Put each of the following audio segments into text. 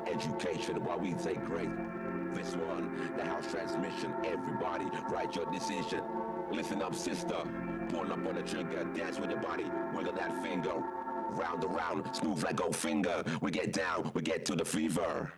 Education while we take great. This one, the house transmission. Everybody, write your decision. Listen up, sister. Pull up on the trigger. Dance with your body. Wiggle that finger. Round around, smooth like gold finger. We get down, we get to the fever.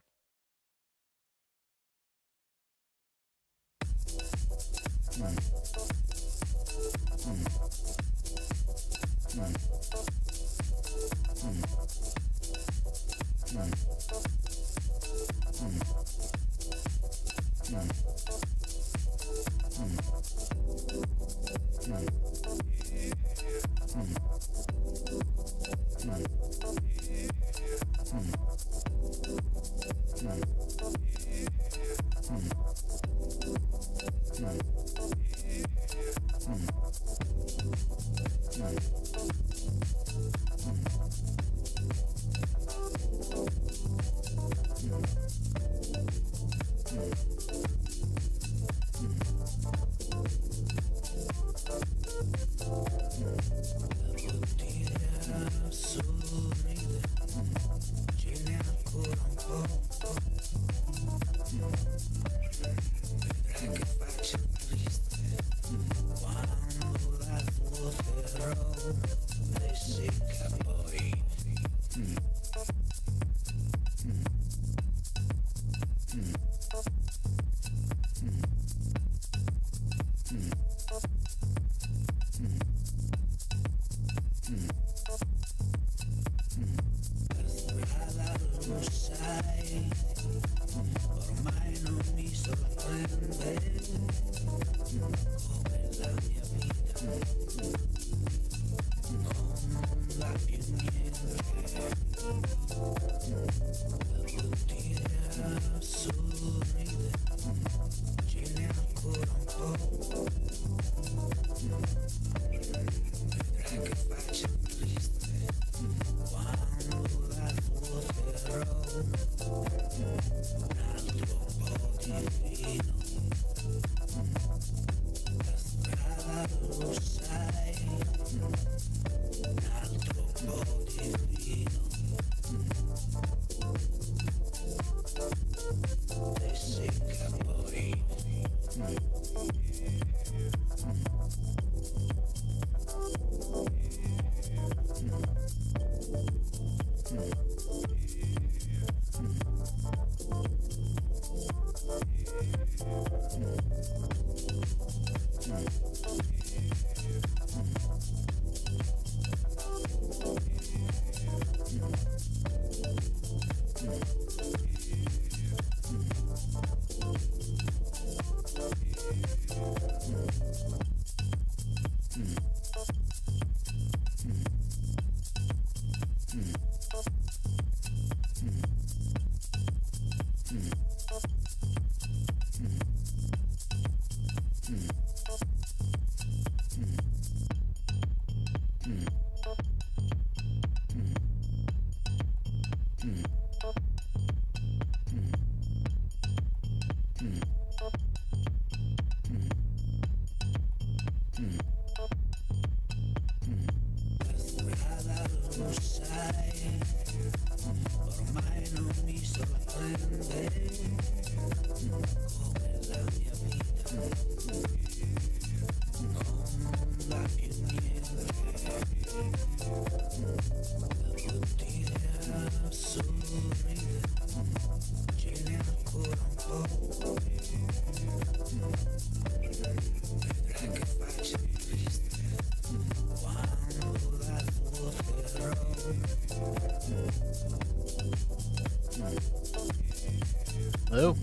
Hello?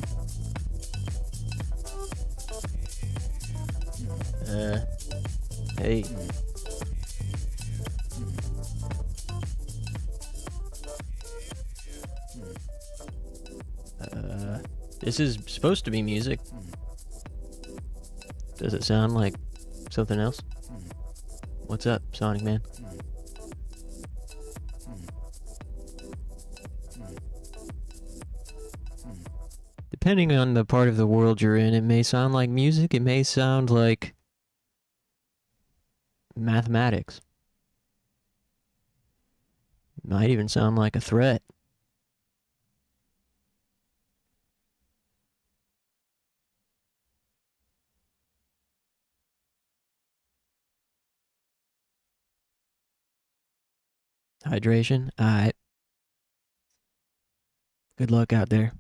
Hey. This is supposed to be music. Does it sound like something else? What's up, Sonic Man? Depending on the part of the world you're in, it may sound like music, it may sound like mathematics. It might even sound like a threat. Hydration? Alright. Good luck out there.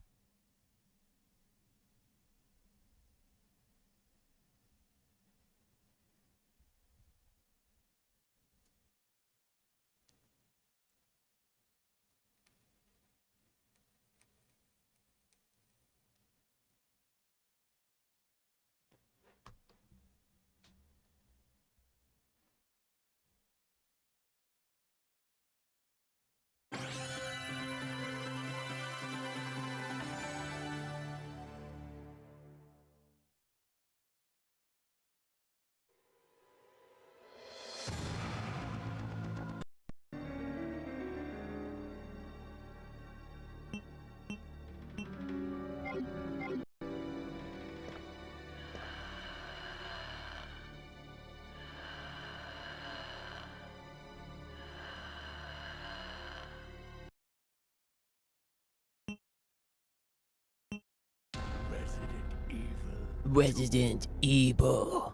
Resident Evil.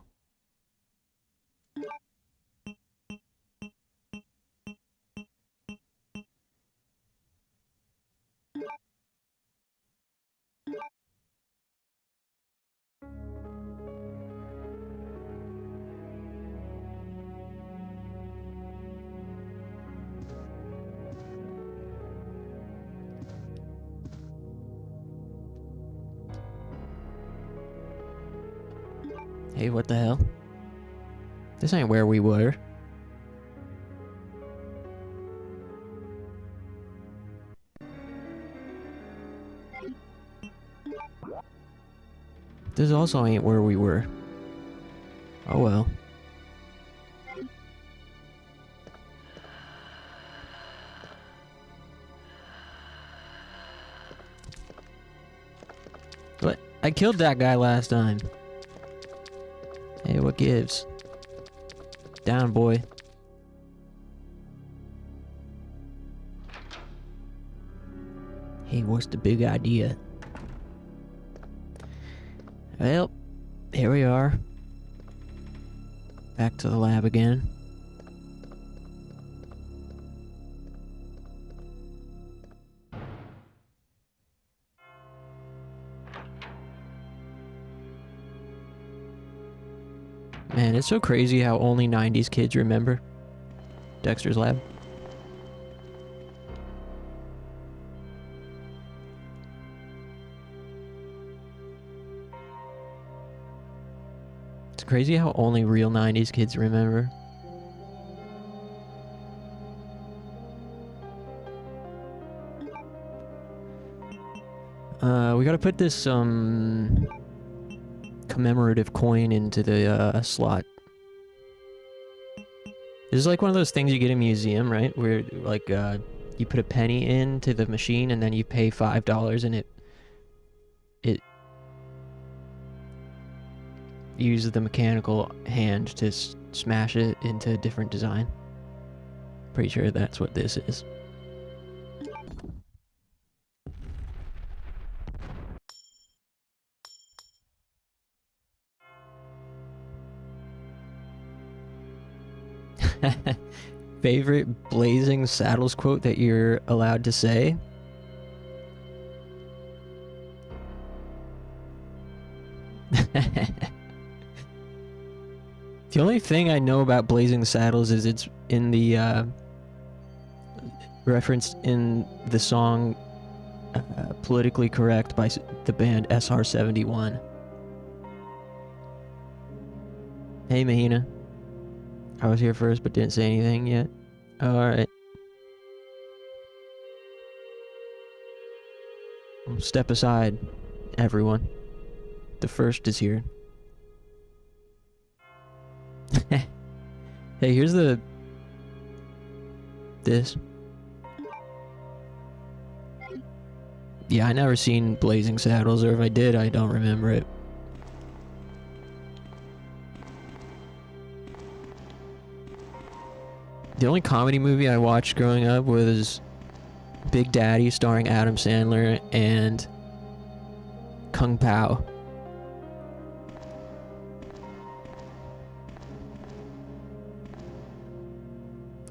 Hey, what the hell? This ain't where we were. This also ain't where we were. Oh well. What? I killed that guy last time. Hey, what gives? Down, boy. Hey, what's the big idea? Well, here we are. Back to the lab again. Man, it's so crazy how only 90s kids remember Dexter's Lab. It's crazy how only real 90s kids remember. We gotta put this, commemorative coin into the, slot. This is like one of those things you get in a museum, right? Where, like, you put a penny into the machine and then you pay $5 and it uses the mechanical hand to smash it into a different design. Pretty sure that's what this is. Favorite Blazing Saddles quote that you're allowed to say? The only thing I know about Blazing Saddles is it's in the referenced in the song Politically Correct by the band SR71. Hey Mahina. I was here first but didn't say anything yet. Alright. Step aside, everyone. The first is here. Hey, here's this. Yeah, I never seen Blazing Saddles, or if I did, I don't remember it. The only comedy movie I watched growing up was Big Daddy, starring Adam Sandler, and Kung Pao.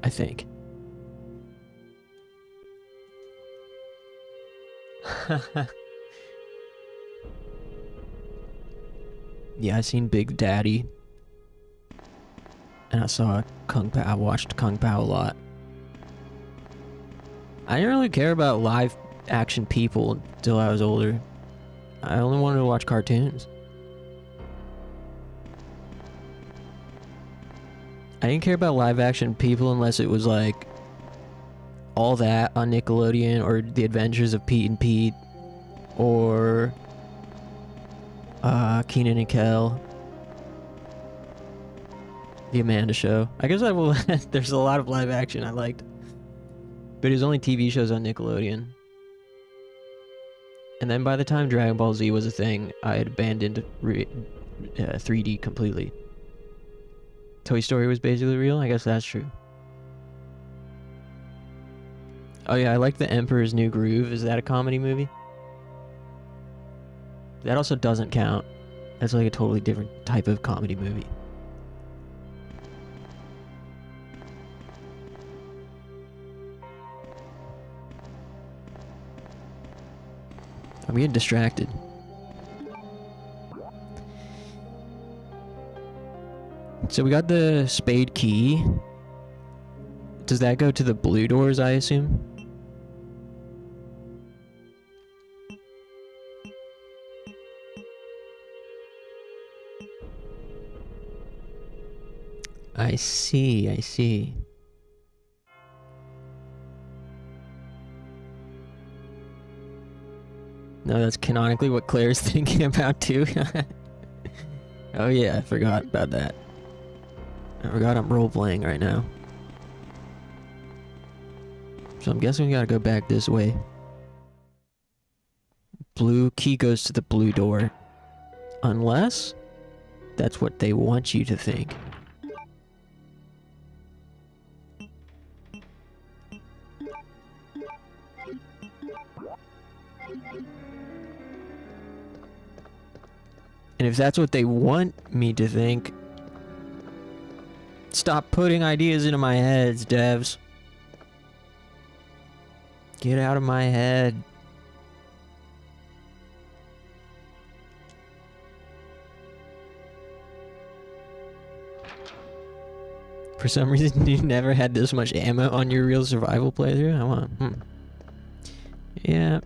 I think. Yeah, I seen Big Daddy. And I saw Kung Pao. I watched Kung Pao a lot. I didn't really care about live action people until I was older. I only wanted to watch cartoons. I didn't care about live action people unless it was like All That on Nickelodeon, or The Adventures of Pete and Pete, or Keenan and Kel, The Amanda Show. I guess I will. There's a lot of live action I liked, but it was only TV shows on Nickelodeon. And then by the time Dragon Ball Z was a thing, I had abandoned 3D completely. Toy Story was basically real? I guess that's true. Oh yeah, I like The Emperor's New Groove. Is that a comedy movie? That also doesn't count. That's like a totally different type of comedy movie. I'm getting distracted. So we got the spade key. Does that go to the blue doors, I assume? I see, I see. No, that's canonically what Claire's thinking about too. Oh yeah, I forgot about that. I forgot I'm role-playing right now. So I'm guessing we gotta go back this way. Blue key goes to the blue door. Unless that's what they want you to think. And if that's what they want me to think, stop putting ideas into my heads, devs. Get out of my head. For some reason, you never had this much ammo on your real survival playthrough? I want. Yeah.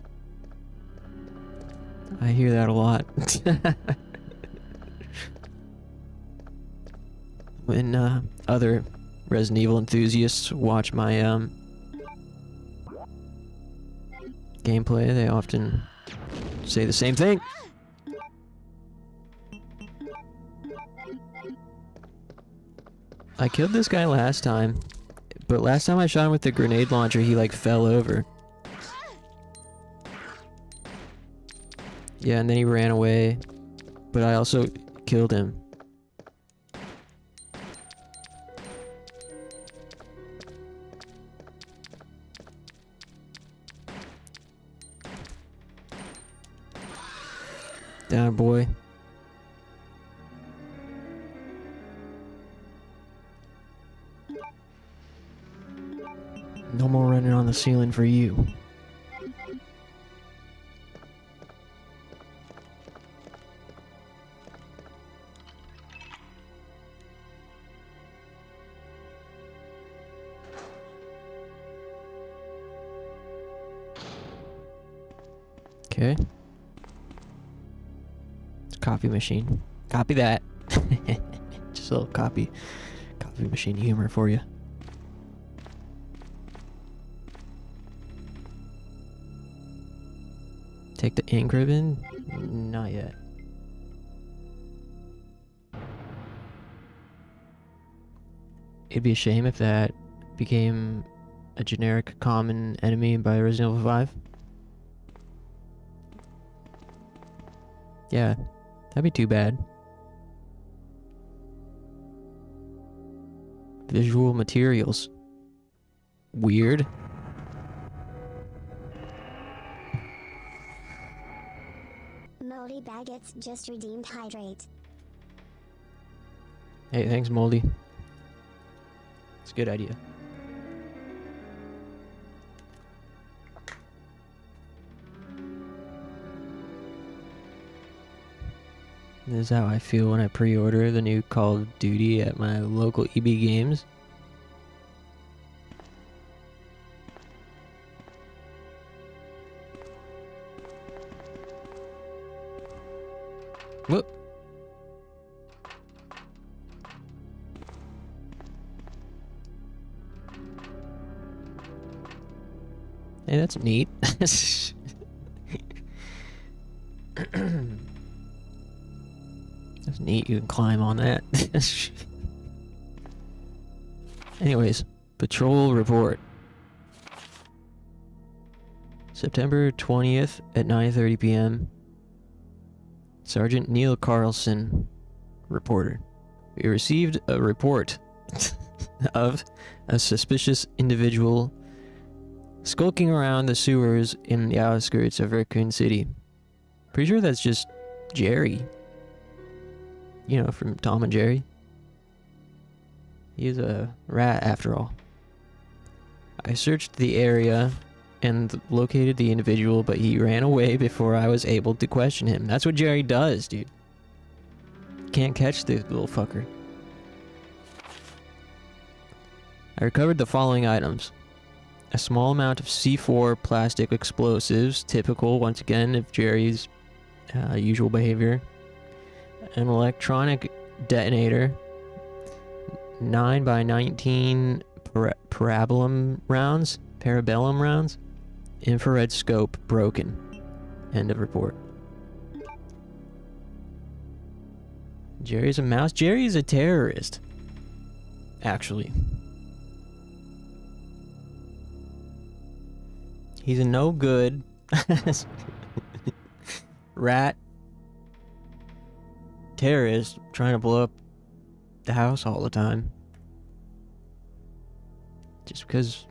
I hear that a lot. When other Resident Evil enthusiasts watch my gameplay, they often say the same thing. I killed this guy last time, but last time I shot him with the grenade launcher, he like fell over. Yeah, and then he ran away, but I also killed him. Down, boy. No more running on the ceiling for you. Okay. It's a coffee machine. Copy that. Just a little coffee machine humor for you. Take the ink ribbon? Not yet. It'd be a shame if that became a generic common enemy by Resident Evil 5. Yeah, that'd be too bad. Visual materials. Weird. Moldy Baguettes just redeemed Hydrate. Hey, thanks, Moldy. It's a good idea. This is how I feel when I pre-order the new Call of Duty at my local EB Games. Whoop. Hey, that's neat. That's neat, you can climb on that. Anyways, patrol report. September 20th at 9:30 p.m. Sergeant Neil Carlson, reporter. We received a report of a suspicious individual skulking around the sewers in the outskirts of Raccoon City. Pretty sure that's just Jerry. You know, from Tom and Jerry. He's a rat after all. I searched the area and located the individual, but he ran away before I was able to question him. That's what Jerry does, dude. Can't catch the little fucker. I recovered the following items. A small amount of C4 plastic explosives, typical, once again, of Jerry's usual behavior. An electronic detonator. 9x19 parabellum rounds. Infrared scope broken. End of report. Jerry's a mouse. Jerry's a terrorist. Actually. He's a no good rat terrorist trying to blow up the house all the time. Just because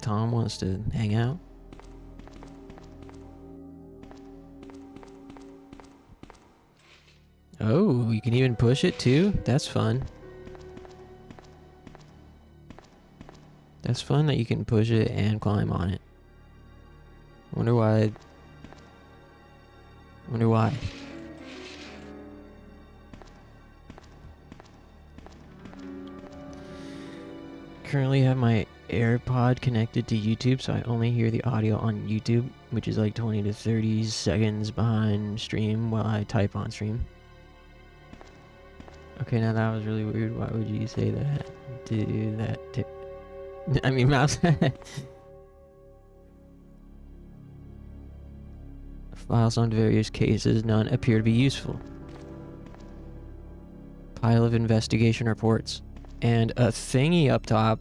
Tom wants to hang out. Oh, you can even push it too? That's fun. That's fun that you can push it and climb on it. Wonder why. Wonder why. Currently have my AirPod connected to YouTube, so I only hear the audio on YouTube, which is like 20 to 30 seconds behind stream while I type on stream. Okay, now that was really weird. Why would you say that? To do that. I mean, mouse. Files on various cases, none appear to be useful. Pile of investigation reports. And a thingy up top.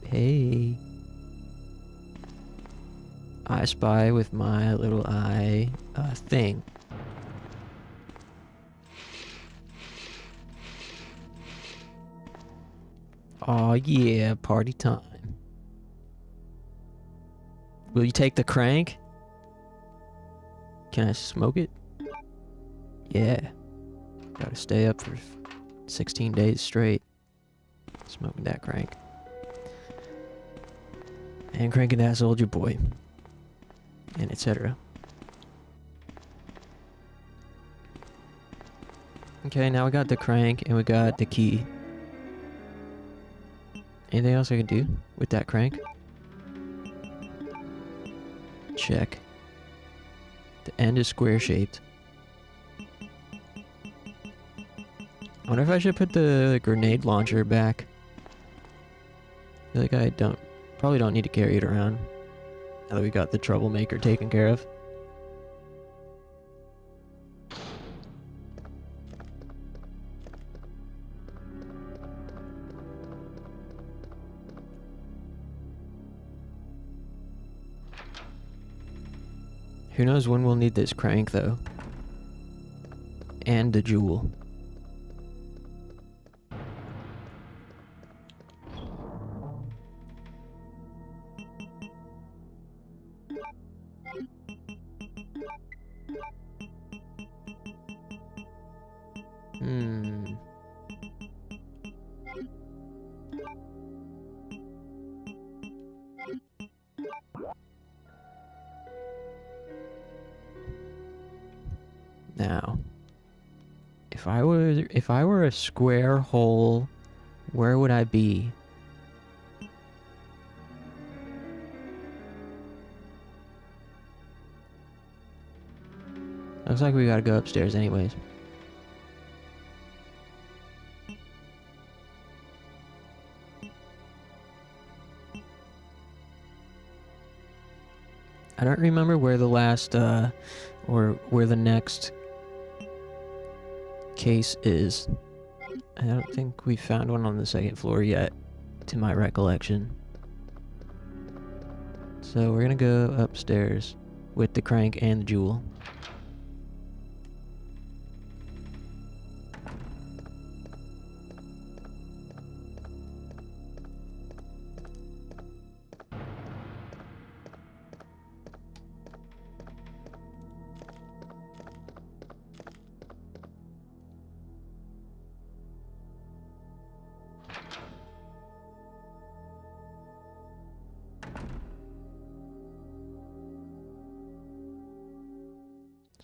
Hey. I spy with my little eye a thing. Oh yeah, party time. Will you take the crank? Can I smoke it? Yeah. Gotta stay up for 16 days straight. Smoking that crank. And cranking that soldier boy. And etc. Okay, now we got the crank and we got the key. Anything else I can do with that crank? Check. The end is square shaped. I wonder if I should put the grenade launcher back. I feel like I probably don't need to carry it around. Now that we got the troublemaker taken care of. Who knows when we'll need this crank, though. And the jewel. Now, if I were a square hole, where would I be? Looks like we gotta go upstairs anyways. I don't remember where the last, or where the next case is. I don't think we found one on the second floor yet, to my recollection. So we're gonna go upstairs with the crank and the jewel.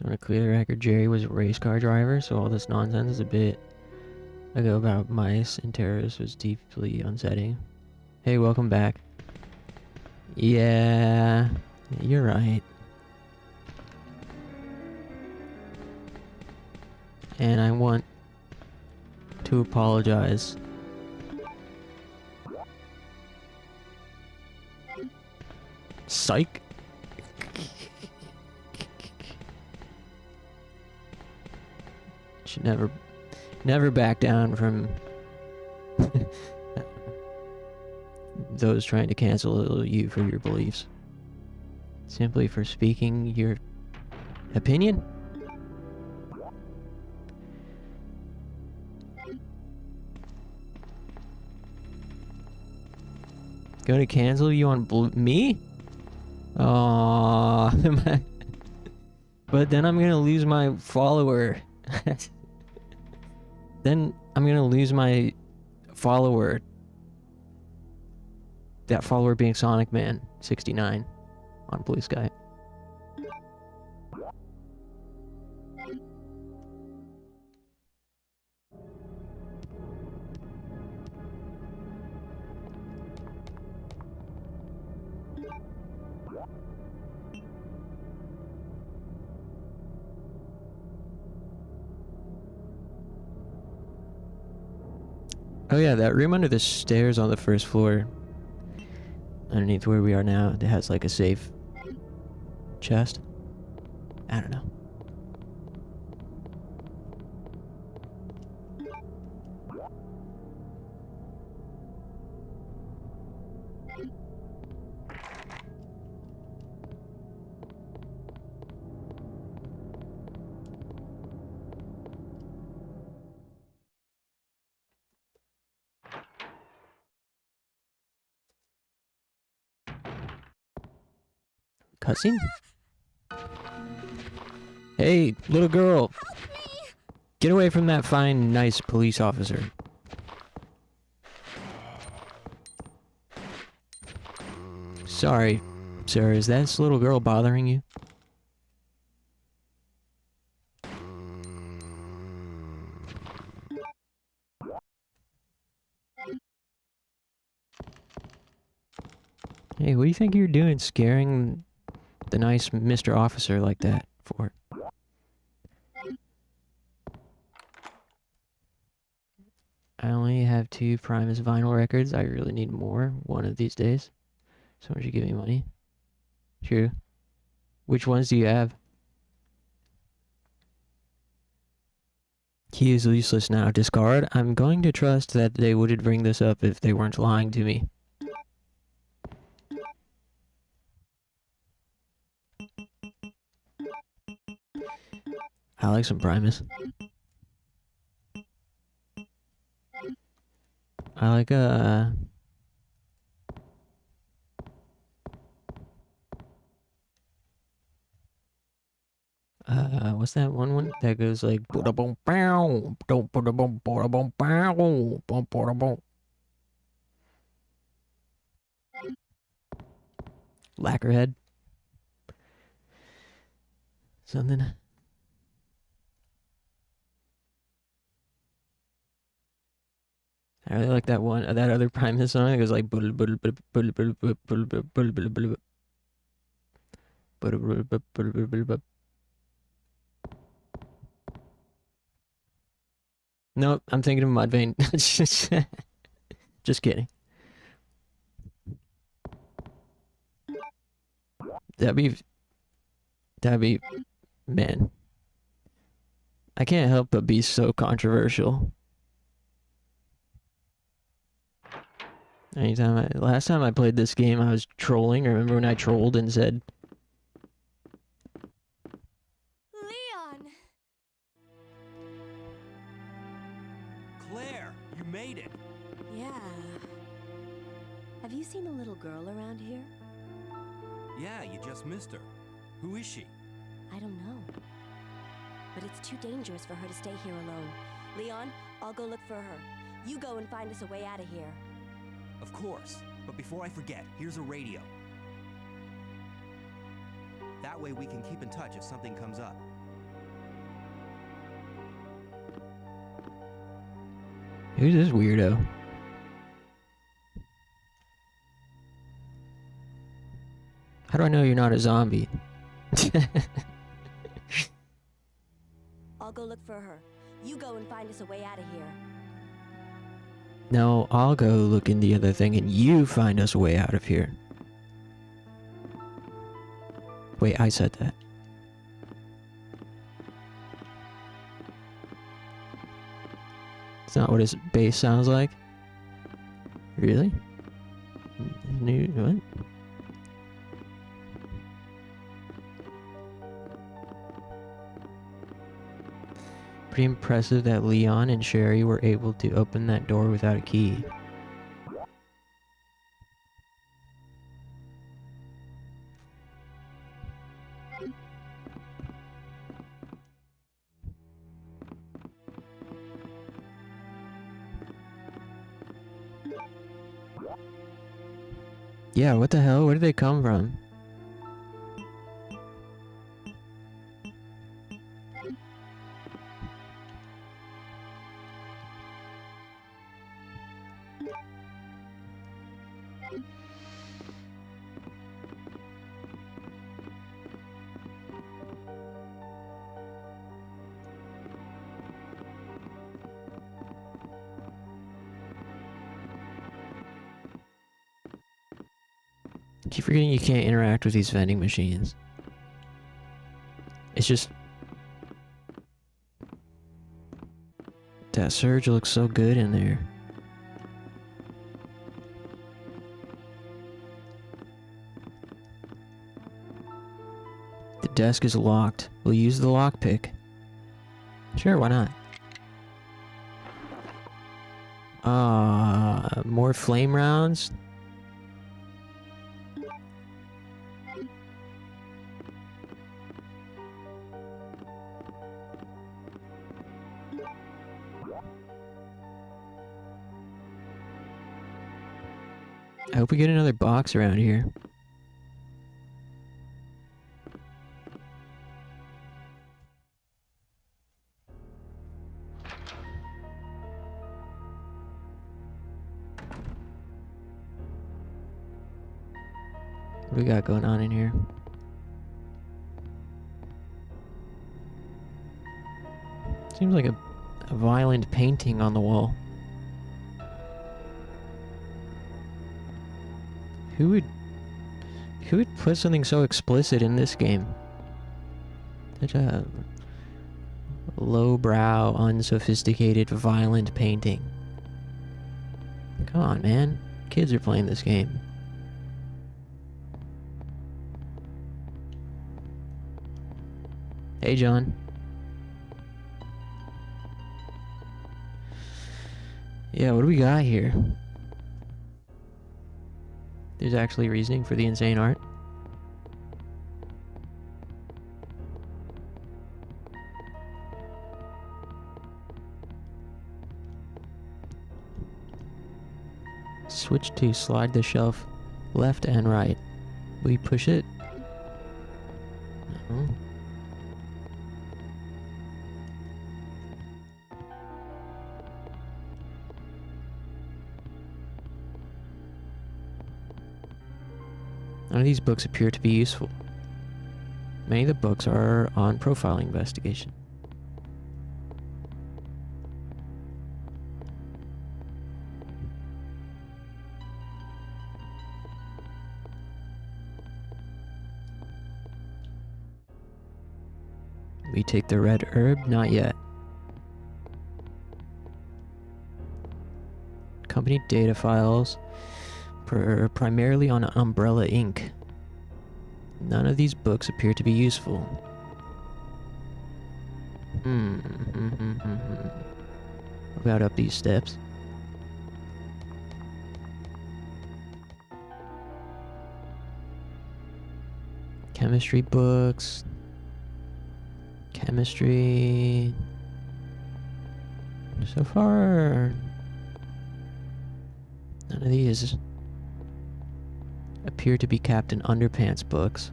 So on a clear record, Jerry was a race car driver, so all this nonsense a bit ago about mice and terrorists was deeply unsettling. Hey, welcome back. Yeah, you're right. And I want to apologize. Psych. Should never back down from those trying to cancel you for your beliefs. Simply for speaking your opinion? Gonna cancel you on me? Aww. But then I'm gonna lose my follower. Then I'm gonna lose my follower. That follower being Sonic Man 69 on Blue Sky. Oh yeah, that room under the stairs on the first floor, underneath where we are now, it has like a safe chest. I don't know. Cutscene? Hey, little girl! Get away from that fine, nice police officer. Sorry, sir, is that this little girl bothering you? Hey, what do you think you're doing scaring the nice Mr. Officer like that for? I only have 2 Primus vinyl records. I really need more one of these days. Someone should give me money. True. Which ones do you have? He is useless now. Discard. I'm going to trust that they wouldn't bring this up if they weren't lying to me. I like some Primus. I like what's that one that goes like Lacquerhead. Something. I really like that one, that other Primus song. It goes like. Nope, I'm thinking of Mudvayne. Just kidding. That'd be, man. I can't help but be so controversial. Last time I played this game, I was trolling. Remember when I trolled and said, Leon! Claire, you made it. Yeah. Have you seen a little girl around here? Yeah, you just missed her. Who is she? I don't know. But it's too dangerous for her to stay here alone. Leon, I'll go look for her. You go and find us a way out of here. Of course. But before I forget, here's a radio. That way we can keep in touch if something comes up. who's this weirdo? How do I know you're not a zombie? I'll go look for her. You go and find us a way out of here. No, I'll go look in the other thing and you find us a way out of here. Wait, I said that. It's not what his bass sounds like. Really? New what? Pretty impressive that Leon and Sherry were able to open that door without a key. Yeah, what the hell? Where did they come from? I keep forgetting you can't interact with these vending machines. It's just... that surge looks so good in there. The desk is locked. We'll use the lockpick. Sure, why not? More flame rounds? I hope we get another box around here. do we got going on in here? Seems like a violent painting on the wall. Who would put something so explicit in this game? Such a lowbrow, unsophisticated, violent painting. Come on, man. Kids are playing this game. Hey, John. Yeah, what do we got here? There's actually reasoning for the insane art. Switch to slide the shelf left and right. We push it. No. None of these books appear to be useful. Many of the books are on profiling investigation. We take the red herb? Not yet. Company data files. Primarily on Umbrella Inc. None of these books appear to be useful. About up these steps. Chemistry books. Chemistry. So far, none of these appear to be Captain Underpants books.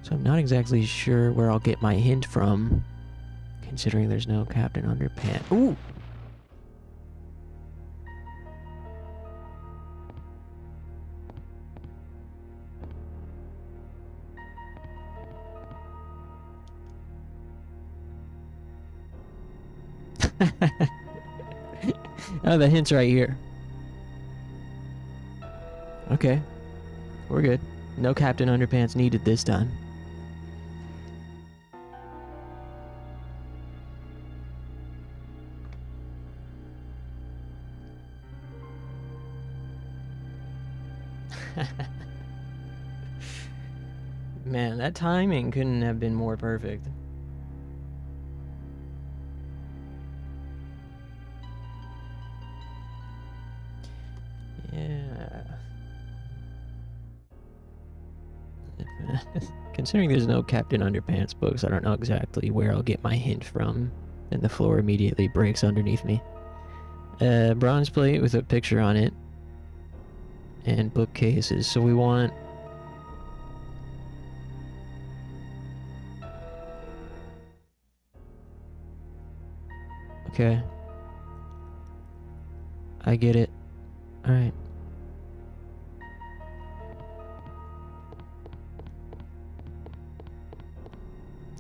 So I'm not exactly sure where I'll get my hint from, considering there's no Captain Underpants. Ooh! Oh, the hint's right here. Okay. We're good. No Captain Underpants needed this time. Man, that timing couldn't have been more perfect. Yeah. Considering there's no Captain Underpants books, I don't know exactly where I'll get my hint from. And the floor immediately breaks underneath me. Bronze plate with a picture on it. And bookcases. So we want... Okay. I get it. Alright.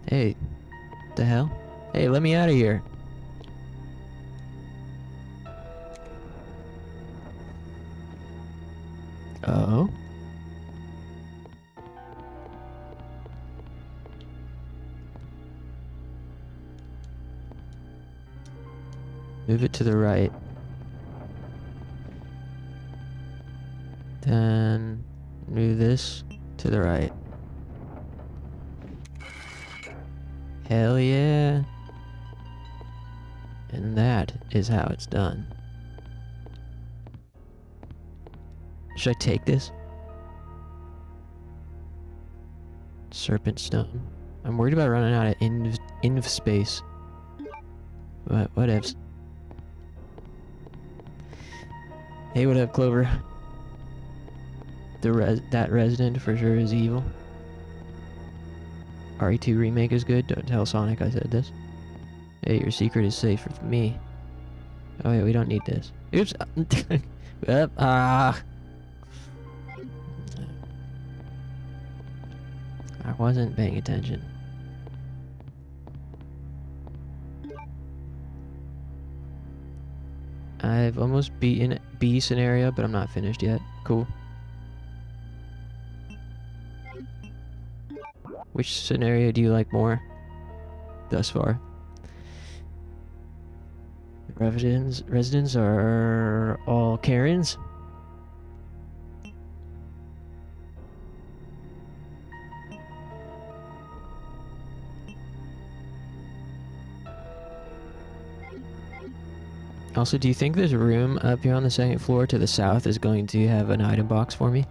Hey. What the hell? Hey, let me out of here. Uh-oh. Move it to the right. Then move this to the right. Hell yeah. And that is how it's done. Should I take this? Serpent stone. I'm worried about running out of inv space. But whatevs. Hey, what up, Clover? That resident for sure is evil. RE2 remake is good. Don't tell Sonic I said this. Hey, your secret is safe with me. Oh yeah, we don't need this. Oops. I wasn't paying attention. I've almost beaten B scenario, but I'm not finished yet. Cool. Which scenario do you like more thus far? Residents are all Karens? Also, do you think this room up here on the second floor to the south is going to have an item box for me?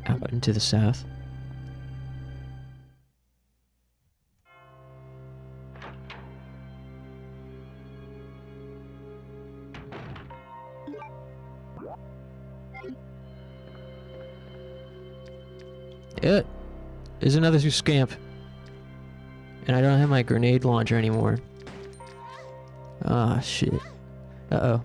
Out into the south. Yeah, there's another scamp. And I don't have my grenade launcher anymore. Ah, shit. Uh-oh.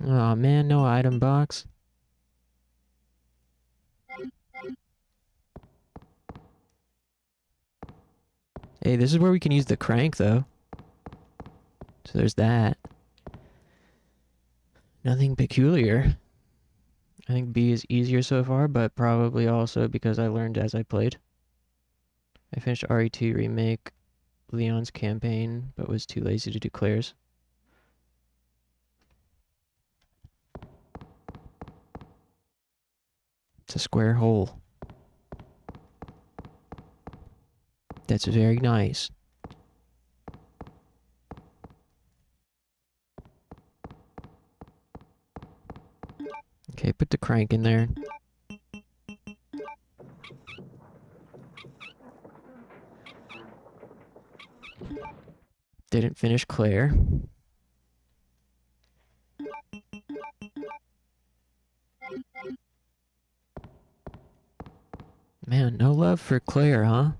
Oh man, no item box. Hey, this is where we can use the crank, though. So there's that. Nothing peculiar. I think B is easier so far, but probably also because I learned as I played. I finished RE2 remake Leon's campaign, but was too lazy to do Claire's. It's a square hole. That's very nice. Okay, put the crank in there. Didn't finish Claire. Man, no love for Claire, huh?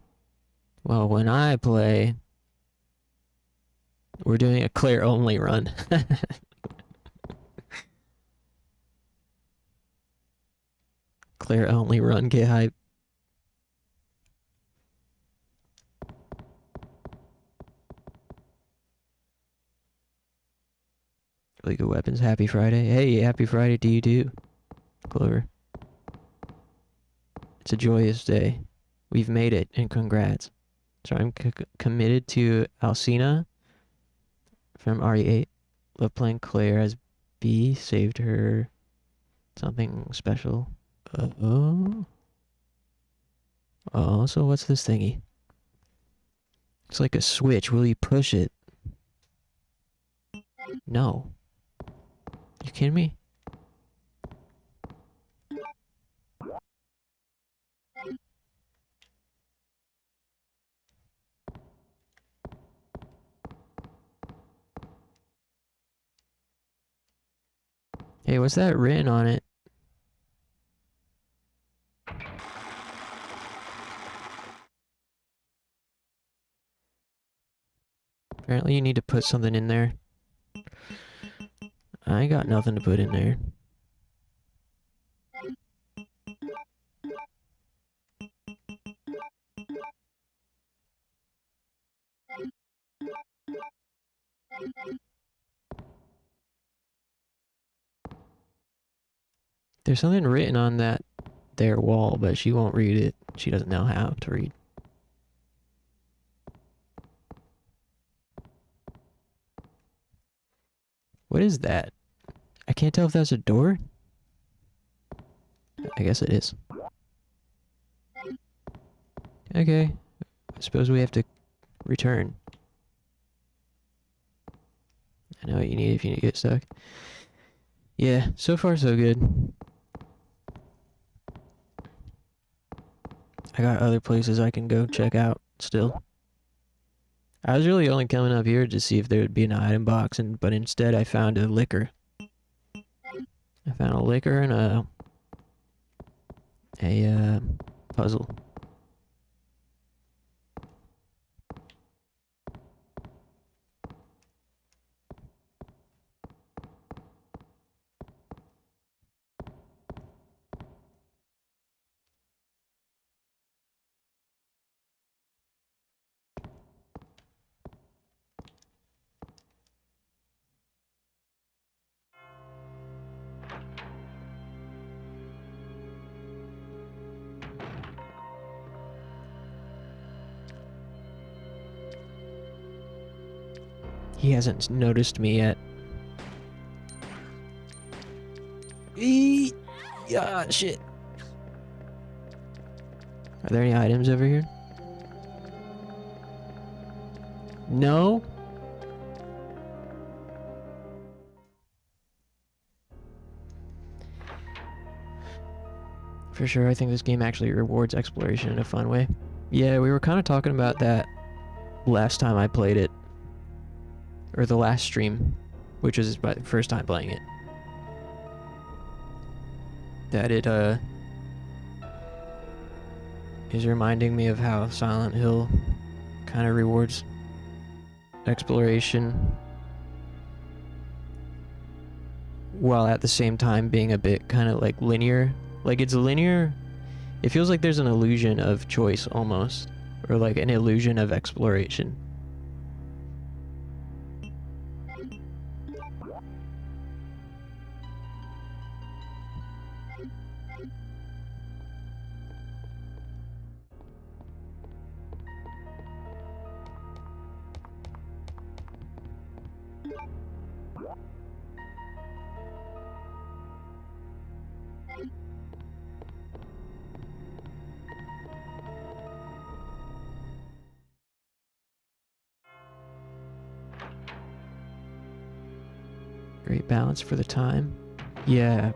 Well, when I play, we're doing a Claire only run. Claire only run, get hype. League of Weapons, happy Friday. Hey, happy Friday to you too, Clover. It's a joyous day. We've made it, and congrats. So I'm committed to Alcina from RE8. Love playing Claire as B. Saved her something special. Oh. Oh, so what's this thingy? It's like a switch. Will you push it? No. You kidding me? Hey, what's that written on it? Apparently you need to put something in there. I ain't got nothing to put in there. There's something written on that there wall, but she won't read it. She doesn't know how to read. What is that? I can't tell if that's a door. I guess it is. Okay. I suppose we have to return. I know what you need if you get stuck. Yeah, so far so good. I got other places I can go check out still. I was really only coming up here to see if there would be an item box, but instead I found a liquor. I found a liquor and a a puzzle. He hasn't noticed me yet. Yeah, shit. Are there any items over here? No? For sure, I think this game actually rewards exploration in a fun way. Yeah, we were kind of talking about that last time I played it. Or the last stream, which was my first time playing it. That it, is reminding me of how Silent Hill kind of rewards exploration, while at the same time being a bit kind of like linear. Like it's linear, it feels like there's an illusion of choice almost, or like an illusion of exploration. Great balance for the time. Yeah.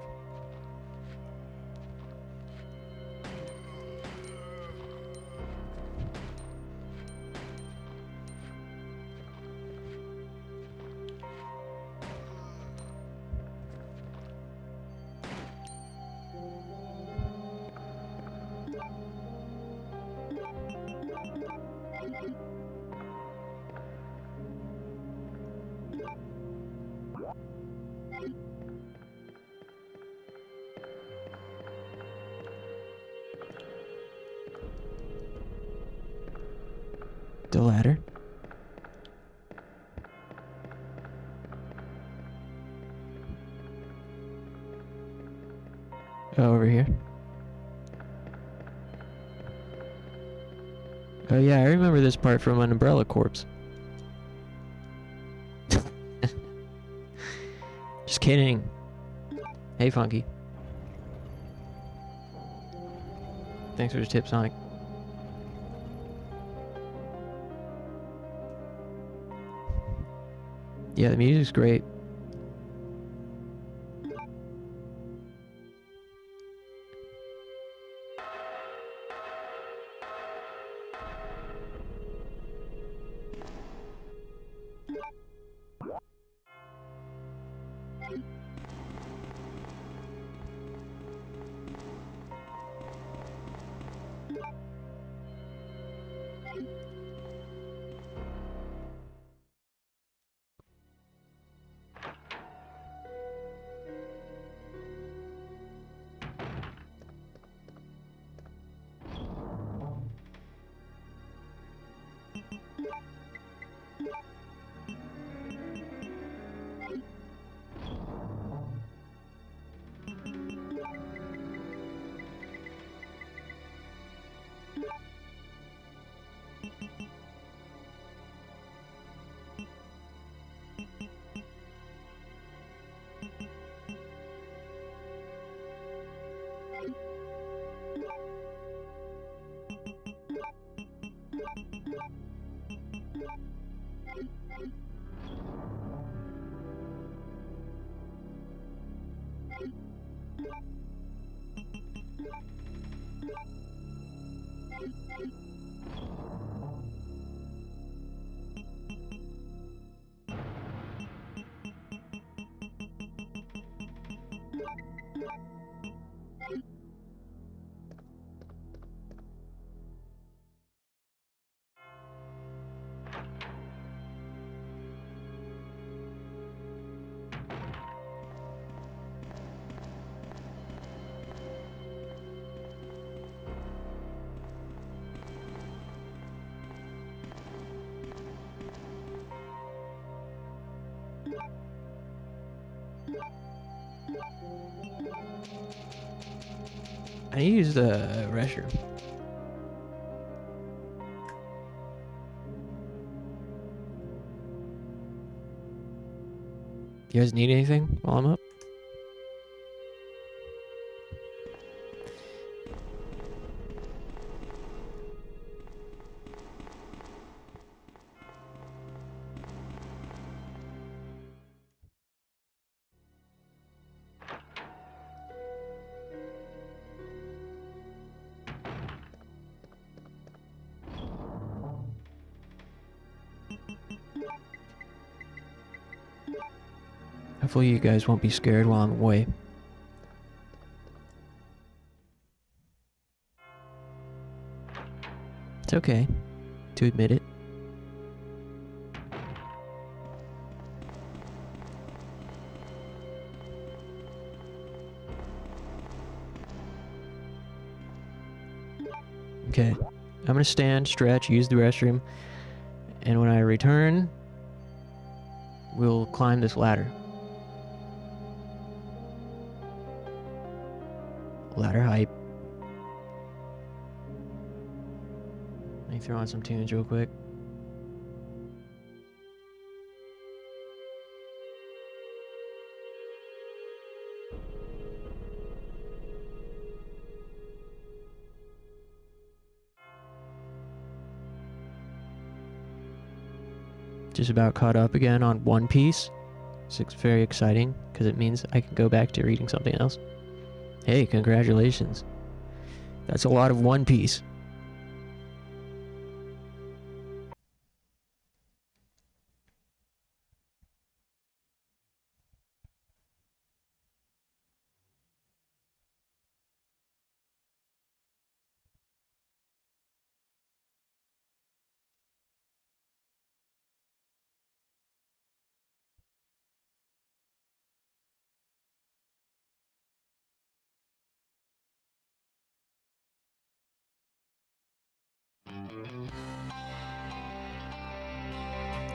The ladder. Oh, over here. Oh yeah, I remember this part from an Umbrella Corpse. Just kidding. Hey, Funky. Thanks for the tip, Sonic. Yeah, the music's great. I used the restroom. You guys need anything while I'm up? Hopefully you guys won't be scared while I'm away. It's okay to admit it. Okay, I'm gonna stand, stretch, use the restroom, and when I return, we'll climb this ladder. Ladder hype. Let me throw on some tunes real quick. Just about caught up again on One Piece. It's very exciting because it means I can go back to reading something else. Hey, congratulations. That's a lot of One Piece.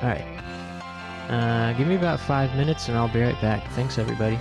Alright. Give me about 5 minutes and I'll be right back. Thanks, everybody.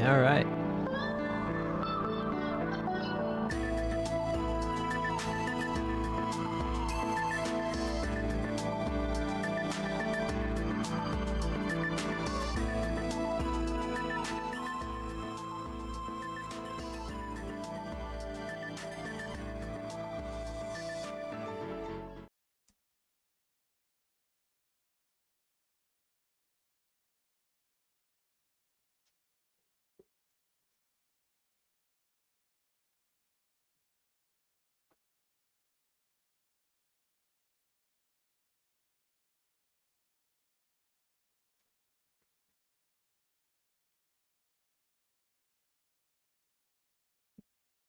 All right.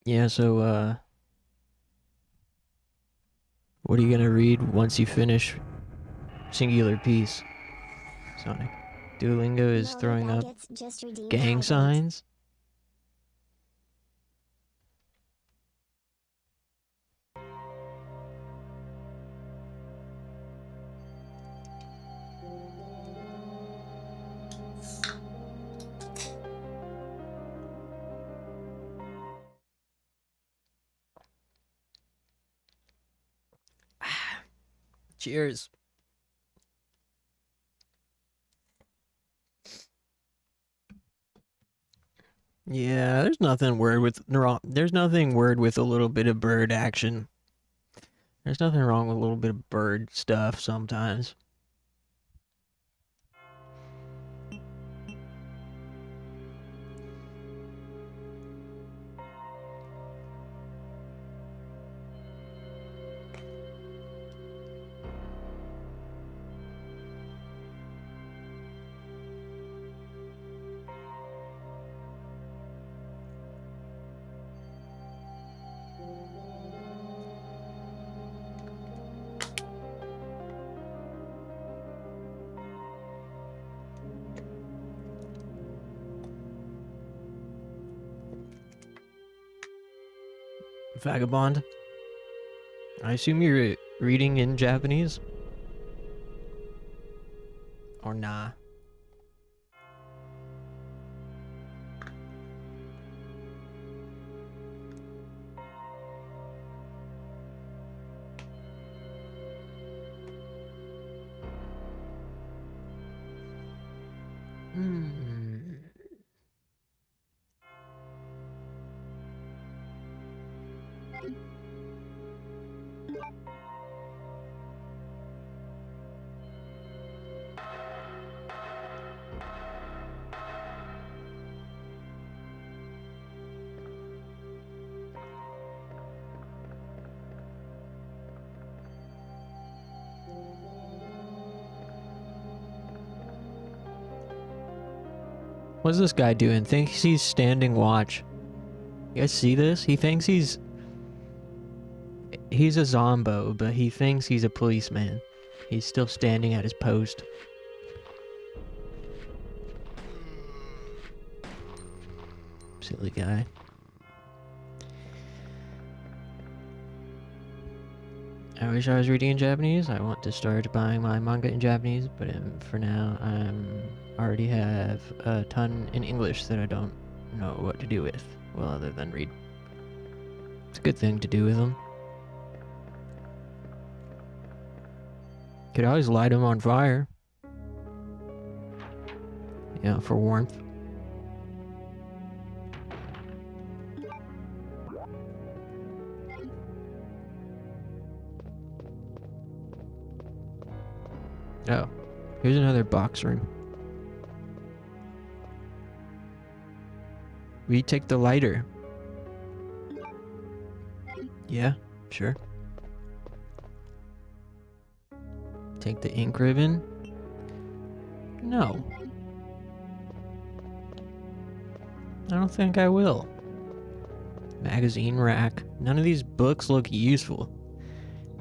Yeah, so, what are you gonna read once you finish Singular Piece, Sonic? Duolingo is Lolly throwing up Baguettes just redeemed gang hydrate. signs? Cheers. Yeah, there's nothing weird with there's nothing weird with a little bit of bird action. There's nothing wrong with a little bit of bird stuff sometimes. Vagabond. I assume you're reading in Japanese? Or nah? What's this guy doing? Thinks he's standing watch. You guys see this? He thinks he's a zombo, but he thinks he's a policeman. He's still standing at his post. Silly guy. I wish I was reading in Japanese. I want to start buying my manga in Japanese, but for now, I already have a ton in English that I don't know what to do with. Well, other than read. It's a good thing to do with them. Could always light them on fire. Yeah, for warmth. Oh, here's another box room. We take the lighter. Yeah, sure. Take the ink ribbon. No. I don't think I will. Magazine rack. None of these books look useful.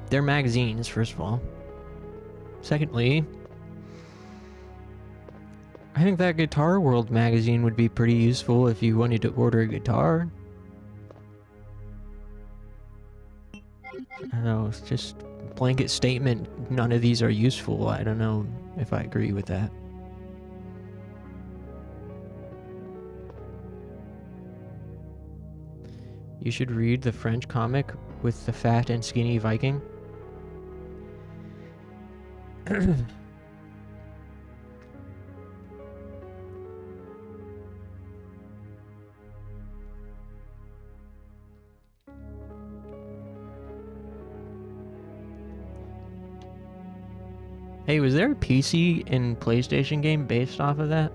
They're magazines, first of all. Secondly, I think that Guitar World magazine would be pretty useful if you wanted to order a guitar. I don't know, it's just a blanket statement. None of these are useful. I don't know if I agree with that. You should read the French comic with the fat and skinny Viking. Hey, was there a PC and PlayStation game based off of that?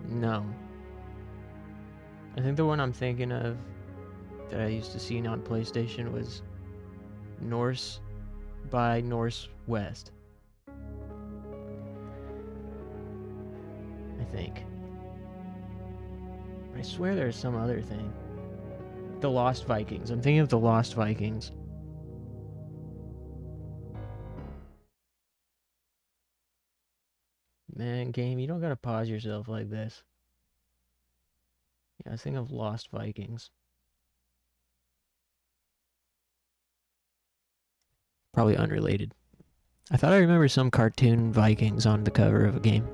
No. I think the one I'm thinking of that I used to see on PlayStation was Norse by Northwest. I think. I swear there's some other thing. The Lost Vikings. I'm thinking of the Lost Vikings. Man, game, you don't gotta pause yourself like this. Yeah, I think of Lost Vikings. Probably unrelated. I thought I remember some cartoon Vikings on the cover of a game.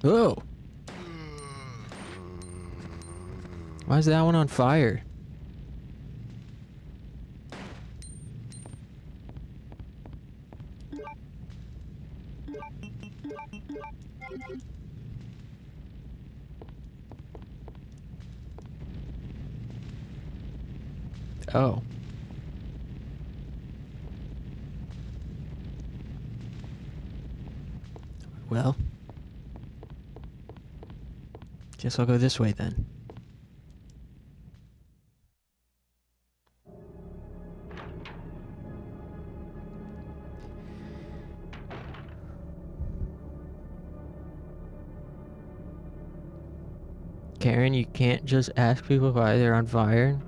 Oh! Why is that one on fire? Oh. Well. Guess I'll go this way then. Karen, you can't just ask people why they're on fire.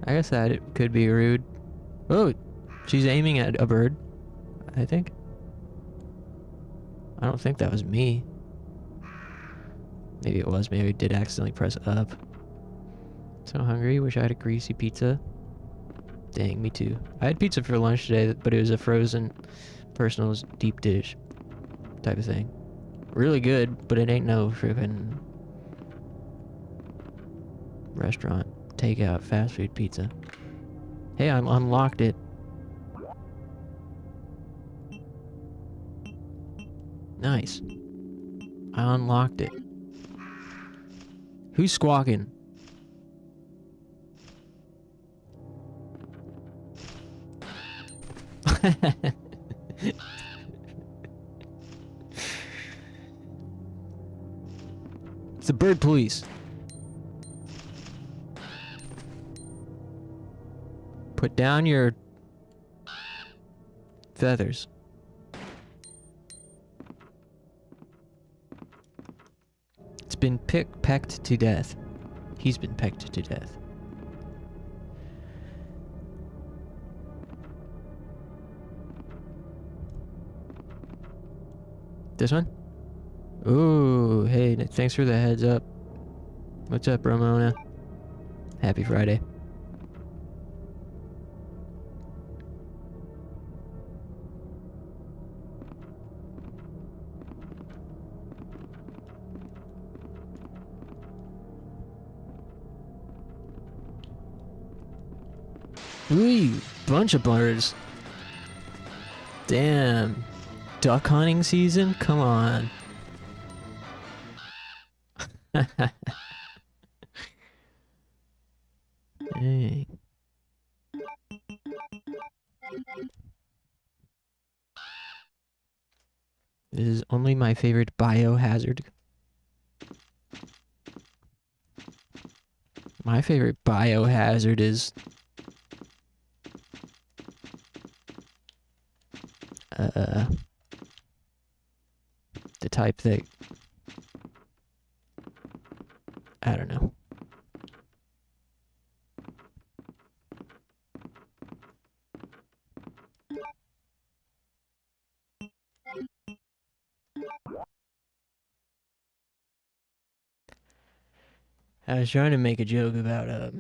I guess that it could be rude. Oh, she's aiming at a bird, I think. I don't think that was me. Maybe it was. Maybe I did accidentally press up. So hungry. Wish I had a greasy pizza. Dang, me too. I had pizza for lunch today, but it was a frozen personal deep dish type of thing. Really good, but it ain't no freaking restaurant takeout fast food pizza. Hey, I unlocked it. Nice. I unlocked it. Who's squawking? It's the bird police. Put down your feathers. It's been pecked to death. He's been pecked to death. This one? Ooh, hey, thanks for the heads up. What's up, Ramona? Happy Friday. Ooh, bunch of birds. Damn. Duck hunting season? Come on. Hey. This is only my favorite biohazard. My favorite biohazard is the type that I don't know. I was trying to make a joke about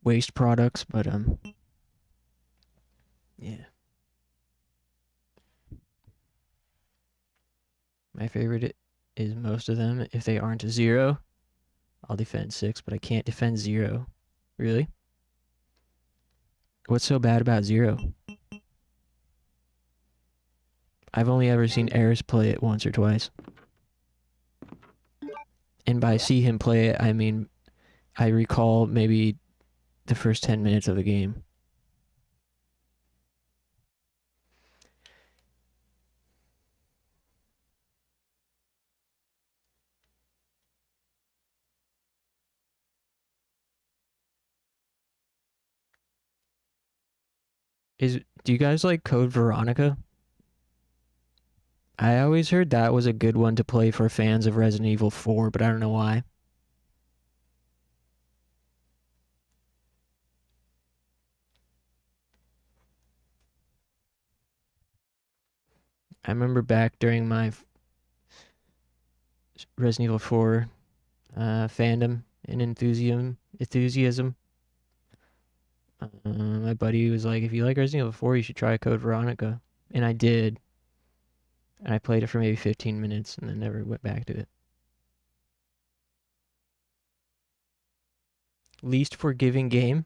waste products, but yeah. My favorite is most of them. If they aren't a 0, I'll defend 6, but I can't defend 0. Really? What's so bad about 0? I've only ever seen Eris play it once or twice. And by see him play it, I mean I recall maybe the first 10 minutes of the game. Do you guys like Code Veronica? I always heard that was a good one to play for fans of Resident Evil 4, but I don't know why. I remember back during my Resident Evil 4 fandom and enthusiasm. My buddy was like, if you like Resident Evil 4, you should try Code Veronica. And I did. And I played it for maybe 15 minutes and then never went back to it. Least forgiving game?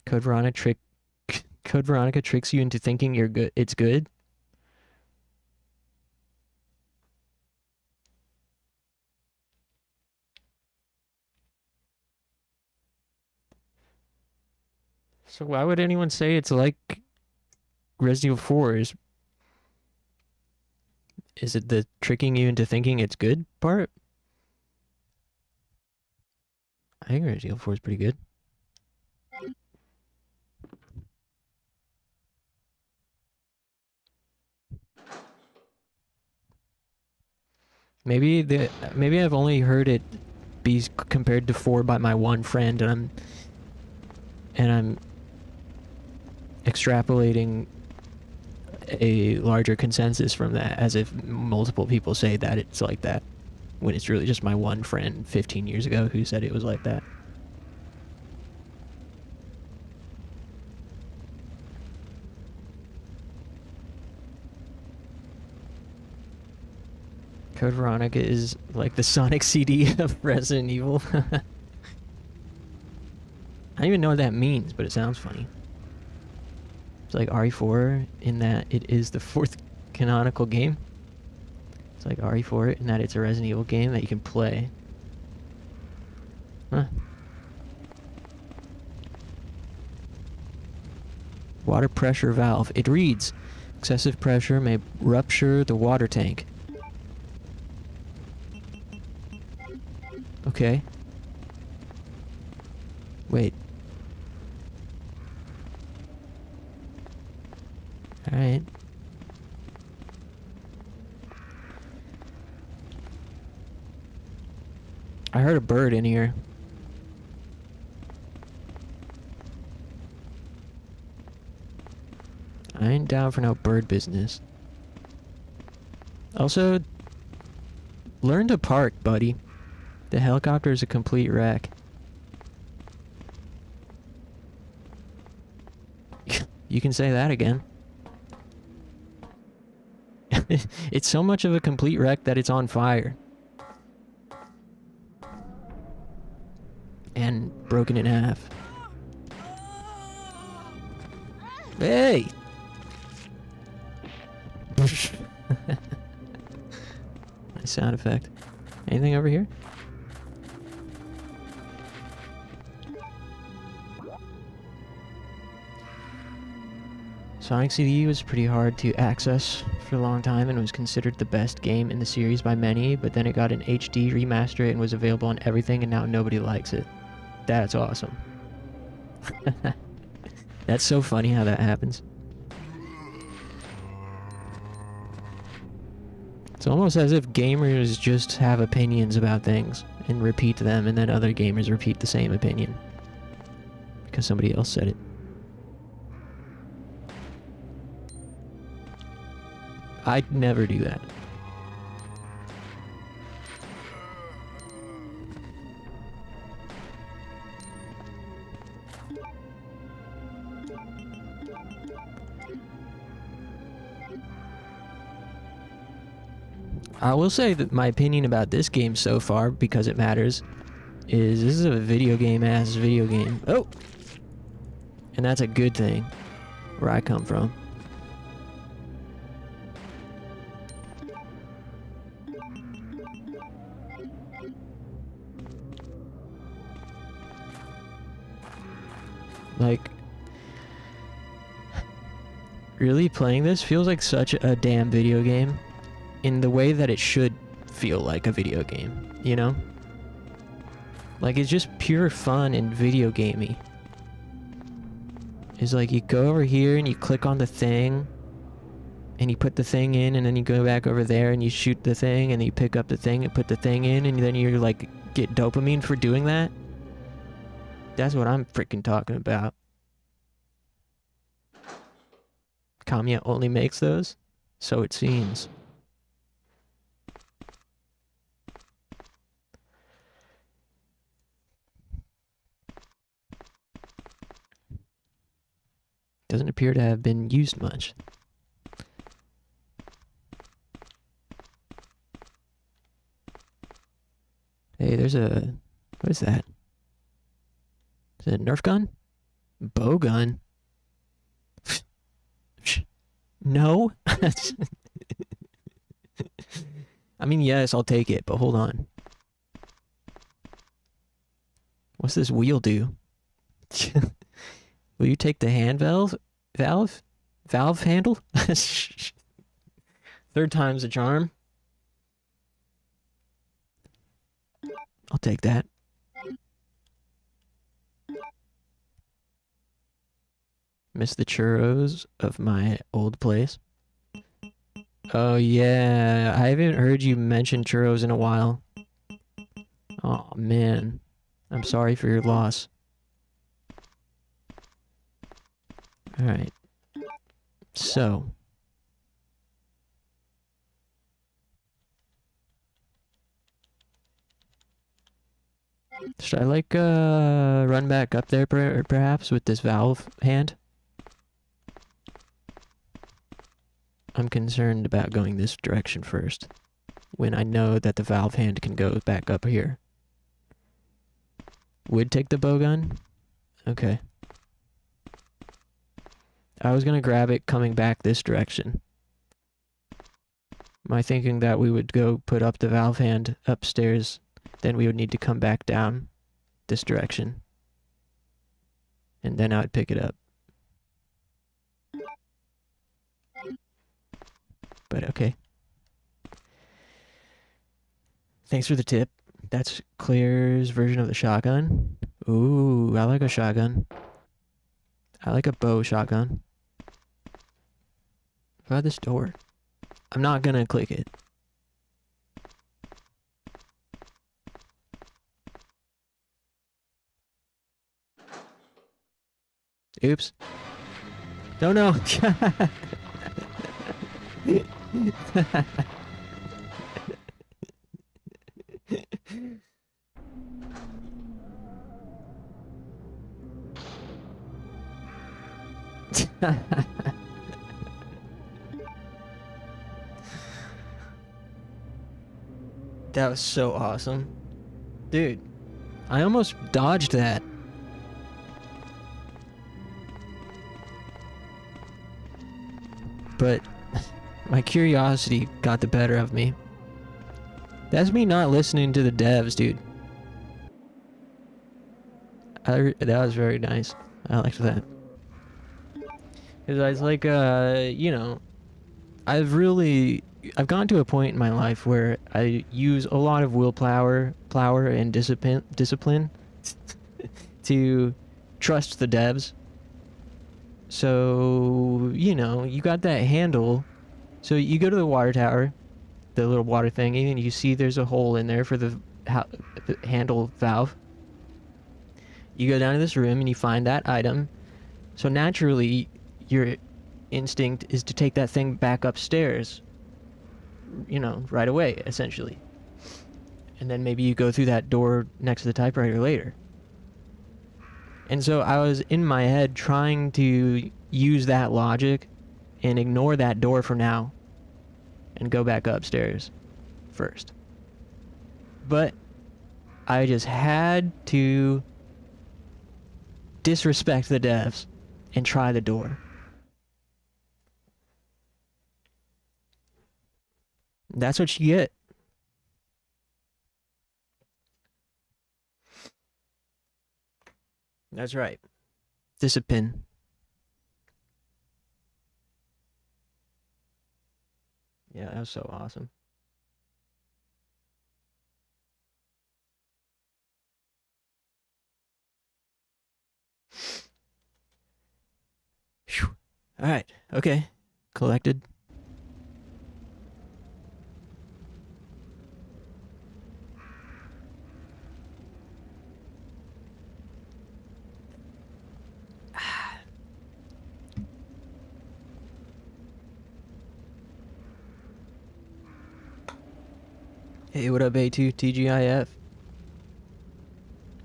Code Veronica tricks you into thinking you're good. It's good. So why would anyone say it's like Resident Evil 4? Is it the tricking you into thinking it's good part? I think Resident Evil 4 is pretty good. Maybe I've only heard it be compared to 4 by my one friend, and I'm extrapolating a larger consensus from that, as if multiple people say that it's like that, when it's really just my one friend 15 years ago who said it was like that. Code Veronica is like the Sonic CD of Resident Evil. I don't even know what that means, but it sounds funny. It's like RE4 in that it is the 4th canonical game. It's like RE4 in that it's a Resident Evil game that you can play. Huh. Water pressure valve. It reads, excessive pressure may rupture the water tank. Okay. Wait. Alright. I heard a bird in here. I ain't down for no bird business. Also, learn to park, buddy. The helicopter is a complete wreck. You can say that again. It's so much of a complete wreck that it's on fire. And broken in half. Hey! Nice sound effect. Anything over here? Sonic CD was pretty hard to access for a long time and was considered the best game in the series by many, but then it got an HD remaster and was available on everything, and now nobody likes it. That's awesome. That's so funny how that happens. It's almost as if gamers just have opinions about things and repeat them, and then other gamers repeat the same opinion because somebody else said it. I'd never do that. I will say that my opinion about this game so far, because it matters, is this is a video game-ass video game. Oh! And that's a good thing, where I come from. Like, really playing this feels like such a damn video game in the way that it should feel like a video game, you know? Like, it's just pure fun and video gamey. It's like you go over here and you click on the thing and you put the thing in, and then you go back over there and you shoot the thing and you pick up the thing and put the thing in, and then you're like, get dopamine for doing that. That's what I'm freaking talking about. Kamiya only makes those, so it seems. Doesn't appear to have been used much. Hey, there's a... what is that? Is it a Nerf gun? Bow gun? No? I mean, yes, I'll take it, but hold on. What's this wheel do? Will you take the hand valve? Valve handle? Third time's a charm. I'll take that. Miss the churros of my old place. Oh yeah, I haven't heard you mention churros in a while. Oh man, I'm sorry for your loss. Alright. So. Should I like run back up there perhaps with this valve hand? I'm concerned about going this direction first, when I know that the valve hand can go back up here. Would take the bow gun? Okay. I was gonna grab it coming back this direction. My thinking that we would go put up the valve hand upstairs, then we would need to come back down this direction. And then I would pick it up. But okay. Thanks for the tip. That's Claire's version of the shotgun. Ooh, I like a shotgun. I like a bow shotgun. Try this door. I'm not gonna click it. Oops. No, no. That was so awesome. Dude, I almost dodged that. But my curiosity got the better of me. That's me not listening to the devs, dude. That was very nice. I liked that. Because I was like, you know, I've gone to a point in my life where I use a lot of willpower and discipline to trust the devs. So, you know, you got that handle. So you go to the water tower, the little water thing, and you see there's a hole in there for the handle valve. You go down to this room and you find that item. So naturally, your instinct is to take that thing back upstairs, you know, right away, essentially. And then maybe you go through that door next to the typewriter later. And so I was in my head trying to use that logic and ignore that door for now and go back upstairs first. But I just had to disrespect the devs and try the door. That's what you get. That's right. Discipline. Yeah, that was so awesome. Whew. All right. Okay. Collected. Hey, what up, A2 TGIF?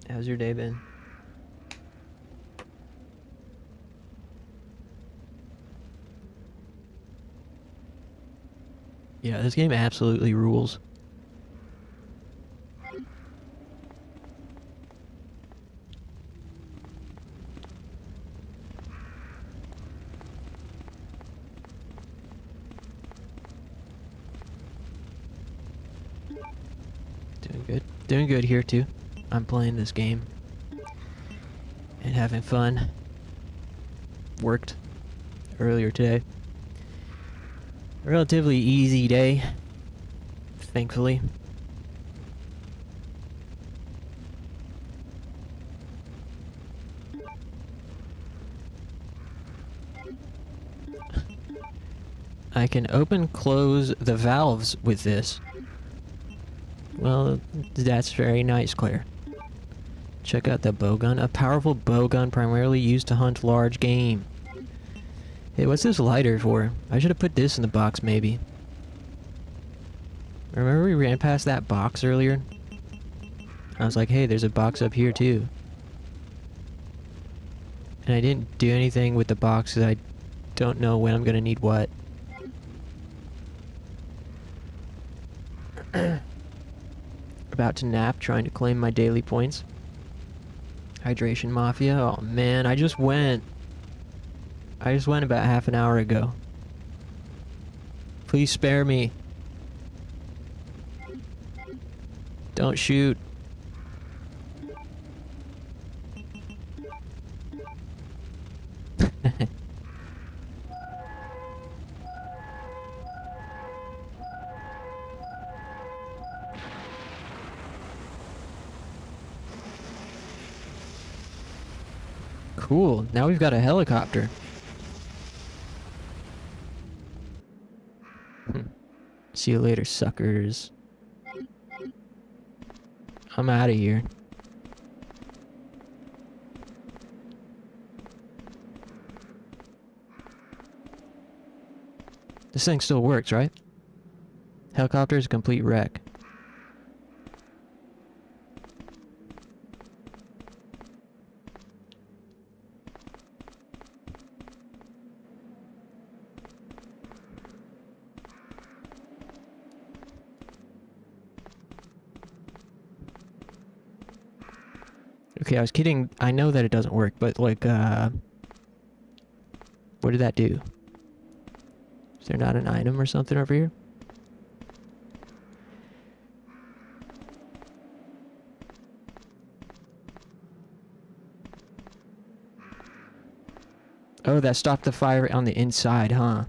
How's your day been? Yeah, this game absolutely rules. Doing good. Doing good here too. I'm playing this game and having fun. Worked earlier today. A relatively easy day, thankfully. I can close the valves with this. Well, that's very nice, Claire. Check out the bowgun. A powerful bowgun primarily used to hunt large game. Hey, what's this lighter for? I should have put this in the box, maybe. Remember we ran past that box earlier? I was like, hey, there's a box up here, too. And I didn't do anything with the box because I don't know when I'm gonna need what. About to nap, trying to claim my daily points. Hydration Mafia. Oh man, I just went about half an hour ago. Please spare me. Don't shoot. Cool. Now we've got a helicopter. See you later, suckers. I'm out of here. This thing still works, right? Helicopter is a complete wreck. Okay, I was kidding. I know that it doesn't work, but like, what did that do? Is there not an item or something over here? Oh, that stopped the fire on the inside, huh?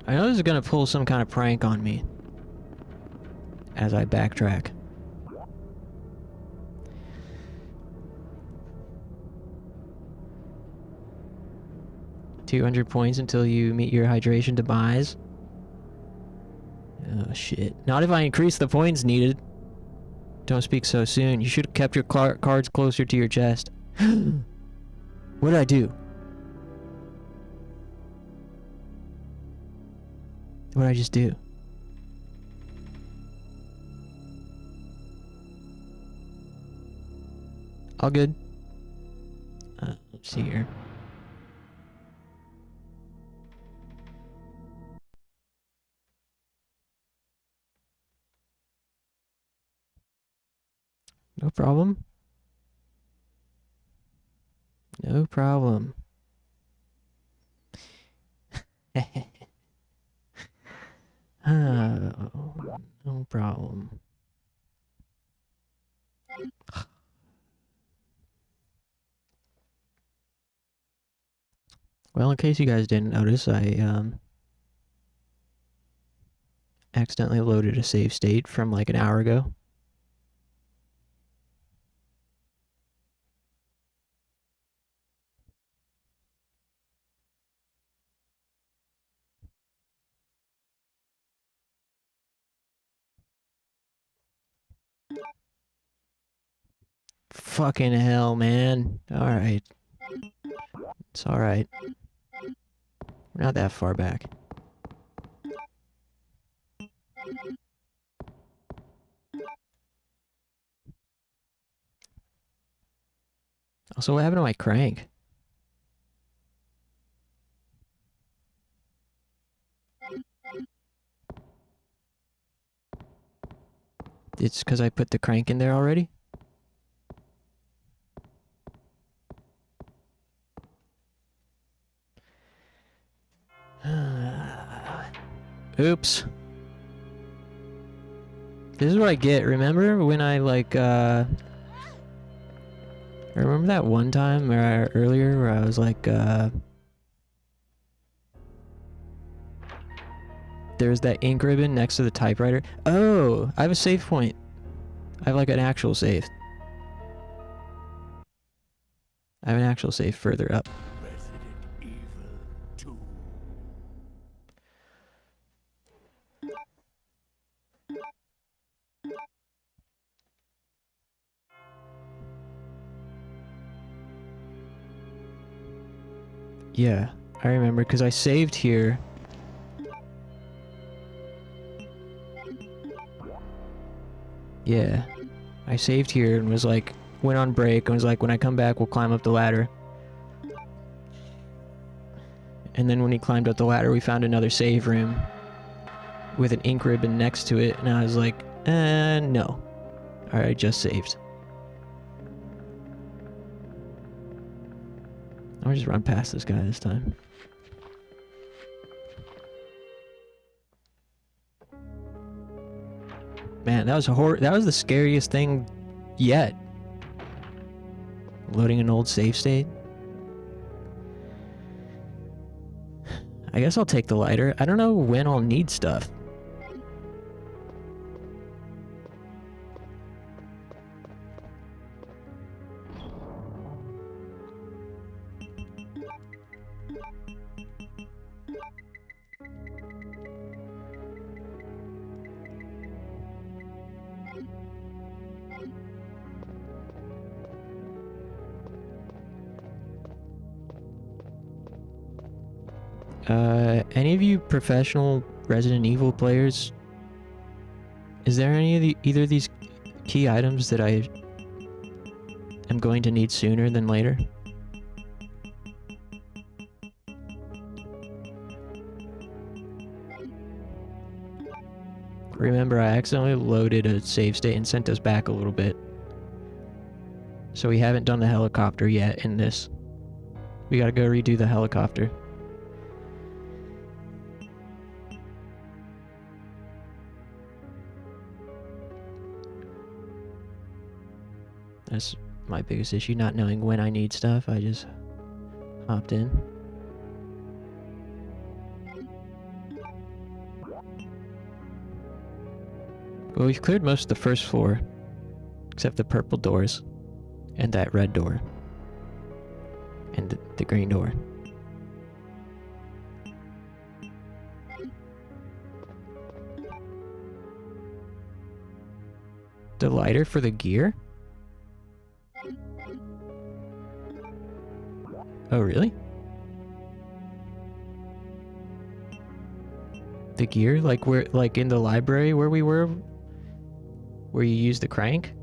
I know this is gonna pull some kind of prank on me as I backtrack. $200 points until you meet your hydration demise. Oh shit. Not if I increase the points needed. Don't speak so soon. You should have kept your cards closer to your chest. What did I do? What did I just do? All good. Let's see here. No problem. No problem. No problem. Well, in case you guys didn't notice, I accidentally loaded a save state from like an hour ago. Fucking hell, man. Alright. It's alright. We're not that far back. Also, what happened to my crank? It's because I put the crank in there already? Oops. This is what I get. Remember when I like I remember that one time earlier where I was like there's that ink ribbon next to the typewriter. Oh, I have a save point. I have like an actual save. I have an actual save further up. Resident Evil 2. Yeah, I remember because I saved here. Yeah, I saved here and was like, went on break and was like, when I come back, we'll climb up the ladder. And then when he climbed up the ladder, we found another save room with an ink ribbon next to it, and I was like, no. Alright, I just saved. I'll just run past this guy this time. Man, that was that was the scariest thing yet. Loading an old save state. I guess I'll take the lighter. I don't know when I'll need stuff. Any of you professional Resident Evil players, is there any of either of these key items that I am going to need sooner than later? Remember, I accidentally loaded a save state and sent us back a little bit. So we haven't done the helicopter yet in this. We gotta go redo the helicopter. That's my biggest issue, not knowing when I need stuff. I just hopped in. Well, we've cleared most of the first floor, except the purple doors, and that red door, and the green door. The lighter for the gear? Oh, really? The gear? Like where, like in the library where we were? Where you use the crank?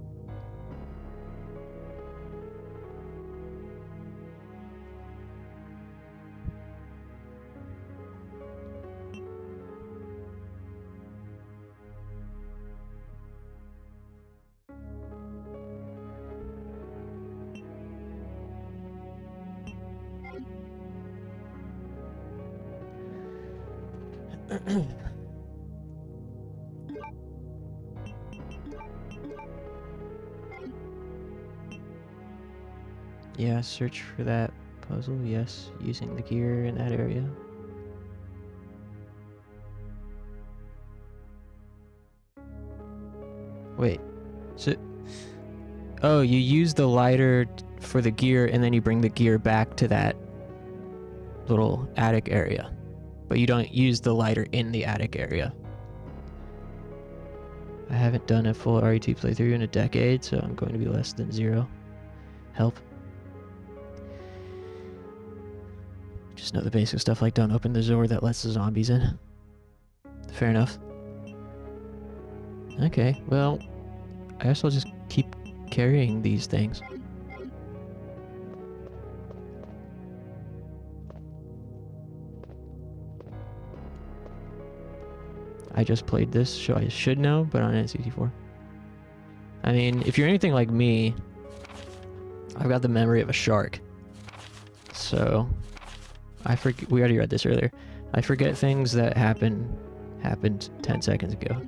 Yeah, search for that puzzle. Yes, using the gear in that area. Wait, so... Oh, you use the lighter for the gear and then you bring the gear back to that little attic area. But you don't use the lighter in the attic area. I haven't done a full RE2 playthrough in a decade, so I'm going to be less than 0. Help. Just know the basic stuff like don't open the door that lets the zombies in. Fair enough. Okay, well, I guess I'll just keep carrying these things. I just played this, so I should know, but on N64. I mean, if you're anything like me, I've got the memory of a shark. So, I forget. We already read this earlier. I forget things that happened 10 seconds ago.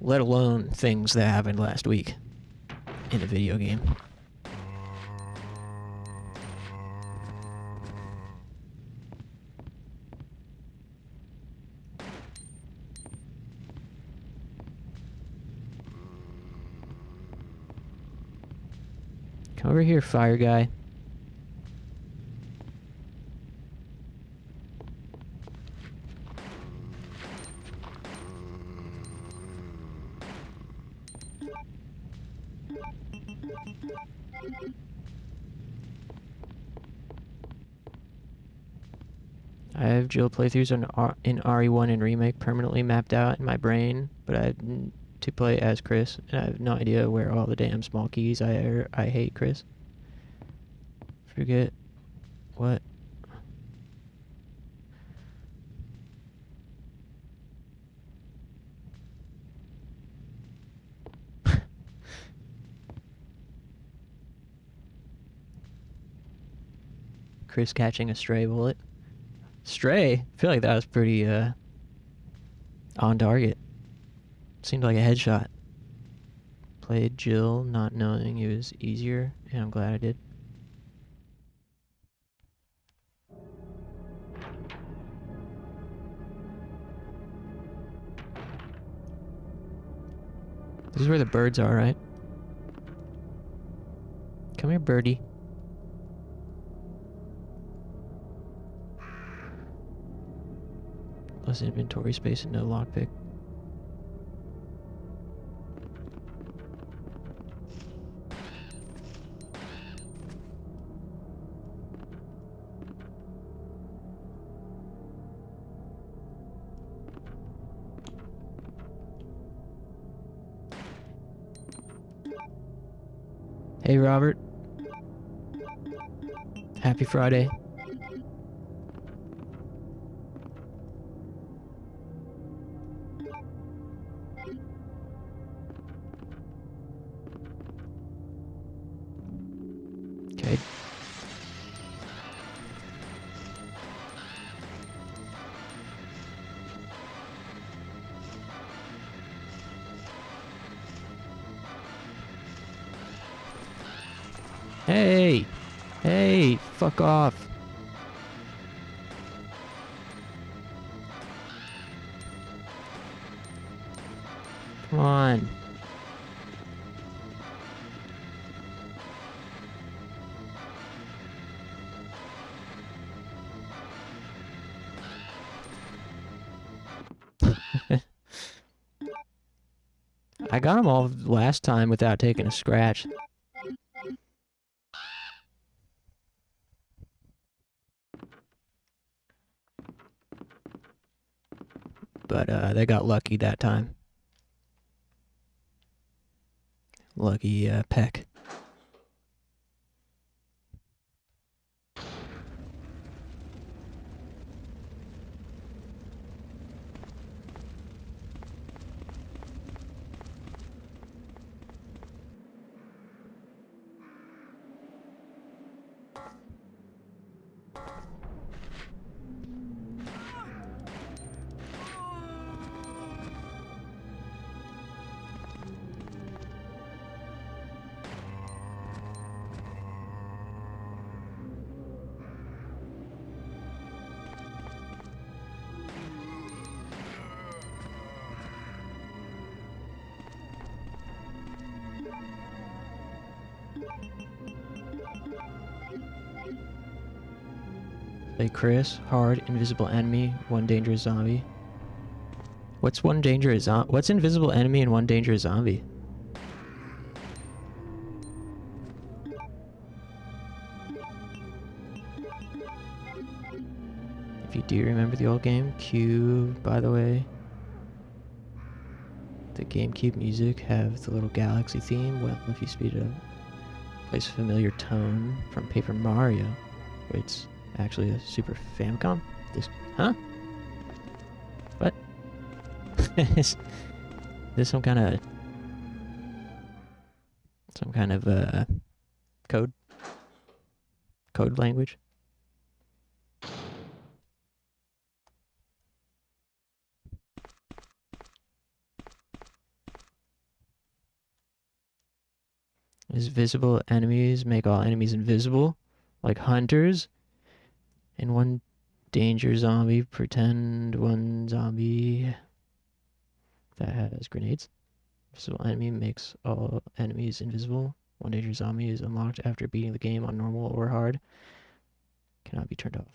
Let alone things that happened last week in a video game. Come over here, fire guy. I have Jill playthroughs in RE1 and Remake permanently mapped out in my brain, but I have to play as Chris, and I have no idea where all the damn small keys I hate Chris. Forget what? Chris catching a stray bullet. Stray? I feel like that was pretty on target. Seemed like a headshot. Played Jill not knowing it was easier, and I'm glad I did. This is where the birds are, right? Come here, birdie. Less inventory space and no lockpick. Hey, Robert. Happy Friday. Okay. Hey! Hey! Fuck off! Come on. I got them all last time without taking a scratch. But they got lucky that time. Lucky Peck. Play Chris, hard, invisible enemy, one dangerous zombie. What's one dangerous what's invisible enemy and one dangerous zombie? If you do remember the old game, Q, by the way, the GameCube music have the little galaxy theme. Well, if you speed it up, plays a familiar tone from Paper Mario. It's actually a Super Famicom. Huh? What? Is this some kind of code language? Is visible enemies make all enemies invisible, like hunters? And one danger zombie, pretend one zombie that has grenades. Visible enemy makes all enemies invisible. One danger zombie is unlocked after beating the game on normal or hard. Cannot be turned off.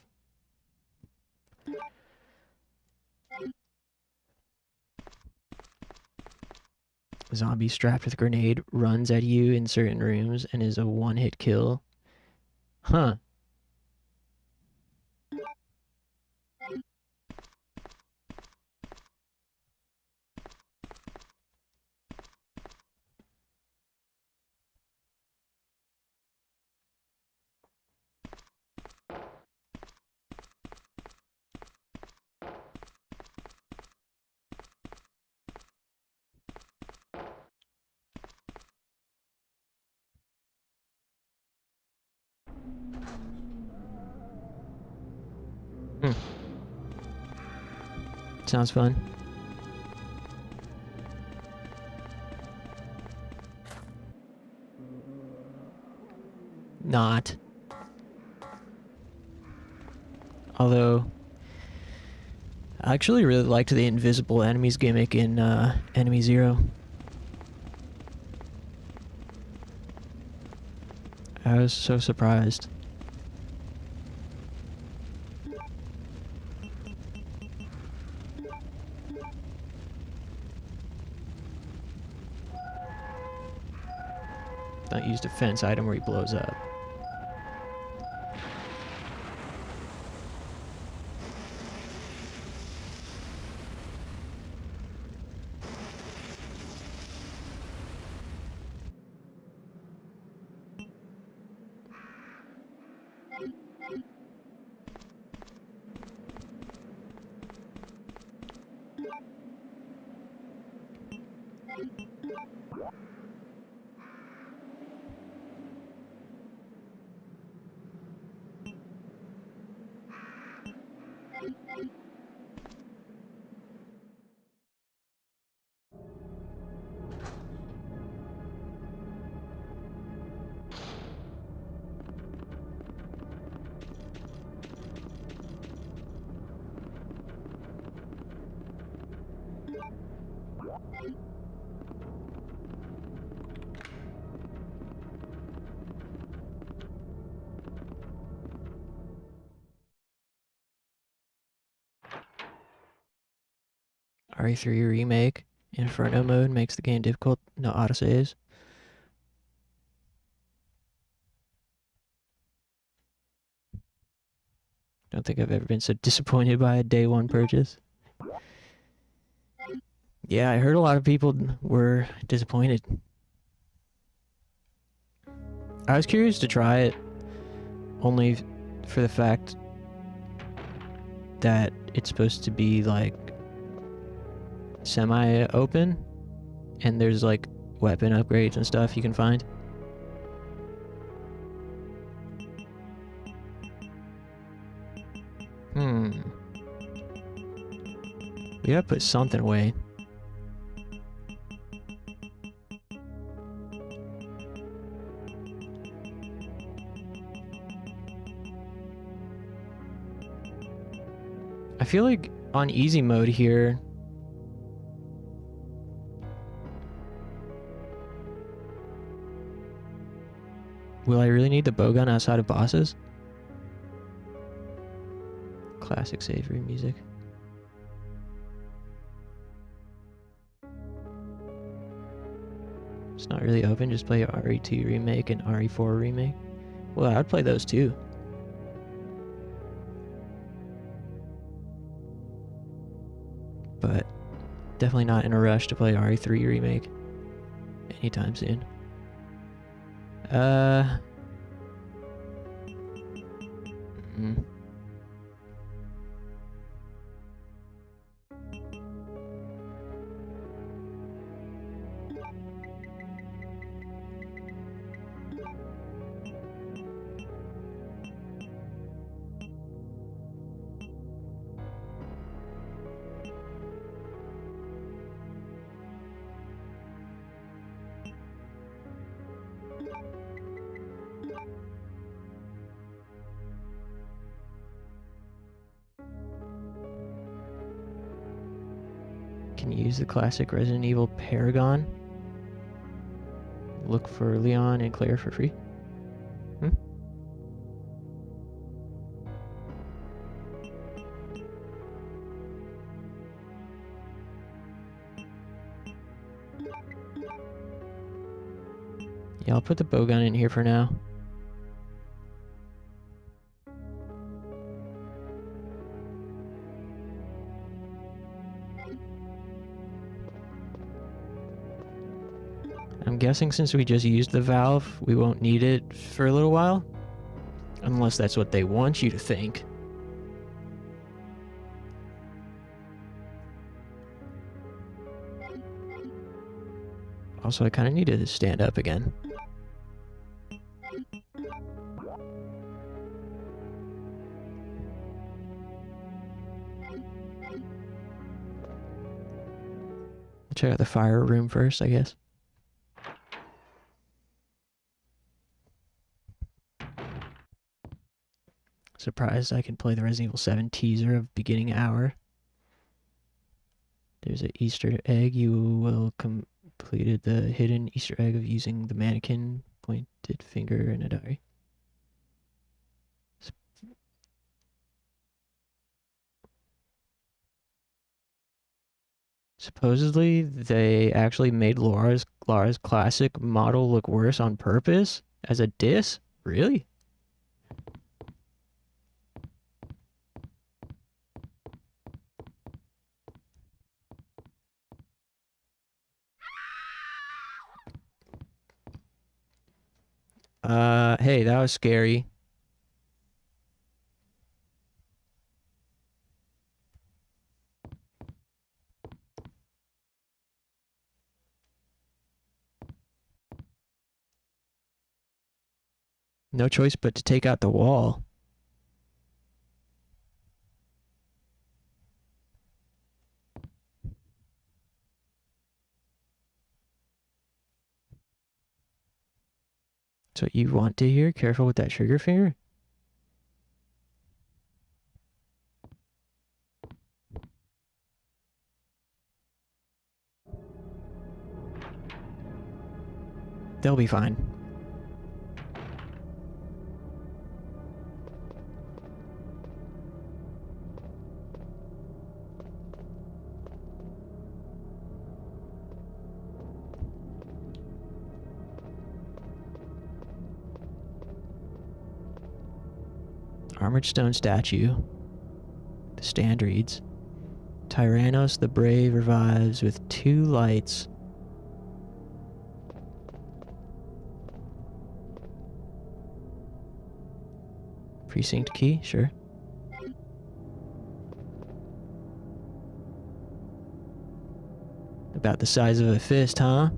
Zombie strapped with a grenade runs at you in certain rooms and is a one-hit kill. Huh. Hmm. Sounds fun. Not. Although, I actually really liked the invisible enemies gimmick in Enemy Zero. I was so surprised. Not use defense item where he blows up. RE3 remake. Inferno mode makes the game difficult. No autosaves. Don't think I've ever been so disappointed by a day one purchase. Yeah, I heard a lot of people were disappointed. I was curious to try it, only for the fact that it's supposed to be like semi-open, and there's like weapon upgrades and stuff you can find. We gotta put something away. I feel like on easy mode here, will I really need the bowgun outside of bosses? Classic savory music. It's not really open, just play RE2 remake and RE4 remake. Well, I'd play those too. But definitely not in a rush to play RE3 remake anytime soon. Can you use the classic Resident Evil Paragon? Look for Leon and Claire for free? Yeah, I'll put the bowgun in here for now. I'm guessing since we just used the valve, we won't need it for a little while. Unless that's what they want you to think. Also, I kind of need to stand up again. Check out the fire room first, I guess. Surprised I can play the Resident Evil 7 teaser of beginning hour. There's an Easter egg. You will completed the hidden Easter egg of using the mannequin, pointed finger, and a diary. Supposedly, they actually made Laura's classic model look worse on purpose as a diss? Really? Hey, that was scary. No choice but to take out the wall. That's what you want to hear? Careful with that trigger finger. They'll be fine. Armored stone statue. The stand reads, Tyrannos the Brave revives with 2 lights. Precinct key, sure. About the size of a fist, huh?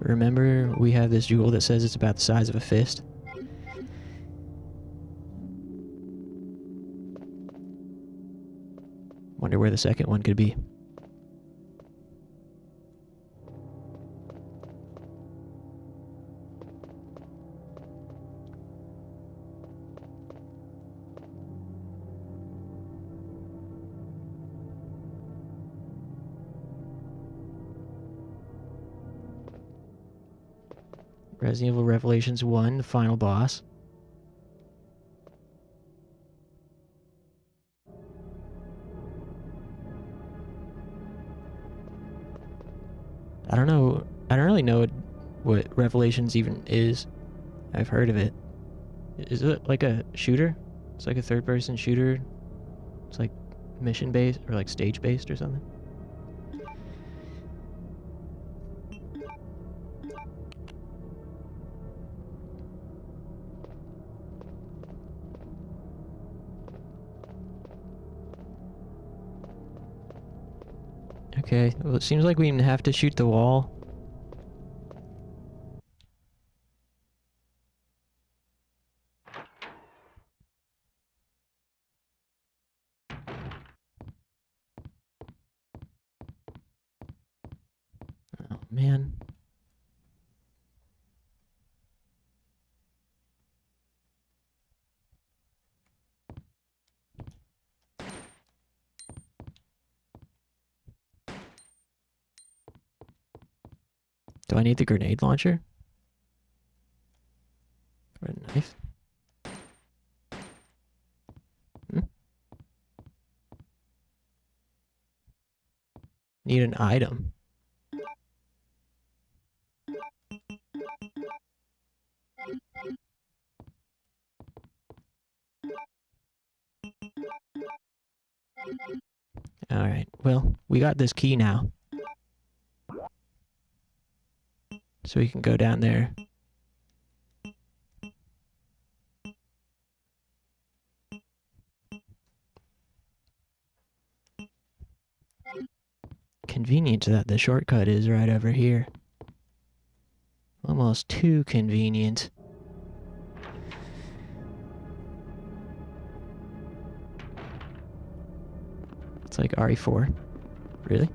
Remember, we have this jewel that says it's about the size of a fist? Wonder where the second one could be. Resident Evil Revelations 1, the final boss. I don't know. I don't really know what Revelations even is. I've heard of it. Is it like a shooter? It's like a third-person shooter. It's like mission-based or like stage-based or something. Okay, well it seems like we even have to shoot the wall. Oh man. Do I need the grenade launcher? Or a knife? Need an item. Alright, well, we got this key now. So we can go down there. Convenient that the shortcut is right over here. Almost too convenient. It's like RE4. Really?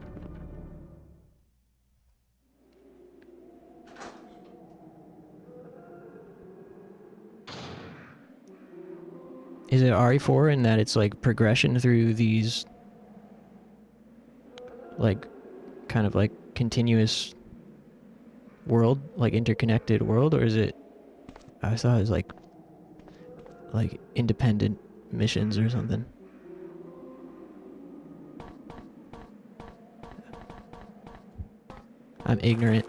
Is it RE4 in that it's like progression through these like kind of like continuous world, like interconnected world, or is it, I thought it was like independent missions or something. I'm ignorant.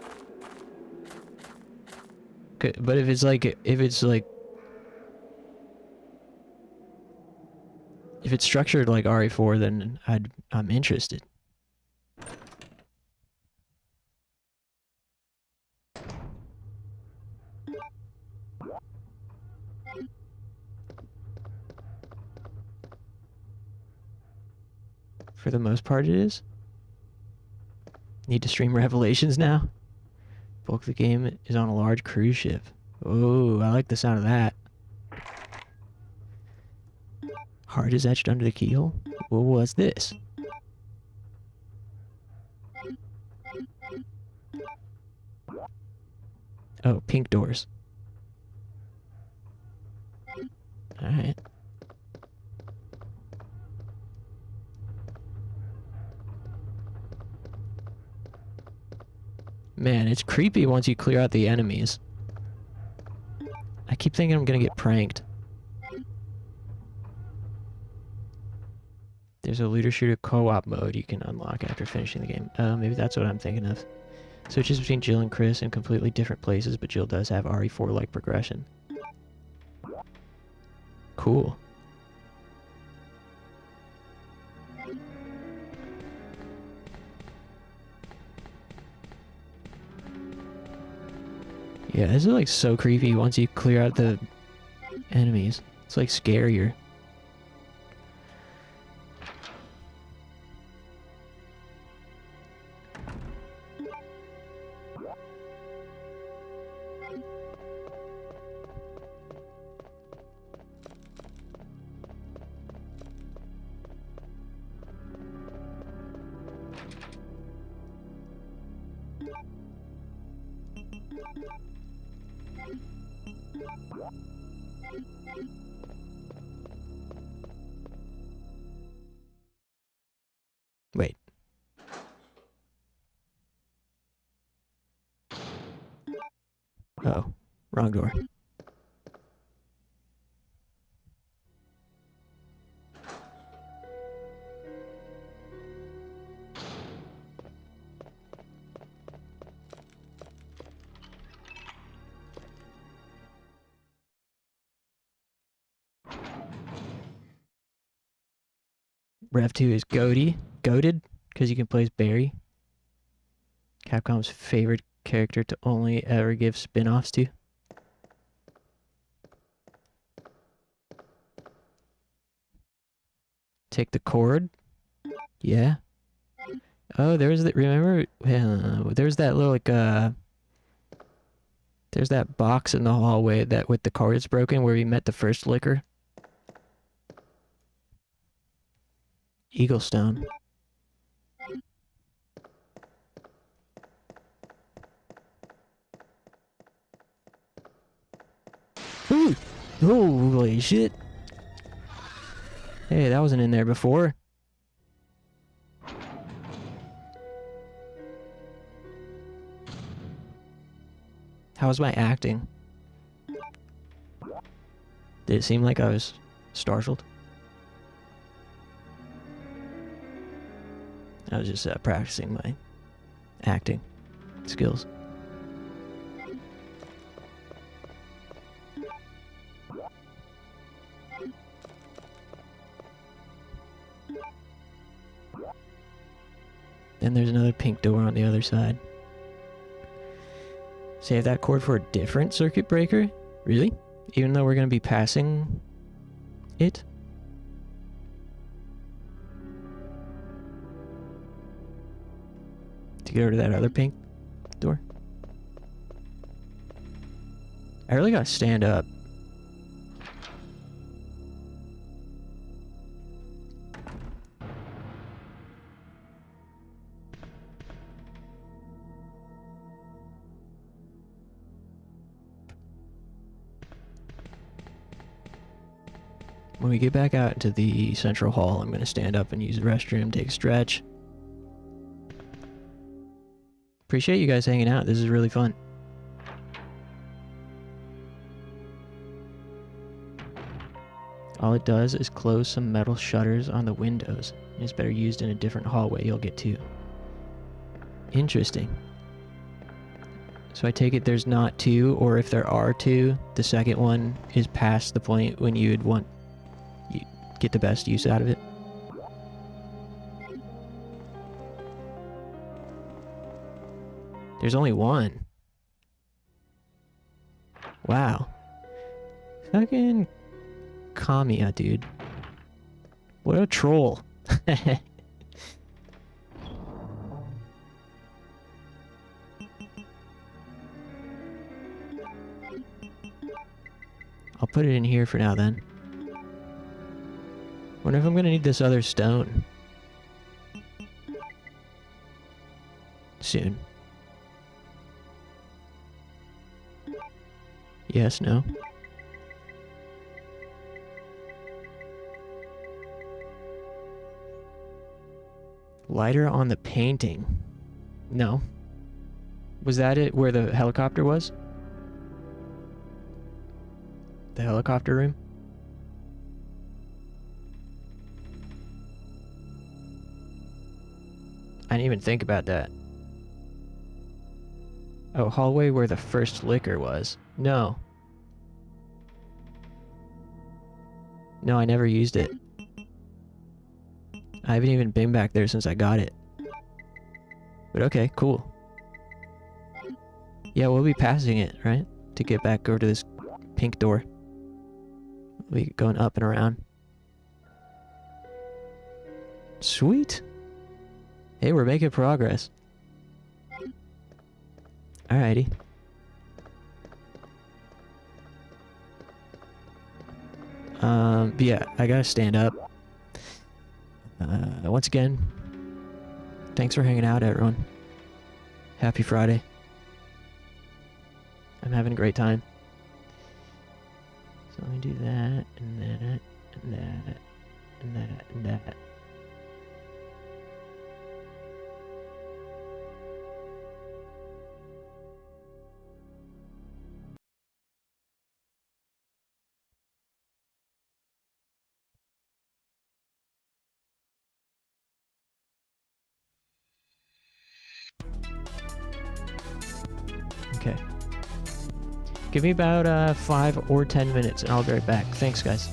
But if it's structured like RE4, then I'm interested. For the most part it is. Need to stream Revelations now? Bulk of the game is on a large cruise ship. Oh, I like the sound of that. Heart is etched under the keyhole? Well, what's this? Oh, pink doors. Alright. Man, it's creepy once you clear out the enemies. I keep thinking I'm gonna get pranked. There's a looter shooter co-op mode you can unlock after finishing the game. Maybe that's what I'm thinking of. Switches between Jill and Chris in completely different places, but Jill does have RE4-like progression. Cool. Yeah, this is like so creepy once you clear out the enemies. It's like scarier. Wait. Oh, wrong door. Rev 2 is goated, because you can play as Barry. Capcom's favorite character to only ever give spin-offs to. Take the cord. Yeah. Oh, there's the, remember, there's that little, like, there's that box in the hallway that with the cards broken where we met the first licker. Eagle Stone. Ooh! Holy shit! Hey, that wasn't in there before. How was my acting? Did it seem like I was startled? I was just practicing my acting skills. Then there's another pink door on the other side. Save that cord for a different circuit breaker? Really? Even though we're going to be passing it? To get over to that other pink door? I really gotta stand up. When we get back out into the central hall, I'm going to stand up and use the restroom, take a stretch. Appreciate you guys hanging out. This is really fun. All it does is close some metal shutters on the windows. It's better used in a different hallway you'll get to. Interesting. So I take it there's not two, or if there are two, the second one is past the point when you'd want you get the best use out of it. There's only one. Wow. Fucking Kamiya, dude. What a troll. I'll put it in here for now then. Wonder if I'm gonna need this other stone. Soon. Yes, no. Lighter on the painting. No. Was that it where the helicopter was? The helicopter room? I didn't even think about that. Oh, hallway where the first liquor was. No. No, I never used it. I haven't even been back there since I got it. But okay, cool. Yeah, we'll be passing it, right? To get back over to this pink door. We'll be going up and around. Sweet! Hey, we're making progress. Alrighty. But yeah, I gotta stand up. Once again, thanks for hanging out, everyone. Happy Friday. I'm having a great time. So let me do that, and that, and that, and that, and that. Okay. Give me about 5 or 10 minutes and I'll be right back. Thanks, guys.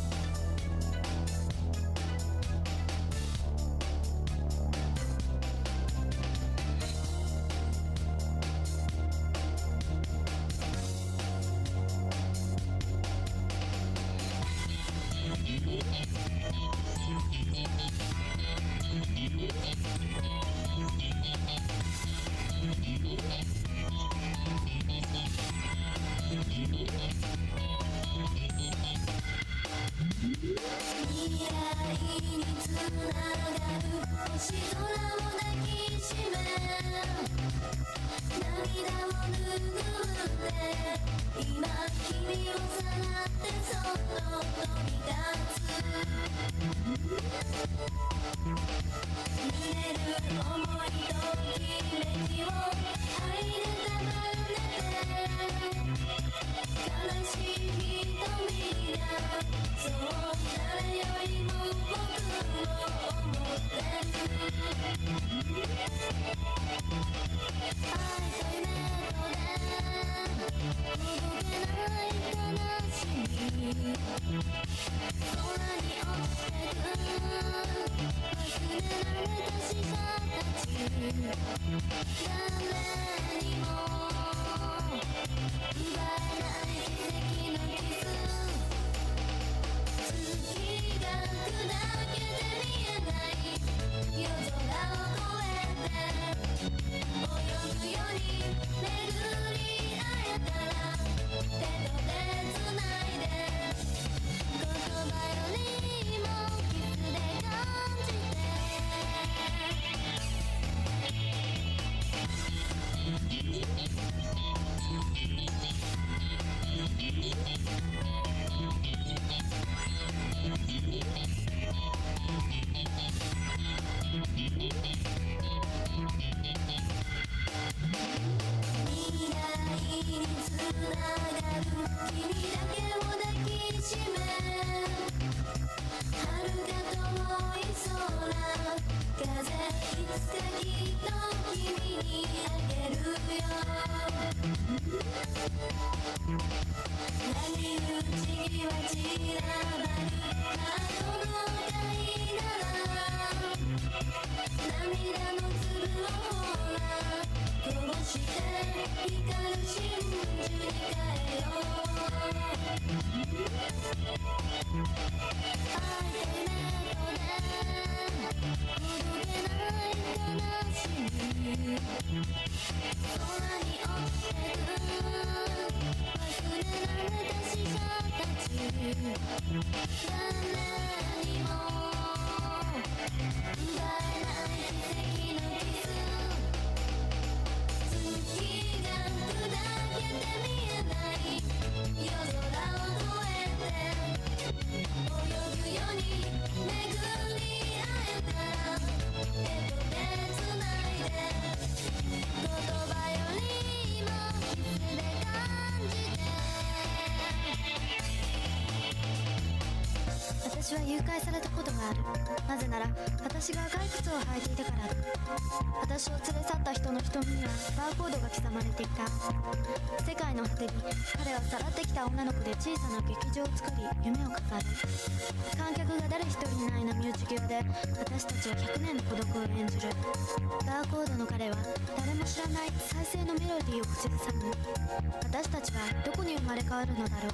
私は誘拐されたことがある。なぜなら私が赤い靴を履いていたからだ。私を連れ去った人の瞳にはバーコードが刻まれていた。世界の果てに彼はさらってきた女の子で小さな劇場を作り夢を飾る。観客が誰一人いない波打ち際で私たちは100年の孤独を演じる。バーコードの彼は誰も知らない再生のメロディーを口ずさむ。私たちはどこに生まれ変わるのだろう。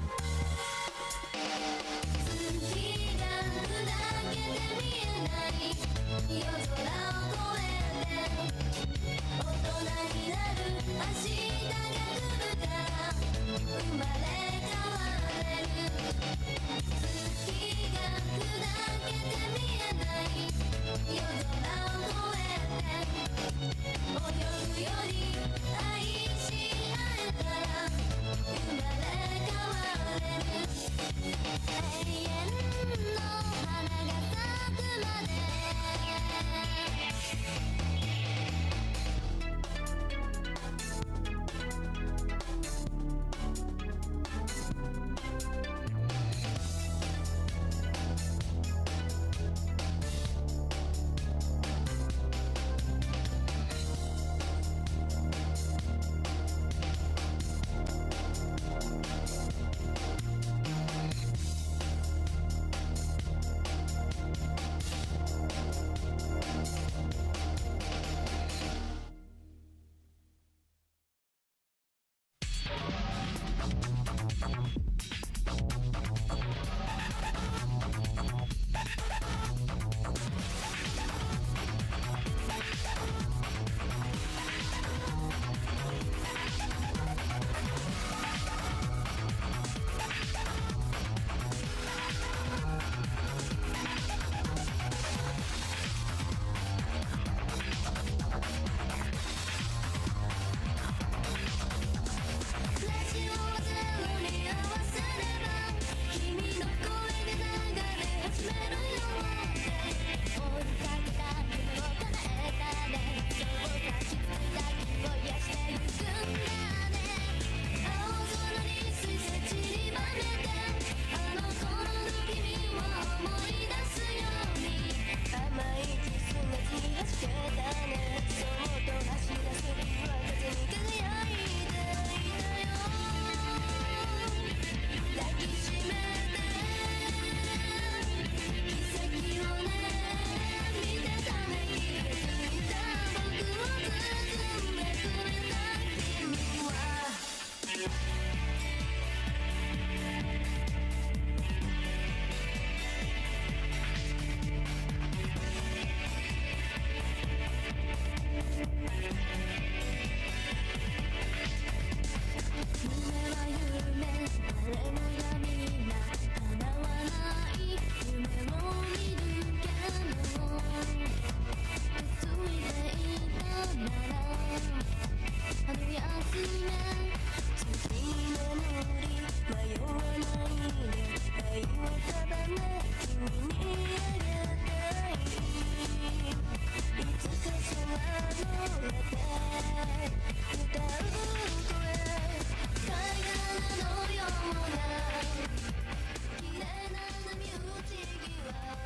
月が砕けて見えない夜空を越えて大人になる明日が来るから生まれ変われる。月が砕けて見えない夜空を越えて泳ぐより愛し合えたら生まれ変われる。永遠の花が咲くまで。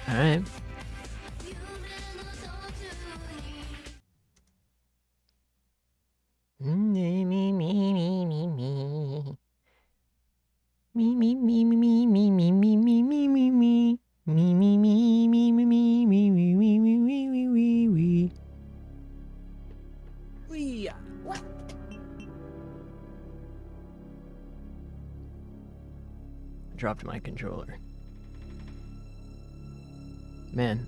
Alright. Me, me, me, me, me, me. Me, me, me, me, me, me, me, me, me, me, me. Me, me, me, me, me, me, me, me, me, me, me, me, me, me. What? Dropped my controller. Man,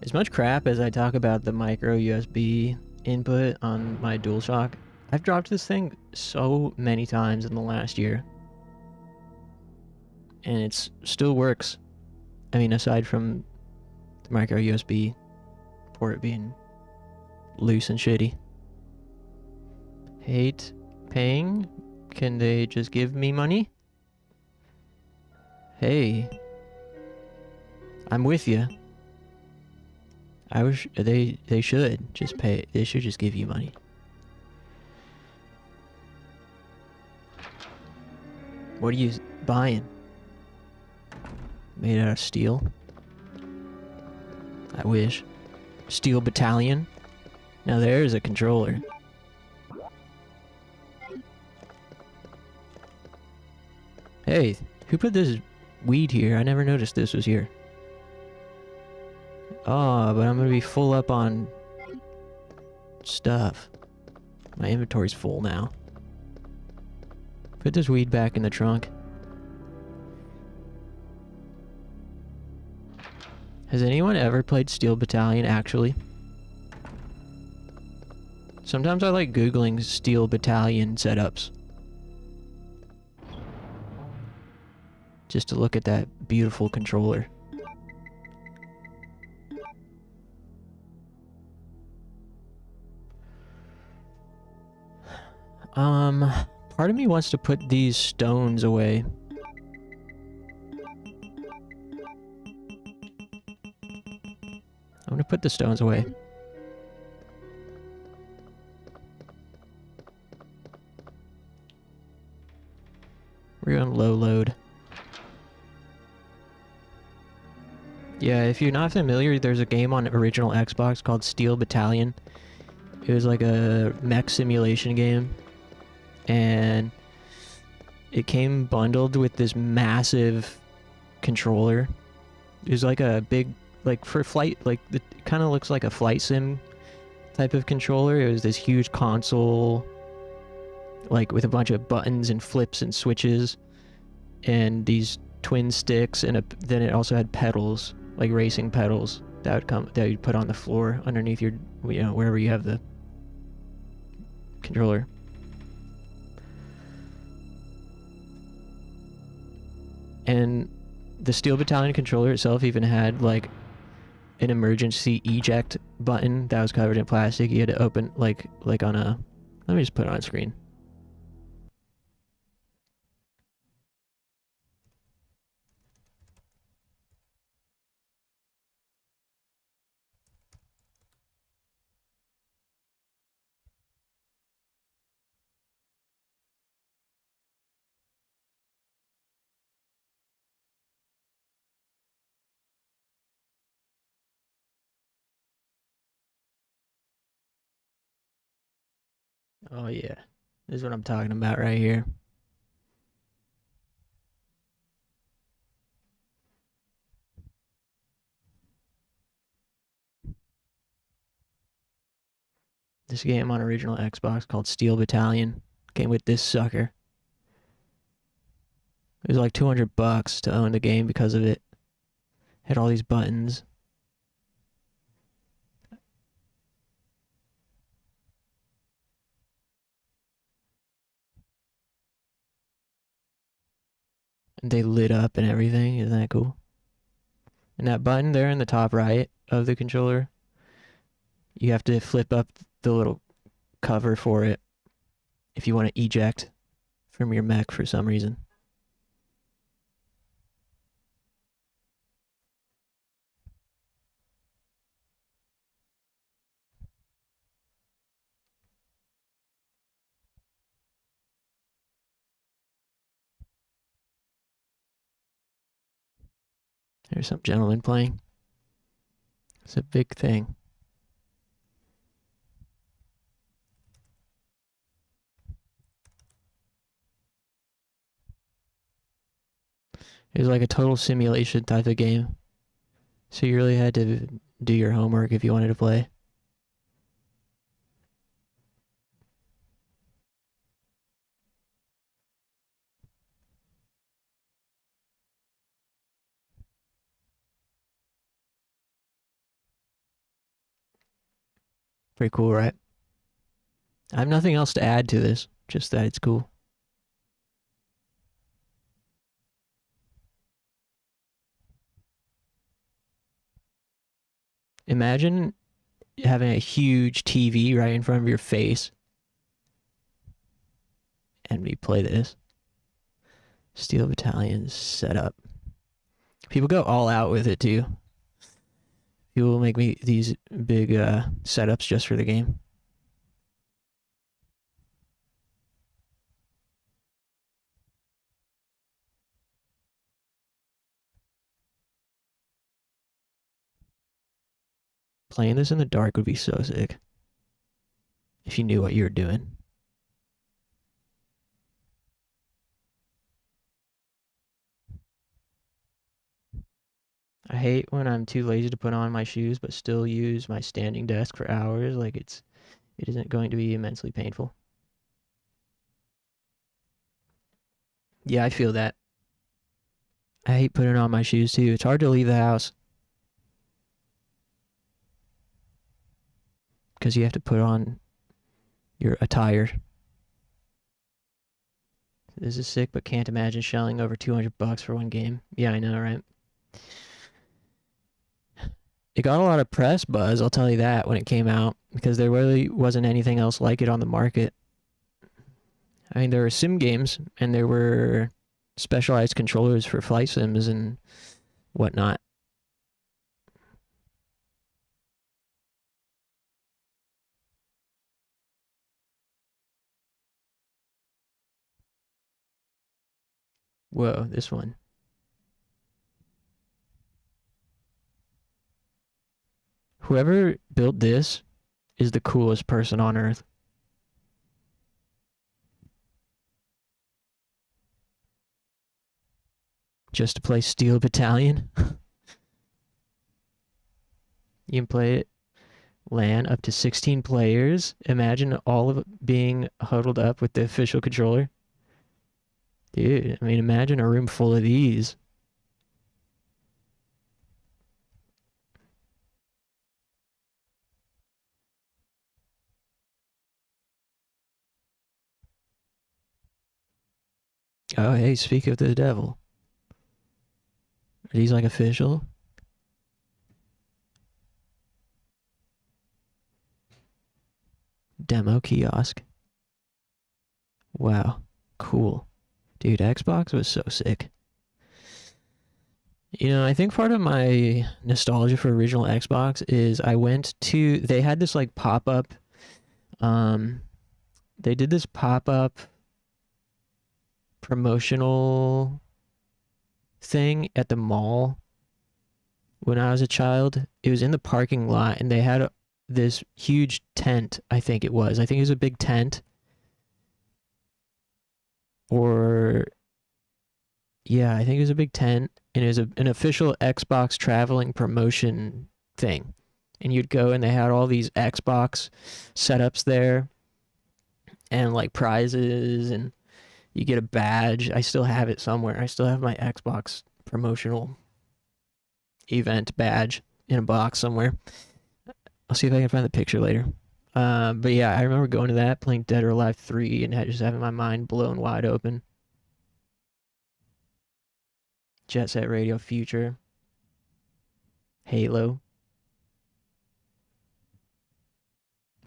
as much crap as I talk about the micro USB input on my DualShock, I've dropped this thing so many times in the last year. And it still works. I mean, aside from the micro USB port being loose and shitty. Hate paying? Can they just give me money? Hey. I'm with you. I wish they should just pay. They should just give you money. What are you buying? Made out of steel. I wish. Steel Battalion. Now there's a controller. Hey, who put this weed here? I never noticed this was here. Oh, but I'm gonna be full up on stuff. My inventory's full now. Put this weed back in the trunk. Has anyone ever played Steel Battalion, actually? Sometimes I like Googling Steel Battalion setups. Just to look at that beautiful controller. Part of me wants to put these stones away. I'm gonna put the stones away. We're on low load. Yeah, if you're not familiar, there's a game on original Xbox called Steel Battalion. It was like a mech simulation game. And it came bundled with this massive controller. It was like a big, like for flight, like it kind of looks like a flight sim type of controller. It was this huge console, like with a bunch of buttons and flips and switches, and these twin sticks, and then it also had pedals, like racing pedals that you'd put on the floor underneath your, you know, wherever you have the controller. And the Steel Battalion controller itself even had like an emergency eject button that was covered in plastic. You had to open like on a, let me just put it on screen. Oh yeah, this is what I'm talking about right here. This game on original Xbox called Steel Battalion came with this sucker. It was like $200 to own the game because of it. Had all these buttons. And they lit up and everything. Isn't that cool? And that button there in the top right of the controller, you have to flip up the little cover for it if you want to eject from your mech for some reason. There's some gentleman playing. It's a big thing. It was like a total simulation type of game. So you really had to do your homework if you wanted to play. Pretty cool, right? I have nothing else to add to this, just that it's cool. Imagine having a huge TV right in front of your face and we play this. Steel Battalion setup. People go all out with it too. People will make me these big setups just for the game. playing this in the dark would be so sick. If you knew what you were doing. I hate when I'm too lazy to put on my shoes but still use my standing desk for hours. Like it isn't going to be immensely painful. Yeah, I feel that. I hate putting on my shoes too. It's hard to leave the house. Because you have to put on your attire. This is sick, but can't imagine shelling over $200 for one game. Yeah, I know, right? It got a lot of press buzz, I'll tell you that, when it came out, because there really wasn't anything else like it on the market. I mean, there were sim games, and there were specialized controllers for flight sims and whatnot. Whoa, this one. Whoever built this is the coolest person on earth. Just to play Steel Battalion. You can play it LAN up to 16 players. Imagine all of it being huddled up with the official controller. Dude, I mean, imagine a room full of these. Oh, hey, speak of the devil. Are these like official? Demo kiosk. Wow, cool. Dude, Xbox was so sick. You know, I think part of my nostalgia for original Xbox is I went to, they had this like pop-up, they did this pop-up promotional thing at the mall when I was a child. It was in the parking lot, and they had this huge tent, I think it was a big tent. Or yeah, I think it was a big tent, and it was an official Xbox traveling promotion thing. And you'd go, and they had all these Xbox setups there, and like prizes, and you get a badge. I still have it somewhere. I still have my Xbox promotional event badge in a box somewhere. I'll see if I can find the picture later. But yeah, I remember going to that, playing Dead or Alive 3, and just having my mind blown wide open. Jet Set Radio Future. Halo.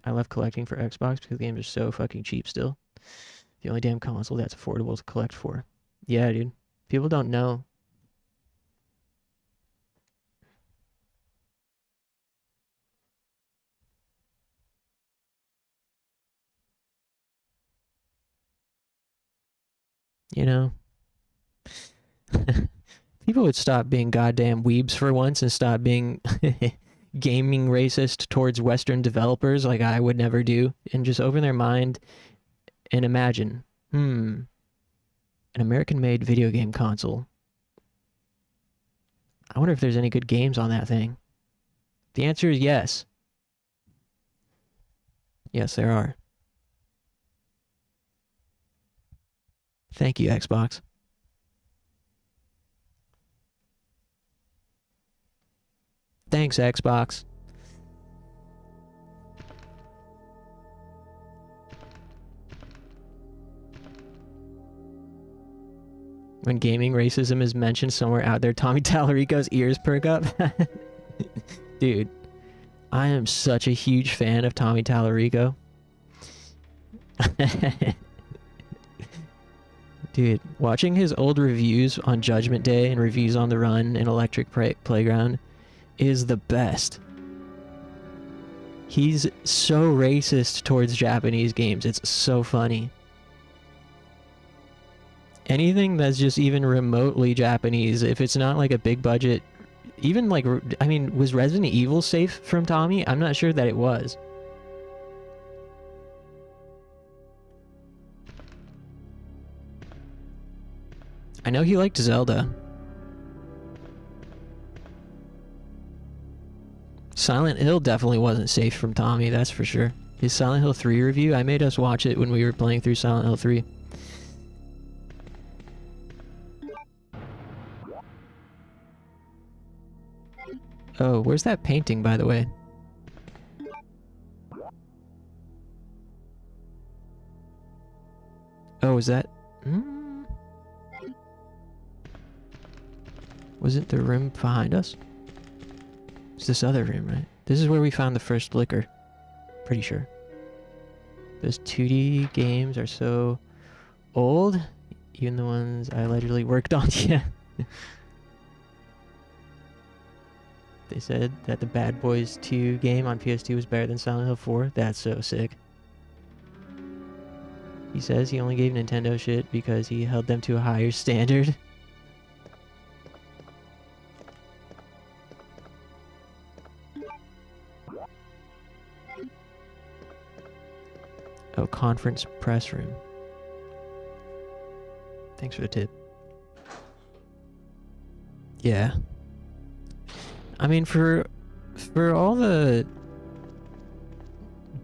I love collecting for Xbox because the games are so fucking cheap still. The only damn console that's affordable to collect for. Yeah, dude. People don't know. You know? People would stop being goddamn weebs for once and stop being gaming racist towards Western developers like I would never do, and just open their mind and imagine, an American-made video game console. I wonder if there's any good games on that thing. The answer is yes. Yes, there are. Thank you, Xbox. Thanks, Xbox. When gaming racism is mentioned somewhere out there, Tommy Tallarico's ears perk up. Dude, I am such a huge fan of Tommy Tallarico. Dude, watching his old reviews on Judgment Day and reviews on The Run and Electric Playground is the best. He's so racist towards Japanese games. It's so funny. Anything that's just even remotely Japanese, if it's not like a big budget Even like, I mean, was Resident Evil safe from Tommy? I'm not sure that it was. I know he liked Zelda. Silent Hill definitely wasn't safe from Tommy, that's for sure. His Silent Hill 3 review, I made us watch it when we were playing through Silent Hill 3. Oh, where's that painting, by the way? Oh, is that... Was it the room behind us? It's this other room, right? This is where we found the first liquor. Pretty sure. Those 2D games are so old. Even the ones I allegedly worked on, yeah. They said that the Bad Boys 2 game on PS2 was better than Silent Hill 4. That's so sick. He says he only gave Nintendo shit because he held them to a higher standard. Oh, conference press room. Thanks for the tip. Yeah. I mean, for all the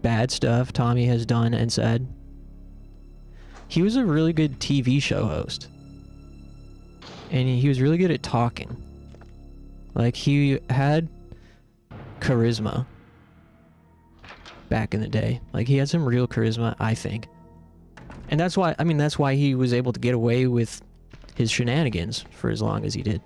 bad stuff Tommy has done and said, he was a really good TV show host. And he was really good at talking. Like, he had charisma back in the day. Like, he had some real charisma, I think. And that's why, I mean, that's why he was able to get away with his shenanigans for as long as he did.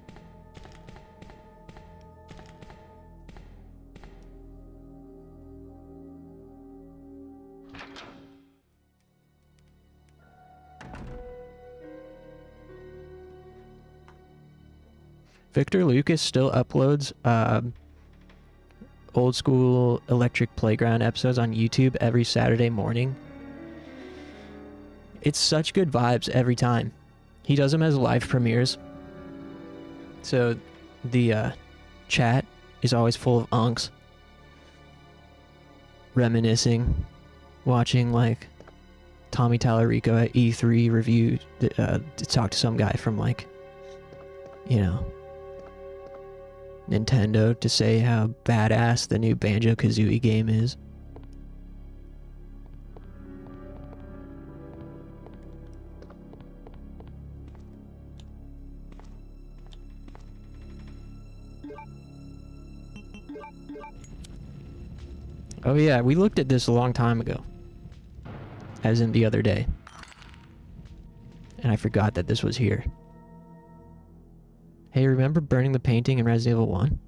Victor Lucas still uploads old school Electric Playground episodes on YouTube every Saturday morning. It's such good vibes every time. He does them as live premieres. So the chat is always full of unks reminiscing, watching like Tommy Tallarico at E3 review to talk to some guy from like, you know, Nintendo to say how badass the new Banjo-Kazooie game is. Oh yeah, we looked at this a long time ago. As in the other day. And I forgot that this was here. Hey, remember burning the painting in Resident Evil 1?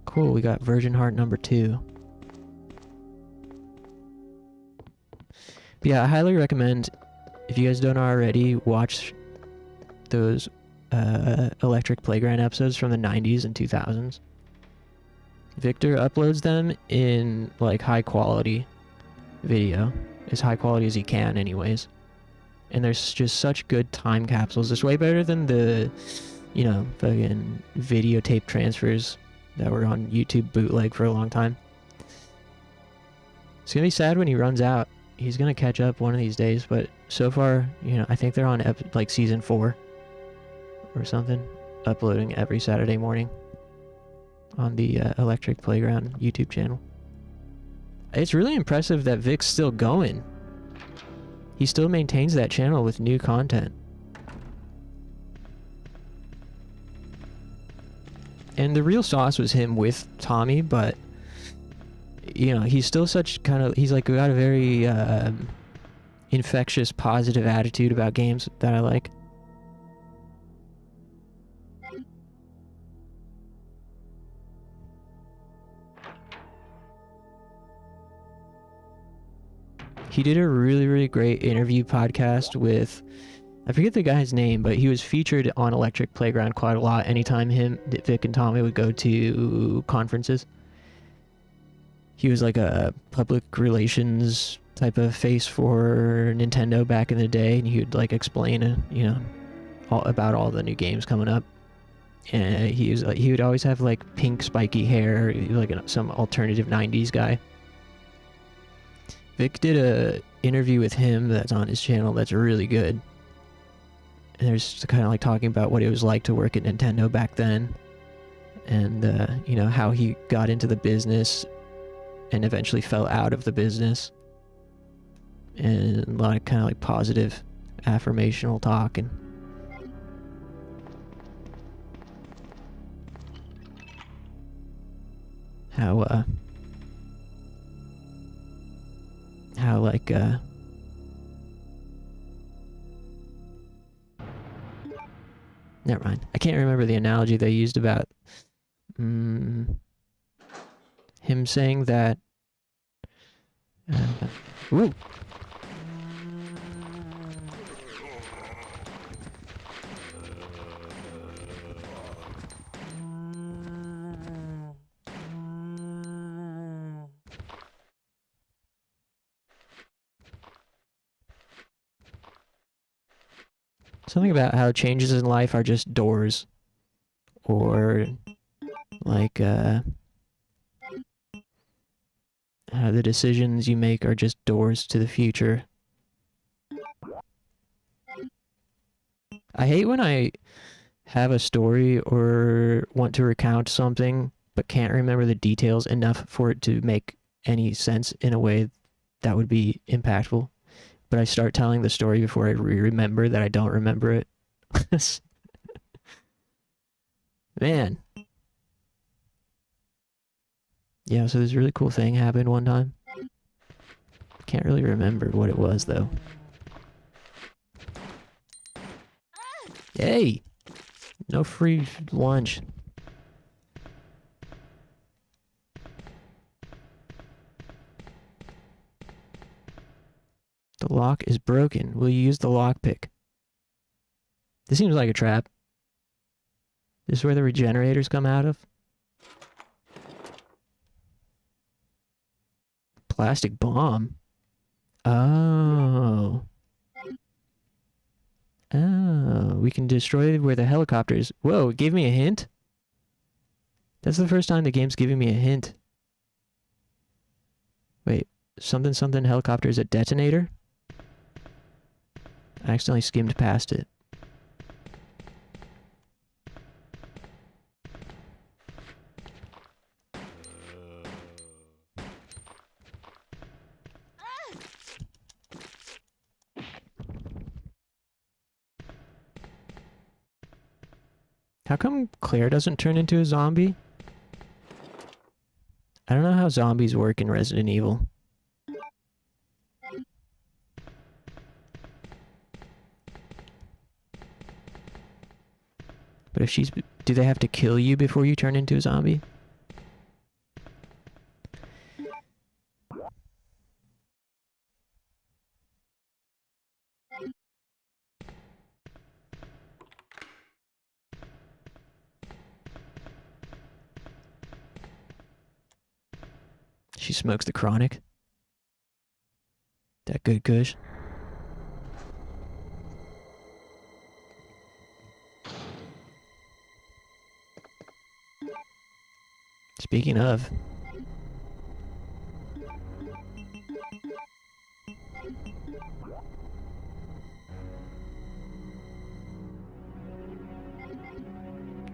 Cool, we got Virgin Heart number 2. But yeah, I highly recommend, if you guys don't already, watch those Electric Playground episodes from the 90s and 2000s. Victor uploads them in like high quality video. As high quality as he can anyways. And there's just such good time capsules. It's way better than the, you know, fucking videotape transfers that were on YouTube bootleg for a long time. It's gonna be sad when he runs out. He's gonna catch up one of these days, but so far, you know, I think they're on like season 4 or something, uploading every Saturday morning on the Electric Playground YouTube channel. It's really impressive that Vic's still going. He still maintains that channel with new content. And the real sauce was him with Tommy, but you know, he's still such kind of, he's like got a very infectious, positive attitude about games that I like. He did a really, really great interview podcast with, I forget the guy's name, but he was featured on Electric Playground quite a lot anytime Vic and Tommy would go to conferences. He was like a public relations type of face for Nintendo back in the day, and he would like explain, you know, about all the new games coming up. And he would always have like pink spiky hair, like some alternative 90s guy. Vic did a interview with him that's on his channel that's really good. And there's kind of like talking about what it was like to work at Nintendo back then. And, you know, how he got into the business and eventually fell out of the business. And a lot of kind of like positive affirmational talk. And how like, never mind. I can't remember the analogy they used about him saying that. Ooh. Something about how changes in life are just doors. Or, like, how the decisions you make are just doors to the future. I hate when I have a story or want to recount something, but can't remember the details enough for it to make any sense in a way that would be impactful. But I start telling the story before I remember that I don't remember it. Man. Yeah, so this really cool thing happened one time. Can't really remember what it was, though. Hey! No free lunch. The lock is broken. Will you use the lockpick? This seems like a trap. This is where the regenerators come out of? Plastic bomb? Oh. Oh, we can destroy where the helicopter is. Whoa, it gave me a hint? That's the first time the game's giving me a hint. Wait, something something helicopter is a detonator? I accidentally skimmed past it. How come Claire doesn't turn into a zombie? I don't know how zombies work in Resident Evil. But if she's... Do they have to kill you before you turn into a zombie? She smokes the chronic. That good kush. Speaking of,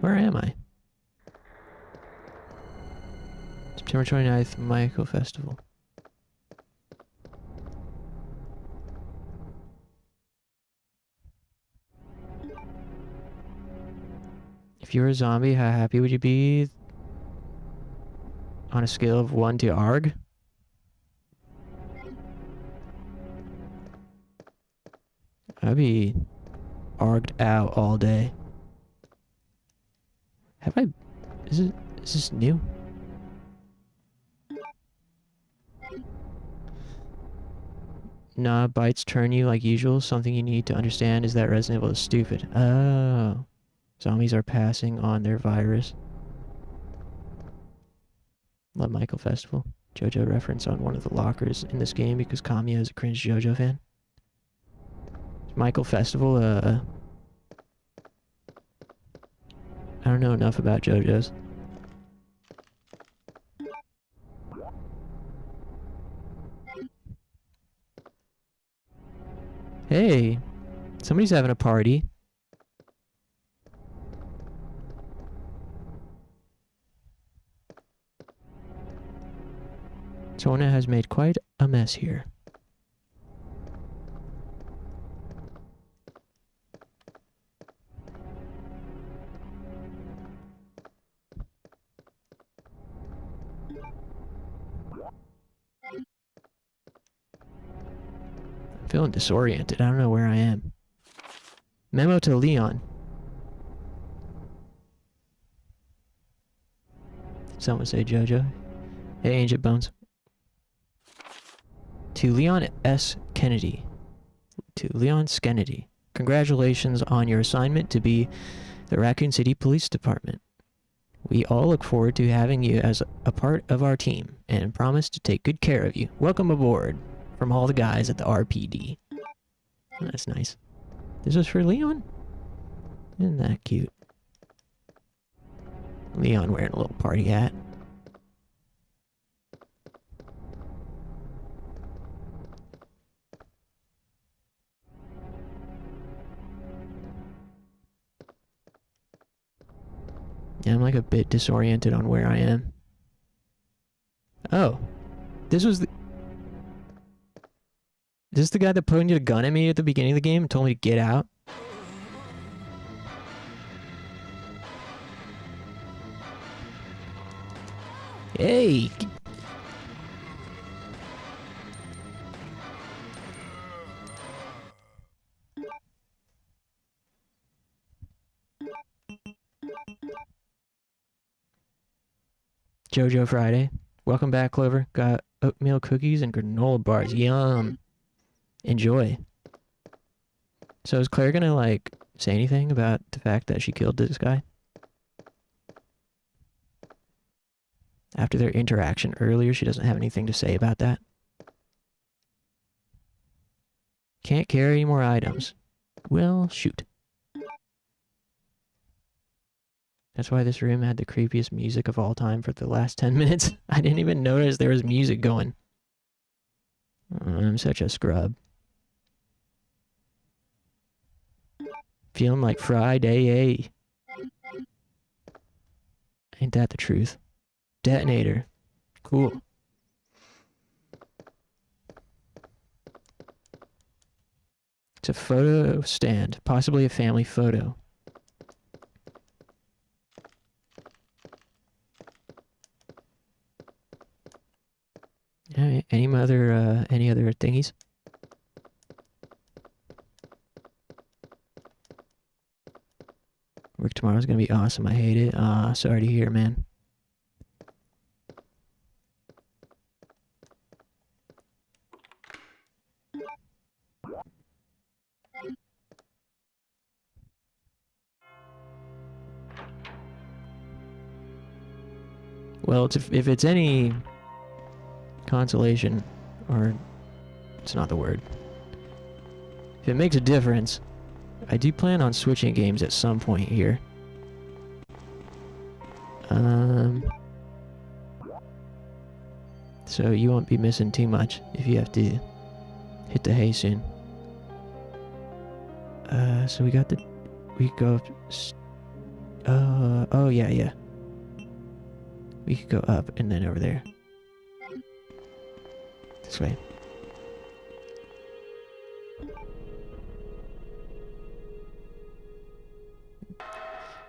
where am I? September 29th, Michael Festival. If you were a zombie, how happy would you be? On a scale of 1 to ARG? I'd be ARGed out all day. Have I... Is this new? Nah, bites turn you like usual. Something you need to understand is that Resident Evil is stupid. Oh. Zombies are passing on their virus. Love Michael Festival. JoJo reference on one of the lockers in this game because Kamiya is a cringe JoJo fan. Michael Festival, I don't know enough about JoJo's. Hey, somebody's having a party. Sona has made quite a mess here. I'm feeling disoriented. I don't know where I am. Memo to Leon. Did someone say JoJo? Hey, Ancient Bones. To Leon S. Kennedy. To Leon Kennedy. Congratulations on your assignment to be the Raccoon City Police Department. We all look forward to having you as a part of our team and promise to take good care of you. Welcome aboard from all the guys at the RPD. That's nice. This is for Leon? Isn't that cute? Leon wearing a little party hat. Yeah, I'm like a bit disoriented on where I am. Oh. This was the... Is this the guy that pointed a gun at me at the beginning of the game and told me to get out? Hey! JoJo Friday. Welcome back, Clover. Got oatmeal cookies and granola bars. Yum. Enjoy. So is Claire gonna, like, say anything about the fact that she killed this guy? After their interaction earlier, she doesn't have anything to say about that. Can't carry any more items. Well, shoot. That's why this room had the creepiest music of all time for the last 10 minutes. I didn't even notice there was music going. I'm such a scrub. Feeling like Friday. Ain't that the truth? Detonator. Cool. It's a photo stand. Possibly a family photo. Alright, any other thingies? Work tomorrow's gonna be awesome. I hate it. Sorry to hear, man. Well, if it's any consolation, or it's not the word. If it makes a difference, I do plan on switching games at some point here. So you won't be missing too much if you have to hit the hay soon. So we could go up, oh yeah. We could go up and then over there. This way.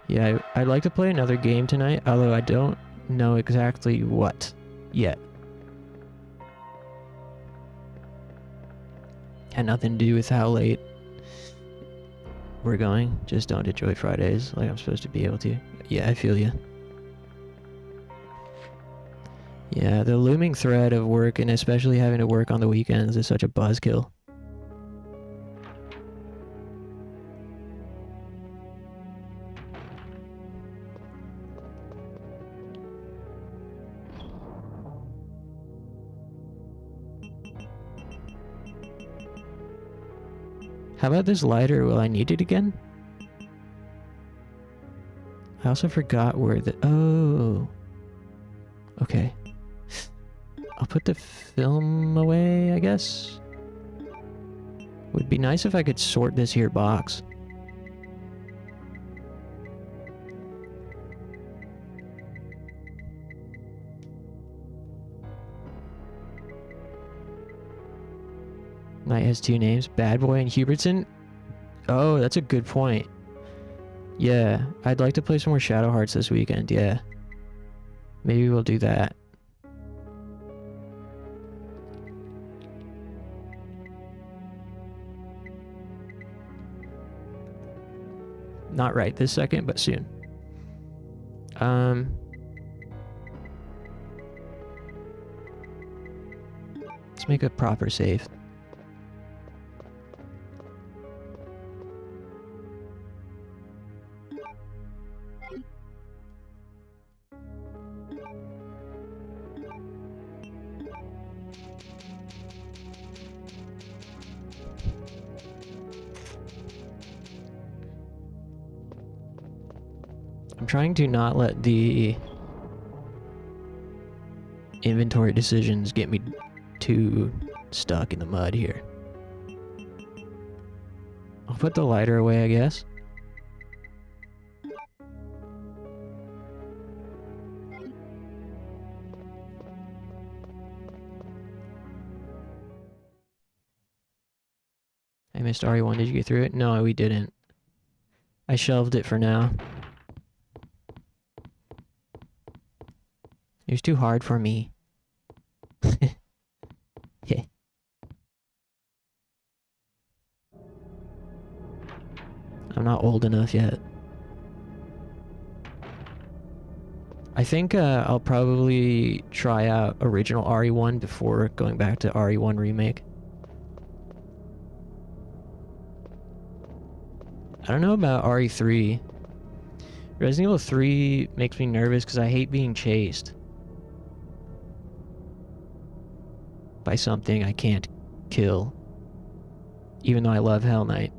Yeah, I'd like to play another game tonight, although I don't know exactly what yet. Had nothing to do with how late we're going. Just don't enjoy Fridays like I'm supposed to be able to. Yeah, I feel you. Yeah, the looming threat of work, and especially having to work on the weekends, is such a buzzkill. How about this lighter? Will I need it again? I also forgot where the... Oh. Okay. I'll put the film away, I guess. Would be nice if I could sort this here box. Knight has two names, Bad Boy and Hubertson. Oh, that's a good point. Yeah, I'd like to play some more Shadow Hearts this weekend, yeah. Maybe we'll do that. Not right this second, but soon. Let's make a proper save. I'm trying to not let the inventory decisions get me too stuck in the mud here. I'll put the lighter away, I guess. I missed RE1. Did you get through it? No, we didn't. I shelved it for now. It was too hard for me. Yeah. I'm not old enough yet. I think I'll probably try out original RE1 before going back to RE1 Remake. I don't know about RE3. Resident Evil 3 makes me nervous because I hate being chased by something I can't kill, even though I love Hell Knight.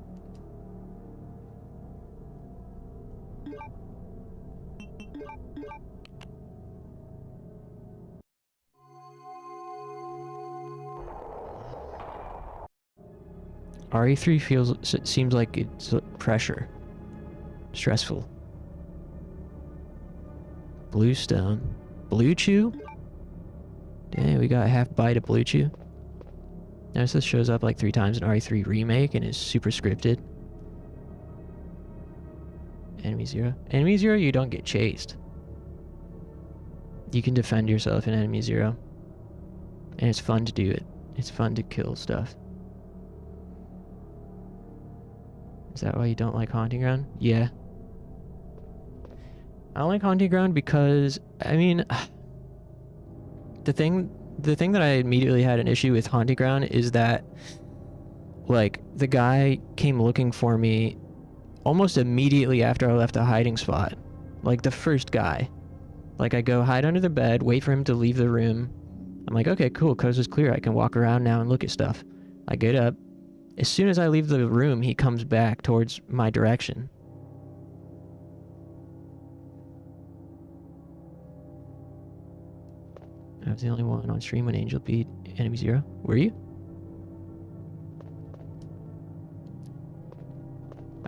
RE3 seems like it's pressure. Stressful. Bluestone. Blue Chew? Dang, we got a half bite of Blue Chew. Notice this shows up like 3 times in RE3 Remake and is super scripted. Enemy Zero. Enemy Zero, you don't get chased. You can defend yourself in Enemy Zero. And it's fun to do it. It's fun to kill stuff. Is that why you don't like Haunting Ground? Yeah. I don't like Haunting Ground because, I mean, the thing that I immediately had an issue with Haunting Ground is that, like, the guy came looking for me almost immediately after I left the hiding spot. Like, the first guy. Like, I go hide under the bed, wait for him to leave the room. I'm like, okay, cool, coast is clear. I can walk around now and look at stuff. I get up. As soon as I leave the room, he comes back towards my direction. I was the only one on stream when Angel beat Enemy Zero. Were you?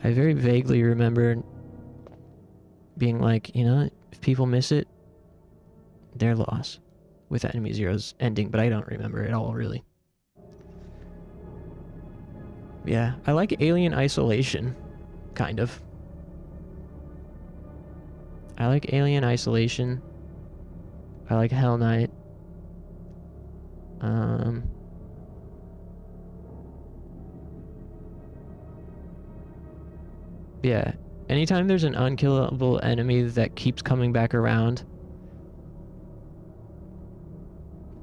I very vaguely remember being like, you know, if people miss it, their loss with Enemy Zero's ending, but I don't remember it all, really. Yeah, I like Alien Isolation, kind of. I like Alien Isolation. I like Hell Knight. Yeah, anytime there's an unkillable enemy that keeps coming back around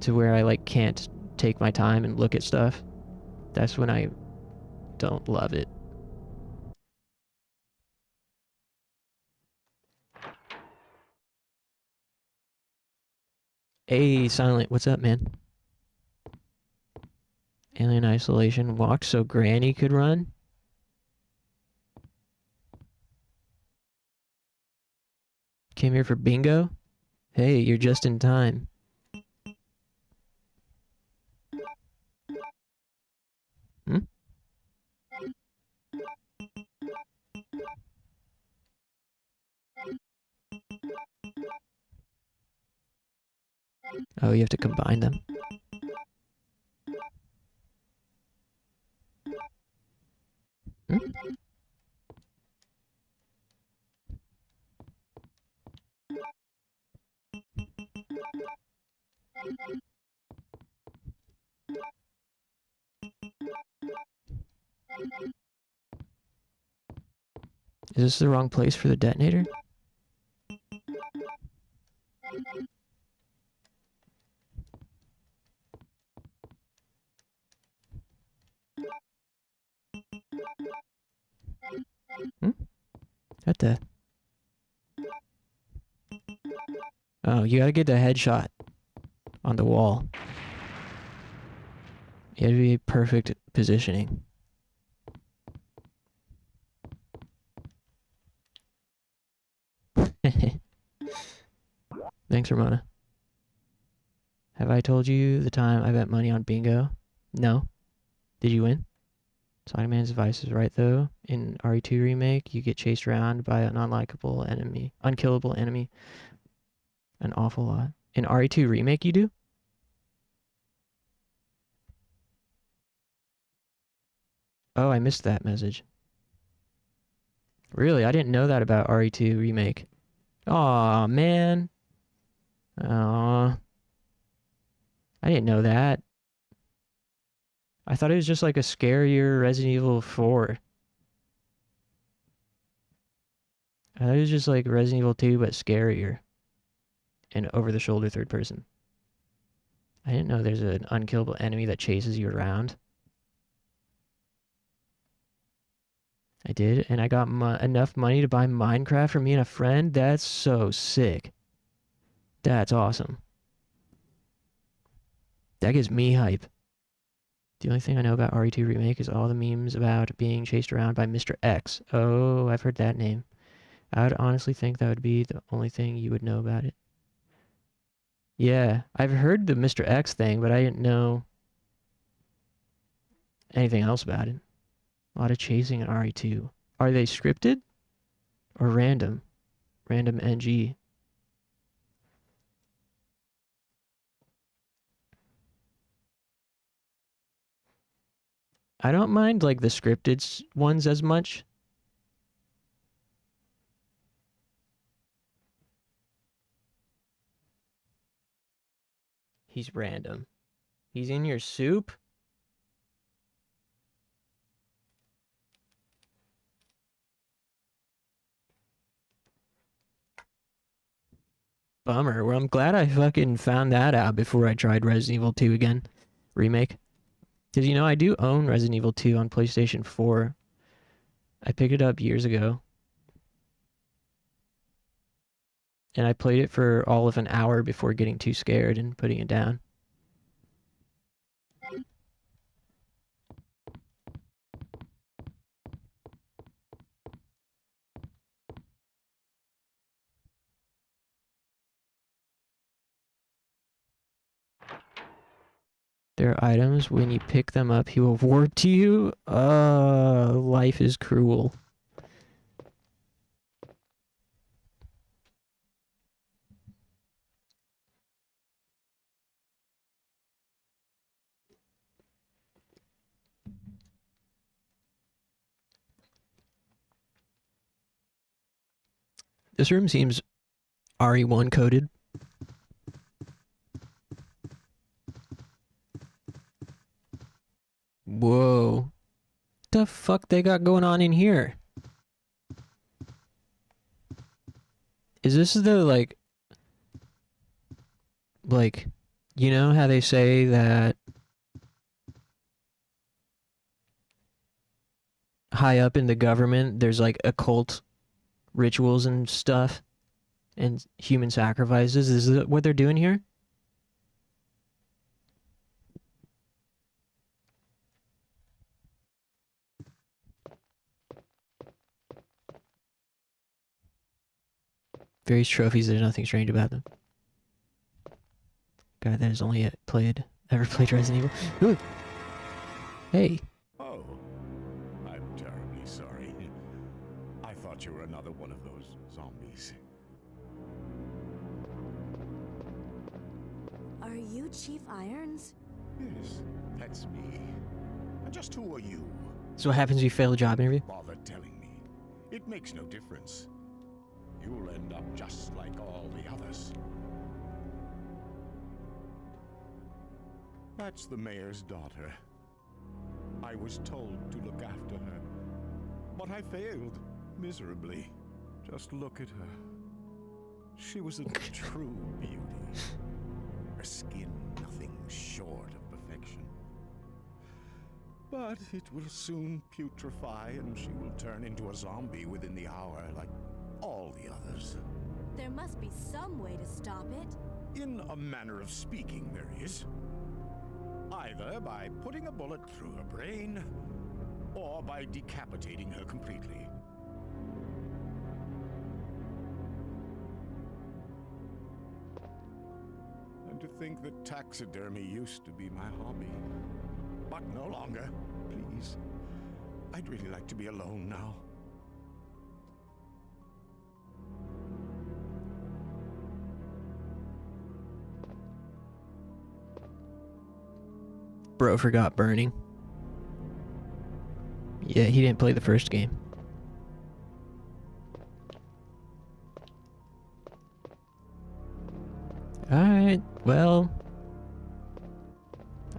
to where I, like, can't take my time and look at stuff, that's when I don't love it. Hey, Silent, what's up, man? Alien Isolation walked so Granny could run? Came here for bingo? Hey, you're just in time. Hmm? Oh, you have to combine them. Hmm? Is this the wrong place for the detonator? Hmm? What the? Oh, you gotta get the headshot on the wall. You gotta be perfect positioning. Thanks, Ramona. Have I told you the time I bet money on bingo? No. Did you win? Spider-Man's advice is right, though. In RE2 remake, you get chased around by an unkillable enemy, an awful lot. In RE2 remake, you do? Oh, I missed that message. Really? I didn't know that about RE2 remake. Aw, man. Aw. I didn't know that. I thought it was just like a scarier Resident Evil 4. I thought it was just like Resident Evil 2, but scarier. And over-the-shoulder third person. I didn't know there's an unkillable enemy that chases you around. I did, and I got enough money to buy Minecraft for me and a friend. That's so sick. That's awesome. That gives me hype. The only thing I know about RE2 Remake is all the memes about being chased around by Mr. X. Oh, I've heard that name. I would honestly think that would be the only thing you would know about it. Yeah, I've heard the Mr. X thing, but I didn't know anything else about it. A lot of chasing in RE2. Are they scripted or random? Random NG. I don't mind like the scripted ones as much. He's random. He's in your soup? Bummer. Well, I'm glad I fucking found that out before I tried Resident Evil 2 again. Remake. Because, you know, I do own Resident Evil 2 on PlayStation 4. I picked it up years ago. And I played it for all of an hour before getting too scared and putting it down. There are items, when you pick them up, he will warp to you. Life is cruel. This room seems RE1 coded. Whoa. The fuck they got going on in here? Is this the, like, you know how they say that high up in the government, there's like occult rituals and stuff and human sacrifices? Is that what they're doing here? Various trophies, there's nothing strange about them. Guy that has only ever played Resident Evil. Ooh. Hey. Oh, I'm terribly sorry. I thought you were another one of those zombies. Are you Chief Irons? Yes, that's me. And just who are you? So what happens if you fail a job interview? Bother telling me. It makes no difference. You'll end up just like all the others. That's the mayor's daughter. I was told to look after her, but I failed miserably. Just look at her. She was a true beauty. Her skin nothing short of perfection. But it will soon putrefy and she will turn into a zombie within the hour like all the others. There must be some way to stop it. In a manner of speaking, there is. Either by putting a bullet through her brain, or by decapitating her completely. And to think that taxidermy used to be my hobby. But no longer. Please. I'd really like to be alone now. Bro forgot burning. Yeah, he didn't play the first game. Alright, well,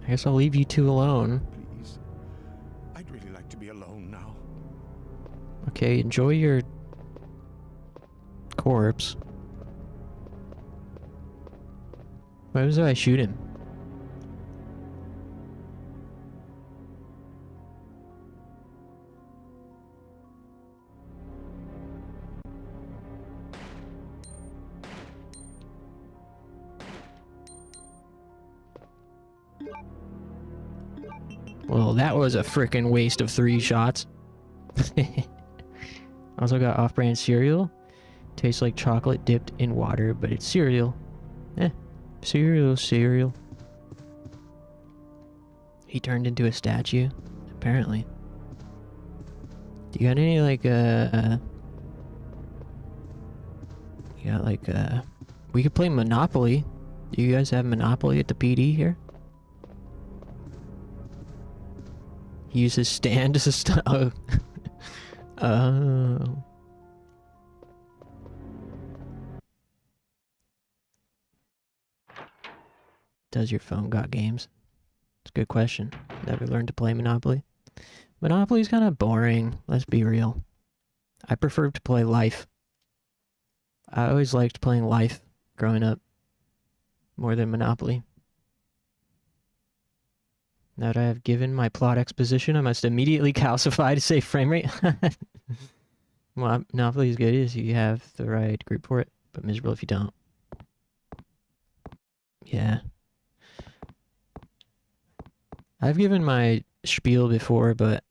I guess I'll leave you two alone. Please. I'd really like to be alone now. Okay, enjoy your corpse. Why was I shoot him? Well, that was a frickin' waste of 3 shots. Also got off-brand cereal. Tastes like chocolate dipped in water, but it's cereal. Cereal. He turned into a statue, apparently. Do you got any, like, we could play Monopoly. Do you guys have Monopoly at the PD here? He uses stand as a oh. Oh. Does your phone got games? It's a good question. Never learned to play Monopoly. Monopoly's kind of boring, let's be real. I prefer to play Life. I always liked playing Life growing up more than Monopoly. Now that I have given my plot exposition, I must immediately calcify to save frame rate. Well, Monopoly is good if you have the right group for it, but miserable if you don't. Yeah. I've given my spiel before, but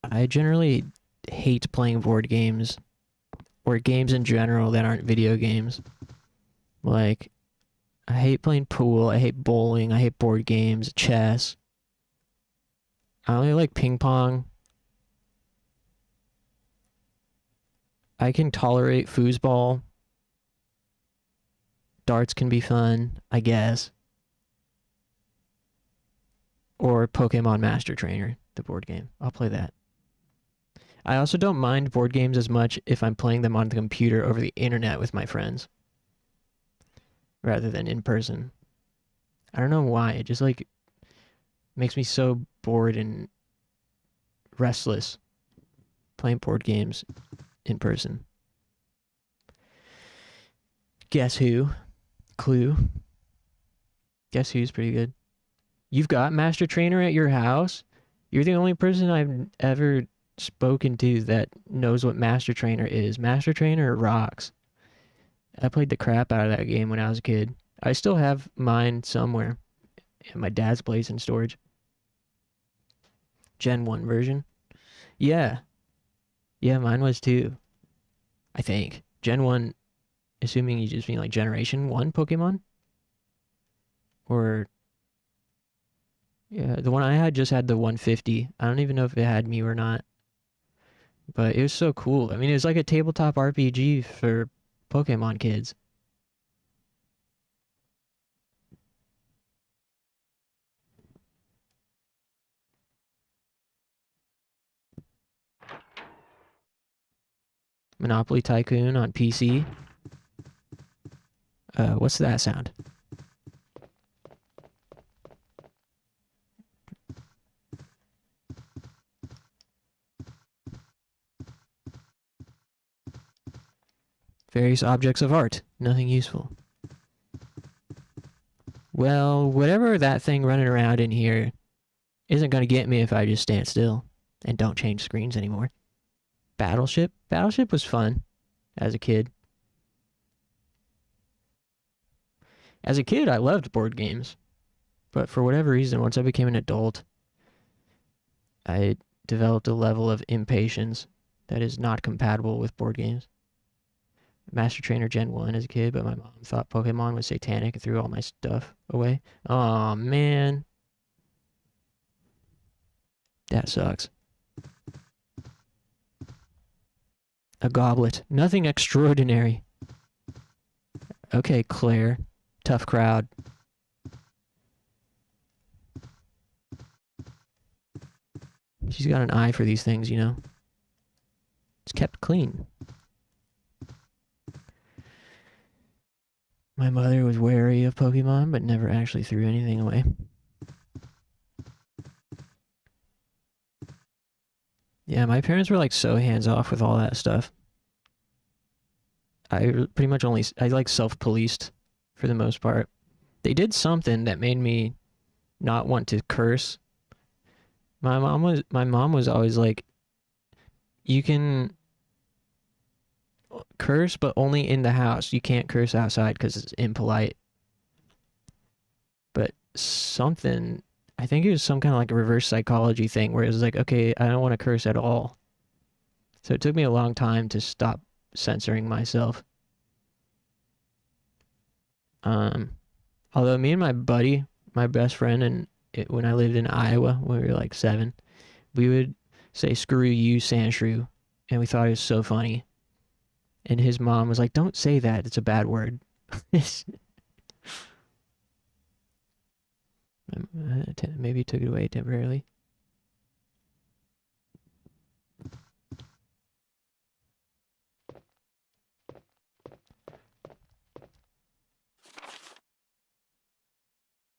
I generally hate playing board games, or games in general that aren't video games. Like, I hate playing pool, I hate bowling, I hate board games, chess. I only like ping pong. I can tolerate foosball. Darts can be fun, I guess. Or Pokemon Master Trainer, the board game. I'll play that. I also don't mind board games as much if I'm playing them on the computer over the internet with my friends, rather than in person. I don't know why, it just like makes me so bored and restless playing board games in person. Guess Who? Clue. Guess Who's pretty good. You've got Master Trainer at your house? You're the only person I've ever spoken to that knows what Master Trainer is. Master Trainer rocks. I played the crap out of that game when I was a kid. I still have mine somewhere at my dad's place in storage. Gen 1 version. Yeah. Yeah, mine was too. I think. Gen 1, assuming you just mean like Generation 1 Pokemon? Or... Yeah, the one I had just had the 150. I don't even know if it had Mew or not. But it was so cool. I mean, it was like a tabletop RPG for Pokemon kids. Monopoly Tycoon on PC. What's that sound? Various objects of art. Nothing useful. Well, whatever that thing running around in here isn't going to get me if I just stand still and don't change screens anymore. Battleship? Battleship was fun as a kid. As a kid, I loved board games. But for whatever reason, once I became an adult, I developed a level of impatience that is not compatible with board games. Master Trainer Gen 1 as a kid, but my mom thought Pokemon was satanic and threw all my stuff away. Aw, man. That sucks. A goblet. Nothing extraordinary. Okay, Claire. Tough crowd. She's got an eye for these things, you know. It's kept clean. My mother was wary of Pokemon, but never actually threw anything away. Yeah, my parents were like so hands-off with all that stuff. I pretty much I like self-policed for the most part. They did something that made me not want to curse. My mom was always like, you can curse, but only in the house. You can't curse outside because it's impolite. But something, I think it was some kind of like a reverse psychology thing where it was like, okay, I don't want to curse at all. So it took me a long time to stop censoring myself. Although me and my buddy, my best friend, and when I lived in Iowa when we were like 7, we would say "screw you, Sandshrew," and we thought it was so funny. And his mom was like, "Don't say that; it's a bad word." Maybe took it away temporarily.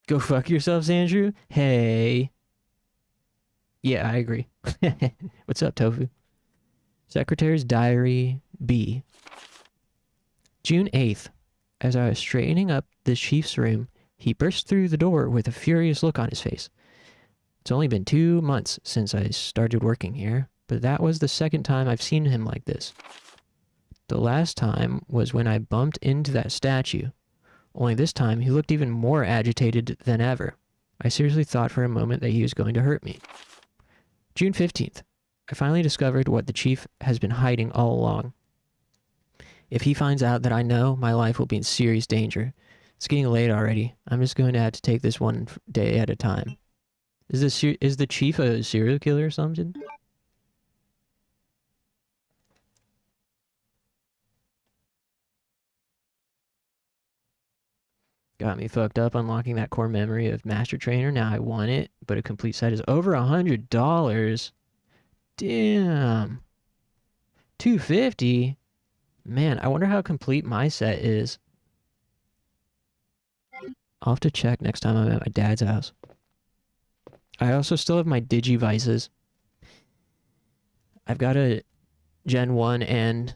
Go fuck yourself, Andrew. Hey. Yeah, I agree. What's up, Tofu? Secretary's Diary B. June 8th. As I was straightening up the chief's room, he burst through the door with a furious look on his face. It's only been 2 months since I started working here, but that was the second time I've seen him like this. The last time was when I bumped into that statue. Only this time, he looked even more agitated than ever. I seriously thought for a moment that he was going to hurt me. June 15th. I finally discovered what the chief has been hiding all along. If he finds out that I know, my life will be in serious danger. It's getting late already. I'm just going to have to take this one day at a time. Is the chief a serial killer or something? Got me fucked up unlocking that core memory of Master Trainer. Now I want it, but a complete set is over $100. Damn. $250? Man, I wonder how complete my set is. I'll have to check next time I'm at my dad's house. I also still have my Digivices. I've got a Gen 1 and...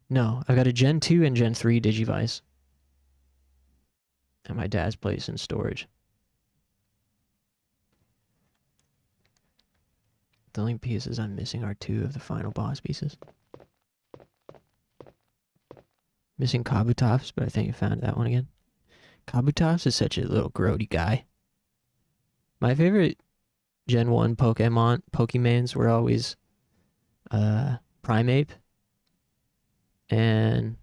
No, I've got a Gen 2 and Gen 3 Digivice. At my dad's place in storage. The only pieces I'm missing are 2 of the final boss pieces. Missing Kabutops, but I think I found that one again. Kabutops is such a little grody guy. My favorite Gen 1 Pokemons were always Primeape and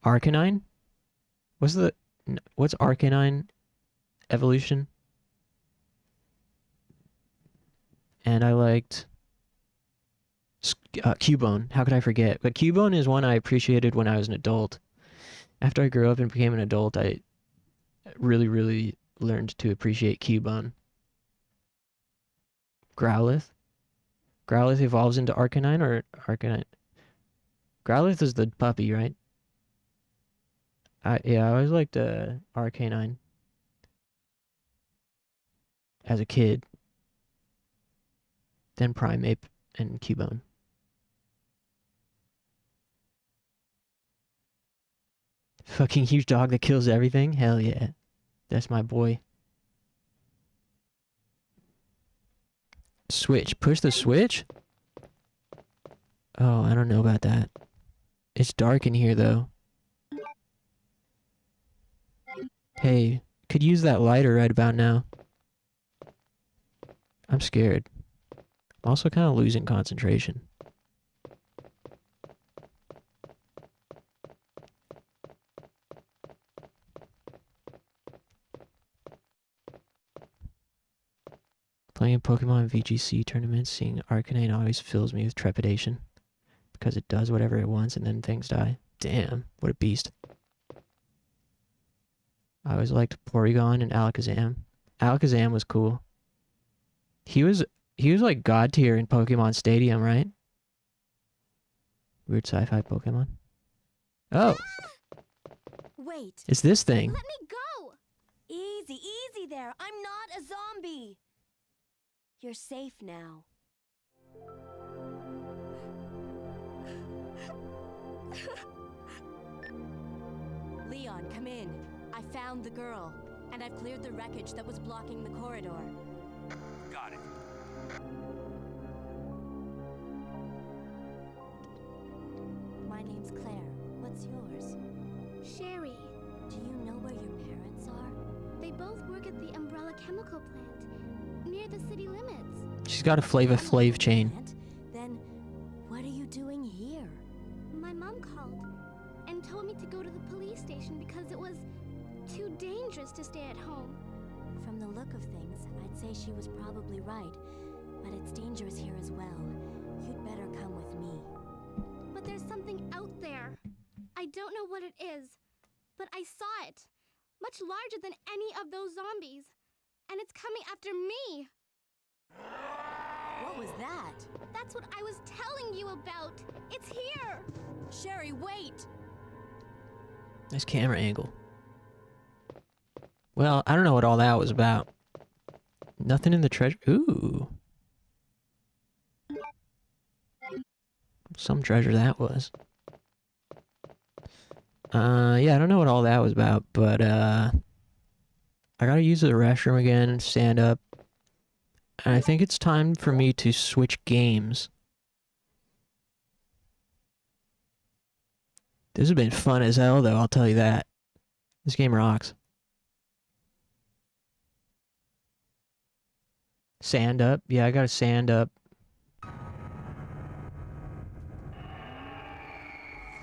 Arcanine. What's Arcanine evolution? And I liked Cubone. How could I forget? But Cubone is one I appreciated when I was an adult. After I grew up and became an adult, I really, really learned to appreciate Cubone. Growlithe? Growlithe evolves into Arcanine or Arcanine? Growlithe is the puppy, right? Yeah, I always liked Arcanine as a kid. Then Primeape and Cubone. Fucking huge dog that kills everything? Hell yeah. That's my boy. Switch. Push the switch? Oh, I don't know about that. It's dark in here, though. Hey, could use that lighter right about now. I'm scared. I'm also kind of losing concentration. Playing Pokemon VGC tournaments, seeing Arcanine always fills me with trepidation. Because it does whatever it wants and then things die. Damn, what a beast. I always liked Porygon and Alakazam. Alakazam was cool. He was like god tier in Pokemon Stadium, right? Weird sci-fi Pokemon. Oh! Wait. It's this thing. Let me go! Easy, easy there. I'm not a zombie. You're safe now. Leon, come in. I found the girl, and I've cleared the wreckage that was blocking the corridor. Got it. My name's Claire. What's yours? Sherry. Do you know where your parents are? They both work at the Umbrella Chemical Plant, near the city limits. She's got a Flava Flav chain. Then, what are you doing here? My mom called and told me to go to the police station because it was too dangerous to stay at home. From the look of things, I'd say she was probably right. But it's dangerous here as well. You'd better come with me. But there's something out there. I don't know what it is, but I saw it. Much larger than any of those zombies. And it's coming after me. What was that? That's what I was telling you about. It's here. Sherry, wait! Nice camera angle. Well, I don't know what all that was about. Nothing in the treasure. Ooh. Some treasure that was. Yeah, I don't know what all that was about, but, I gotta use the restroom again, stand up. And I think it's time for me to switch games. This has been fun as hell, though, I'll tell you that. This game rocks. Sand up? Yeah, I gotta sand up.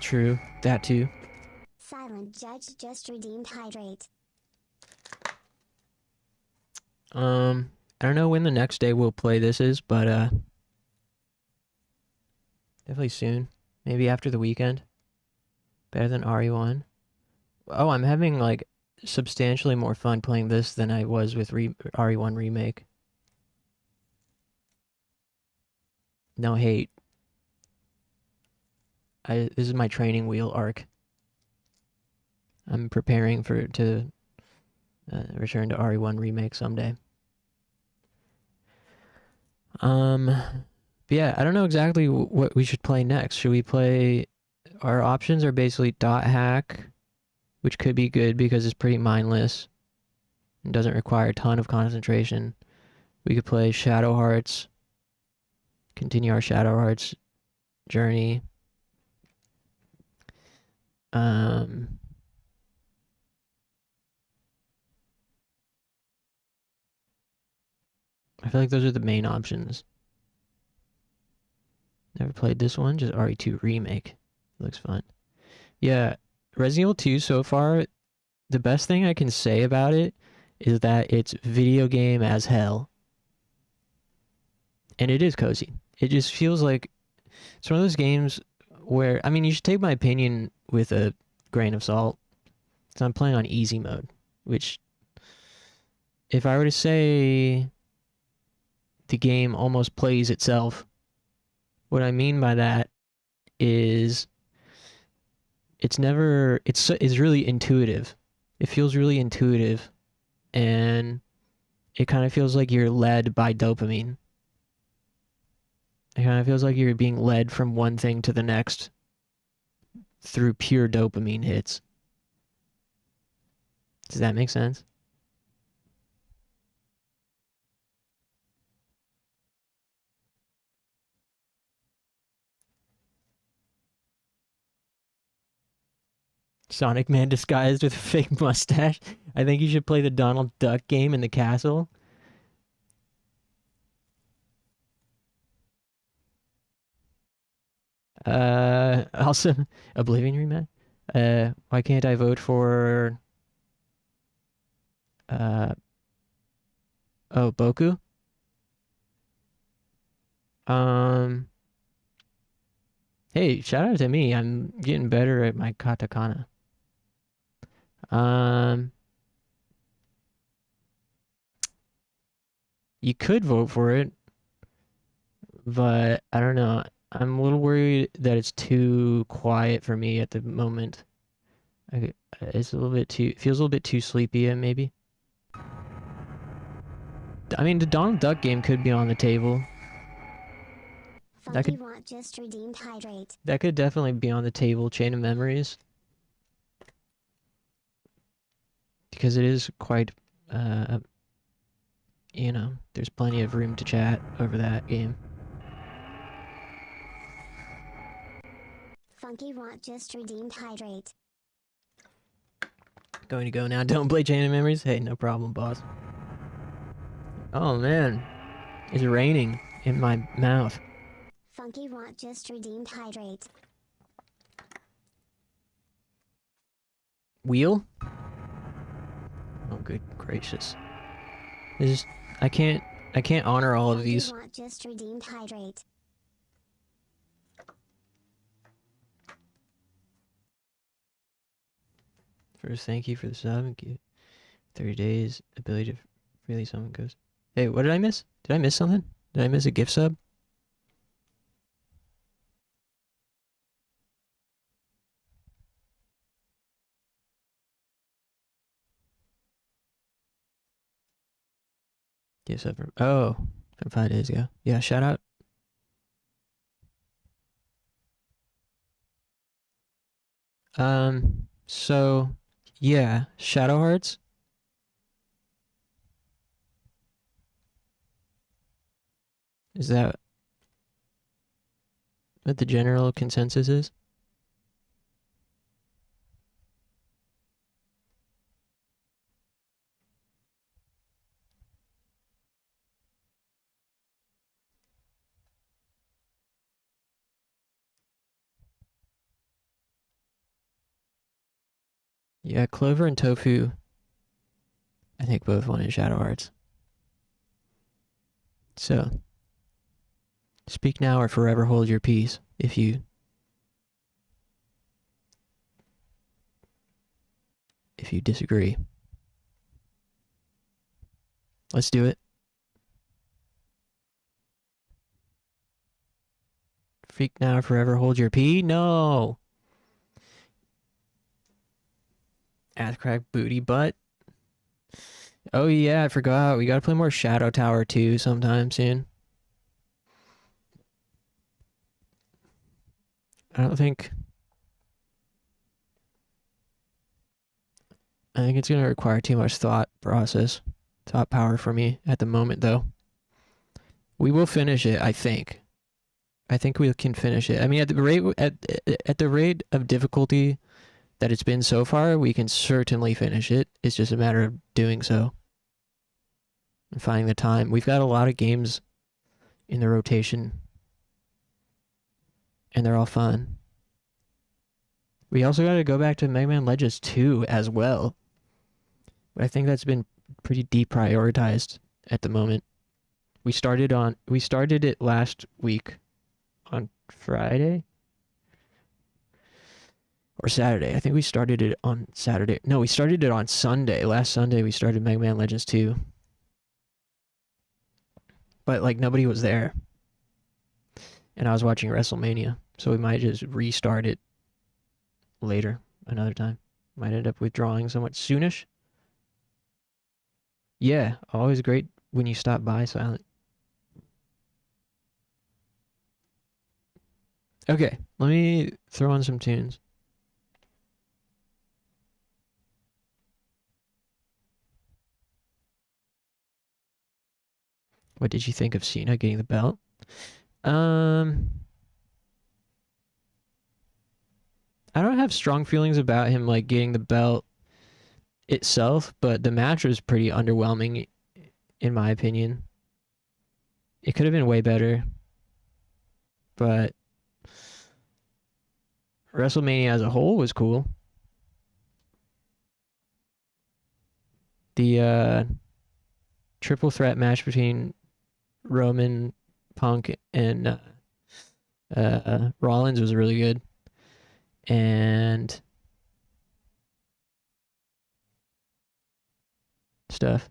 True, that too. Silent Judge just redeemed Hydrate. I don't know when the next day we'll play this is, but, definitely soon. Maybe after the weekend. Better than RE1. Oh, I'm having, like, substantially more fun playing this than I was with RE1 Remake. No hate. This is my training wheel arc. I'm preparing to return to RE1 Remake someday. But yeah, I don't know exactly what we should play next. Should we play... Our options are basically Dot Hack, which could be good because it's pretty mindless and doesn't require a ton of concentration. We could play Shadow Hearts, continue our Shadow Hearts journey. I feel like those are the main options. Never played this one, just RE2 Remake. Looks fun. Yeah, Resident Evil 2 so far, the best thing I can say about it is that it's video game as hell. And it is cozy. It just feels like it's one of those games where, I mean, you should take my opinion with a grain of salt. So I'm playing on easy mode, which, if I were to say the game almost plays itself, what I mean by that is it's really intuitive. It feels really intuitive, and it kind of feels like you're led by dopamine. It kind of feels like you're being led from one thing to the next through pure dopamine hits. Does that make sense? Sonic Man disguised with a fake mustache. I think you should play the Donald Duck game in the castle. Also, Oblivion rematch. Why can't I vote for, oh, Boku? Hey, shout out to me. I'm getting better at my katakana. You could vote for it, but I don't know. I'm a little worried that it's too quiet for me at the moment. It's a little bit too, feels a little bit too sleepy, maybe. I mean, the Donald Duck game could be on the table. Funky Want just redeemed hydrate. That could definitely be on the table, Chain of Memories. Because it is quite, you know, there's plenty of room to chat over that game. Funky Want just redeemed hydrate. Going to go now. Don't play Chain of Memories? Hey, no problem, boss. Oh, man. It's raining in my mouth. Funky Want just redeemed hydrate. Wheel? Oh, good gracious. This is, I can't honor all of these. Funky Want just redeemed hydrate. First, thank you for the sub and give 30 days ability to freely summon ghosts. Hey, what did I miss? Did I miss something? Did I miss a gift sub? Gift sub from, oh, from 5 days ago. Yeah, shout out. So, yeah, Shadow Hearts. Is that what the general consensus is? Yeah, Clover and Tofu, I think both wanted Shadow Hearts. So, speak now or forever hold your peace if you disagree. Let's do it. Speak now or forever hold your pee? No. Ass crack booty butt. Oh yeah, I forgot. We gotta play more Shadow Tower 2 sometime soon. I think it's gonna require too much thought power for me at the moment though. We will finish it, I think. I think we can finish it. I mean, at the rate of difficulty that it's been so far, we can certainly finish it. It's just a matter of doing so and finding the time. We've got a lot of games in the rotation and they're all fun. We also got to go back to Mega Man Legends 2 as well. But I think that's been pretty deprioritized at the moment. We started it last week on Friday or Saturday. I think we started it on Saturday. No, we started it on Sunday. Last Sunday we started Mega Man Legends 2. But like nobody was there. And I was watching WrestleMania, so we might just restart it later, another time. Might end up withdrawing somewhat soonish. Yeah, always great when you stop by, Silent. Okay, let me throw on some tunes. What did you think of Cena getting the belt? I don't have strong feelings about him like getting the belt itself, but the match was pretty underwhelming in my opinion. It could have been way better, but WrestleMania as a whole was cool. The triple threat match between Roman, Punk, and Rollins was really good. And stuff.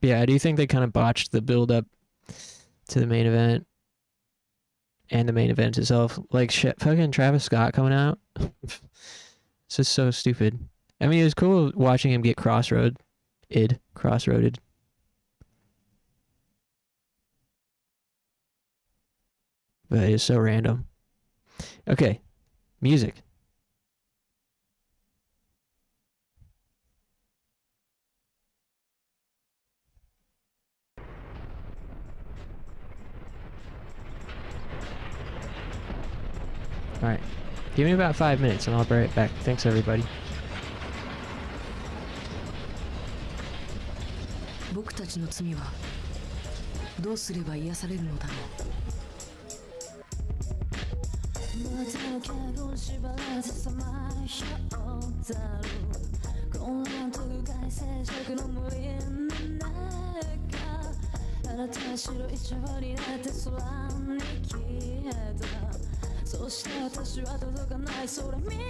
Yeah, I do think they kind of botched the build up to the main event and the main event itself. Like shit, fucking Travis Scott coming out. It's just so stupid. I mean, it was cool watching him get crossroaded. But it's so random. Okay, music. Alright, give me about 5 minutes and I'll be right back. Thanks everybody. 僕たちの罪はどうすれば癒されるのだろう。またの脚本縛られてさまようだろう。混乱と不快静寂の森の中、あなたは白い蝶になって空に消えた。そして私は届かない空見上げる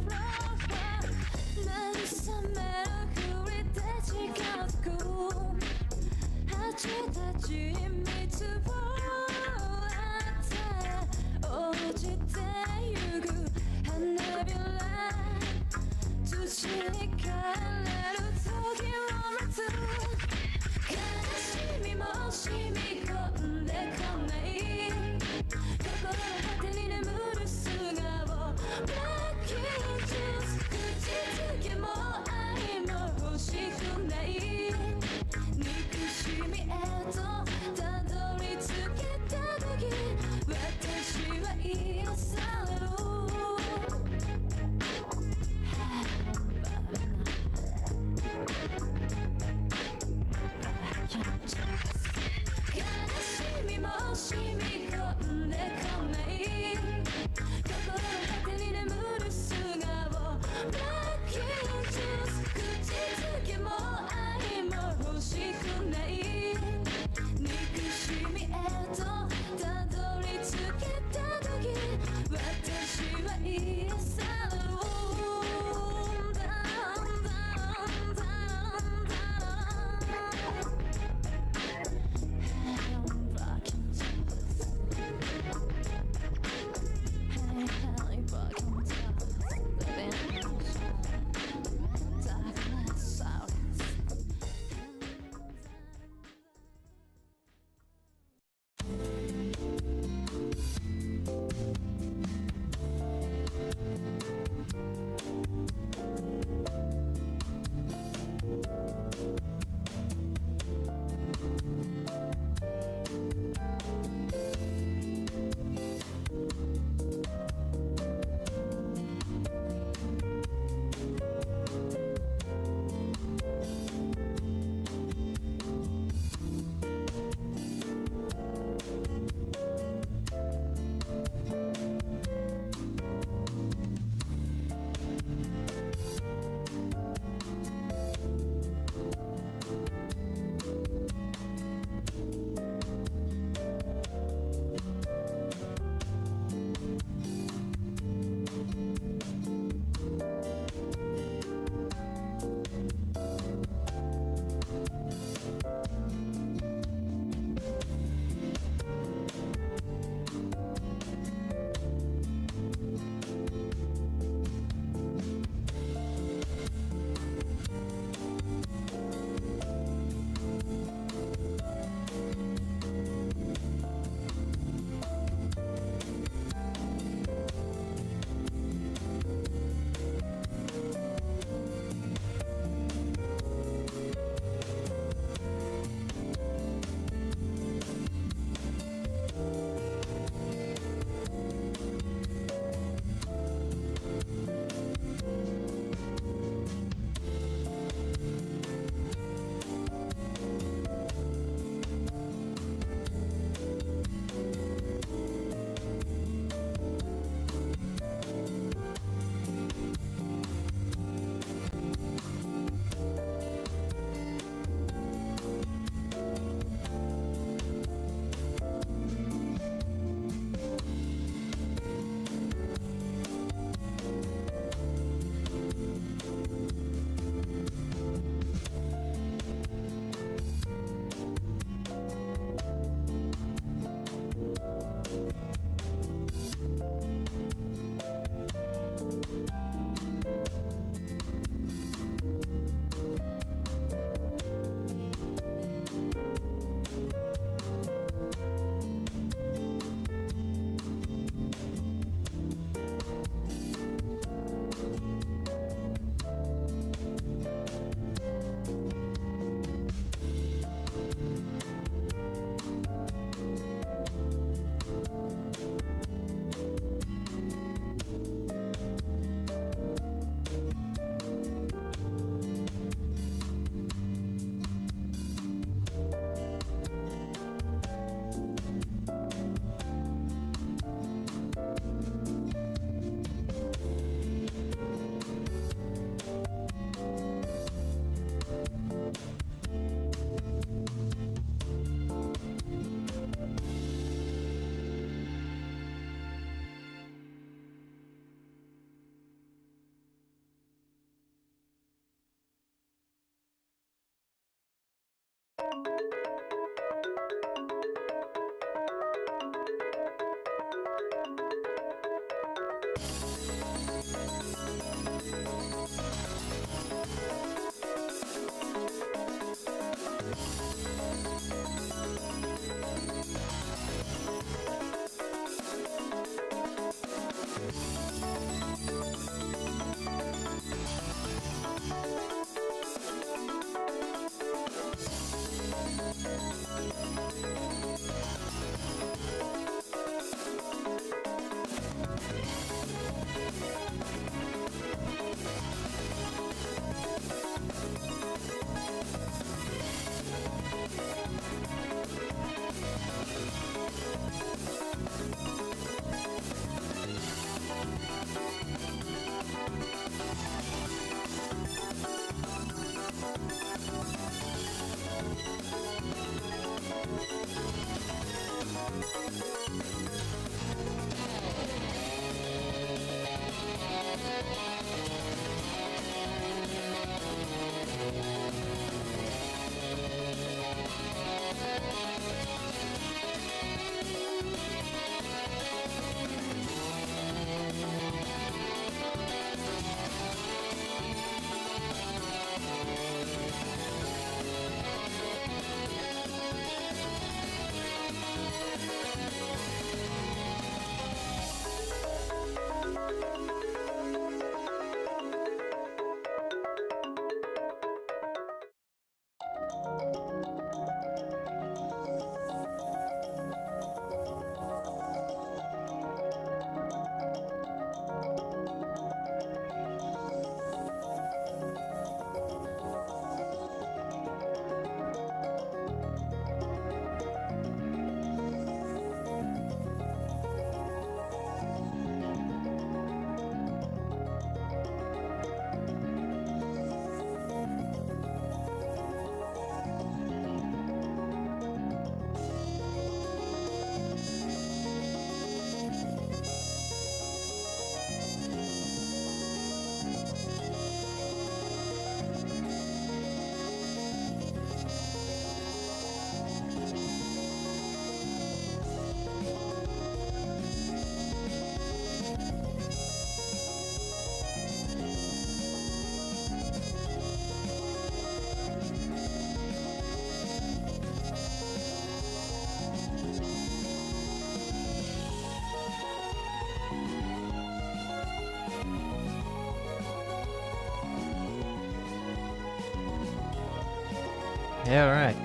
フラワー。慰めるふりで近づく蜂たちにつぶらって落ちてゆく花びら土に帰れる時を待つ悲しみも染み込んでこない心の果てに眠る素顔 Black Jesus 口づけも愛も欲しくない憎しみへとたどり着けた時私は癒される悲しみも染み込んでこない心の果てに眠る素顔 Yeah, alright.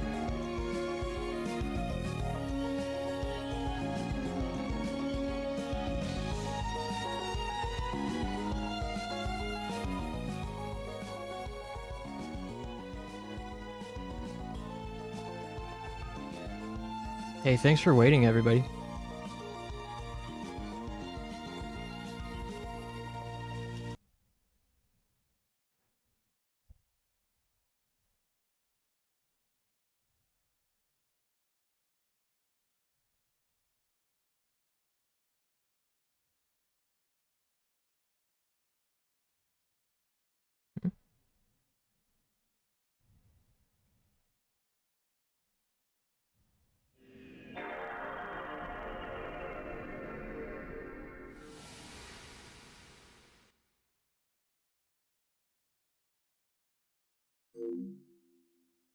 Hey, thanks for waiting, everybody.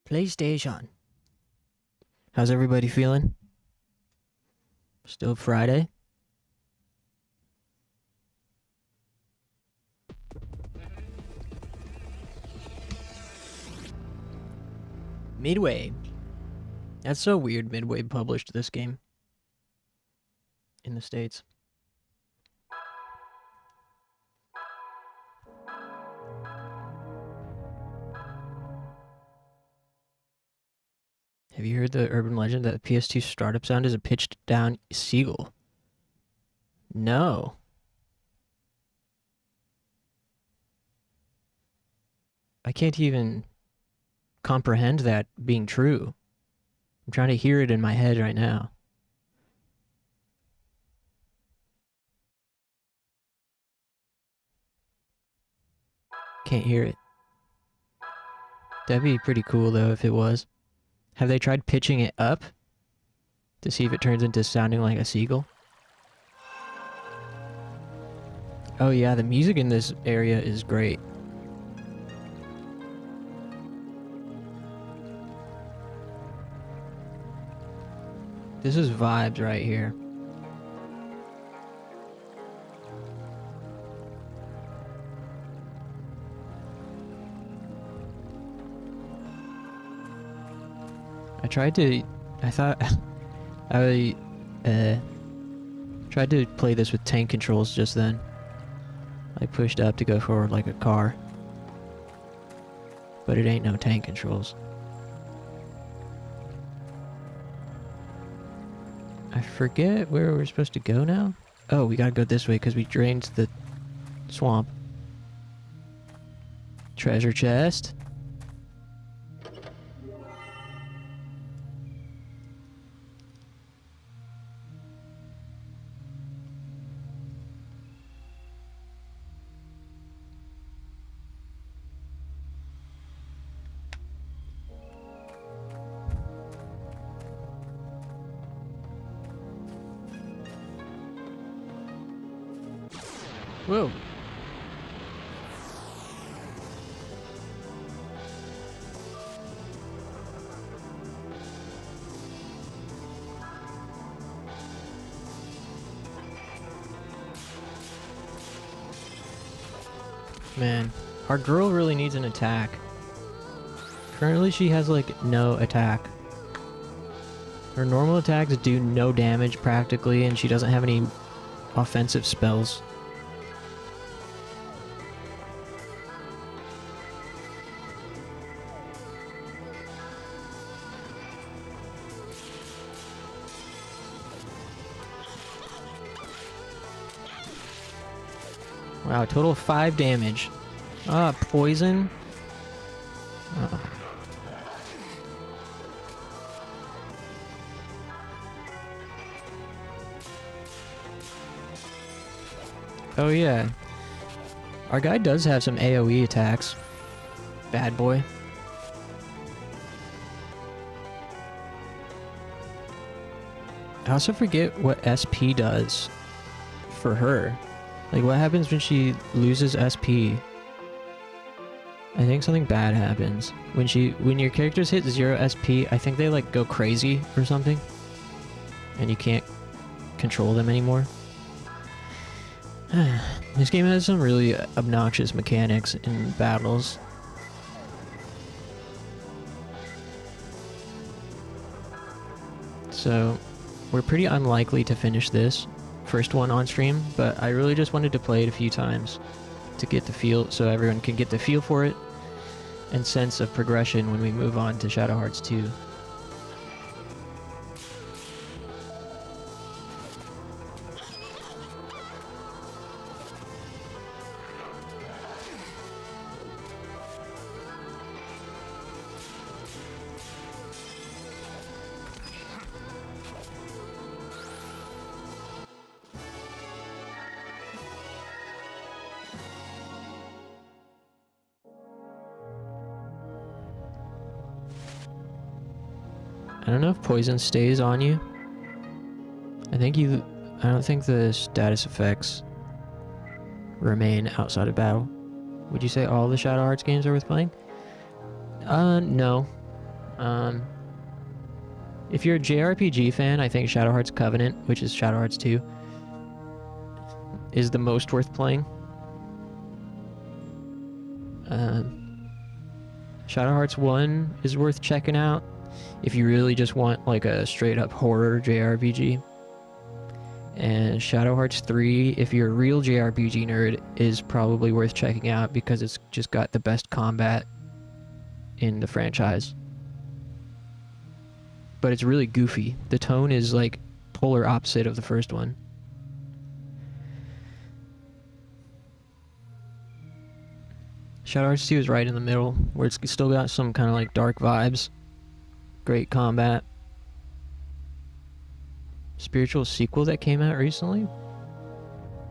PlayStation. How's everybody feeling? Still Friday? Midway. That's so weird Midway published this game in the States. Have you heard the urban legend that the PS2 startup sound is a pitched down seagull? No. I can't even comprehend that being true. I'm trying to hear it in my head right now. Can't hear it. That'd be pretty cool though if it was. Have they tried pitching it up to see if it turns into sounding like a seagull? Oh yeah, the music in this area is great. This is vibes right here. I thought I tried to play this with tank controls just then. I pushed up to go forward like a car. But it ain't no tank controls. I forget where we're supposed to go now. Oh, we gotta go this way because we drained the swamp. Treasure chest. Whoa. Man, our girl really needs an attack. Currently she has like no attack. Her normal attacks do no damage practically, and she doesn't have any offensive spells. Wow, total of 5 damage. Ah, poison. Oh. Oh yeah. Our guy does have some AoE attacks. Bad boy. I also forget what SP does for her. Like, what happens when she loses SP? I think something bad happens. When your characters hit 0 SP, I think they, like, go crazy or something. And you can't control them anymore. This game has some really obnoxious mechanics in battles. So we're pretty unlikely to finish this first one on stream, but I really just wanted to play it a few times to get the feel, so everyone can get the feel for it and sense of progression when we move on to Shadow Hearts 2. I don't know if poison stays on you. I don't think the status effects remain outside of battle. Would you say all the Shadow Hearts games are worth playing? No. If you're a JRPG fan, I think Shadow Hearts Covenant, which is Shadow Hearts 2, is the most worth playing. Shadow Hearts 1 is worth checking out if you really just want like a straight up horror JRPG. And Shadow Hearts 3, if you're a real JRPG nerd, is probably worth checking out because it's just got the best combat in the franchise. But it's really goofy. The tone is like polar opposite of the first one. Shadow Hearts 2 is right in the middle, where it's still got some kind of like dark vibes. Great combat. Spiritual sequel that came out recently?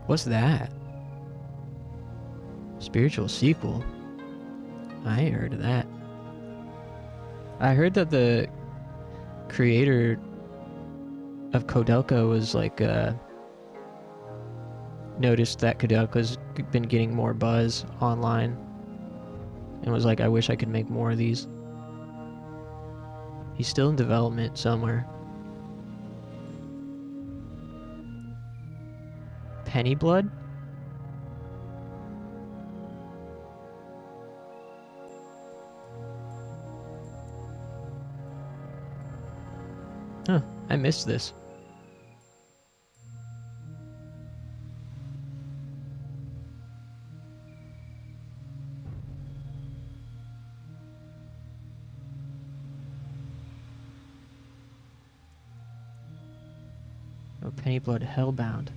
What's that? Spiritual sequel? I ain't heard of that. I heard that the creator of Kodelka was like, noticed that Kodelka's been getting more buzz online and was like, I wish I could make more of these. He's still in development somewhere. Penny Blood? Huh, I missed this. Oh, Penny Blood Hellbound.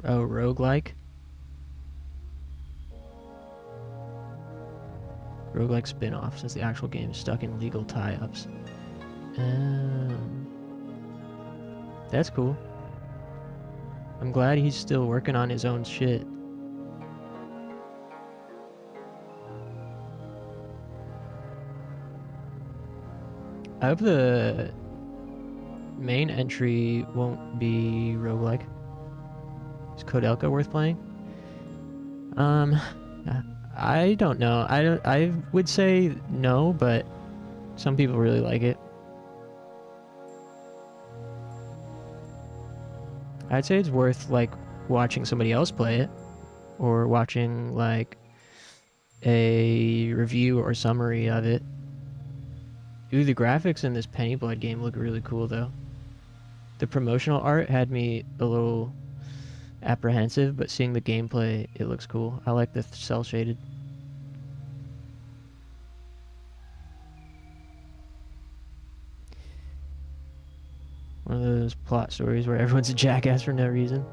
Oh, roguelike? Roguelike spin-off, since the actual game is stuck in legal tie-ups. That's cool. I'm glad he's still working on his own shit. I hope the main entry won't be roguelike. Is Kodelka worth playing? I don't know. I would say no, but some people really like it. I'd say it's worth like watching somebody else play it, or watching like a review or summary of it. Ooh, the graphics in this Penny Blood game look really cool though. The promotional art had me a little apprehensive, but seeing the gameplay, it looks cool. I like the cell shaded. One of those plot stories where everyone's a jackass for no reason.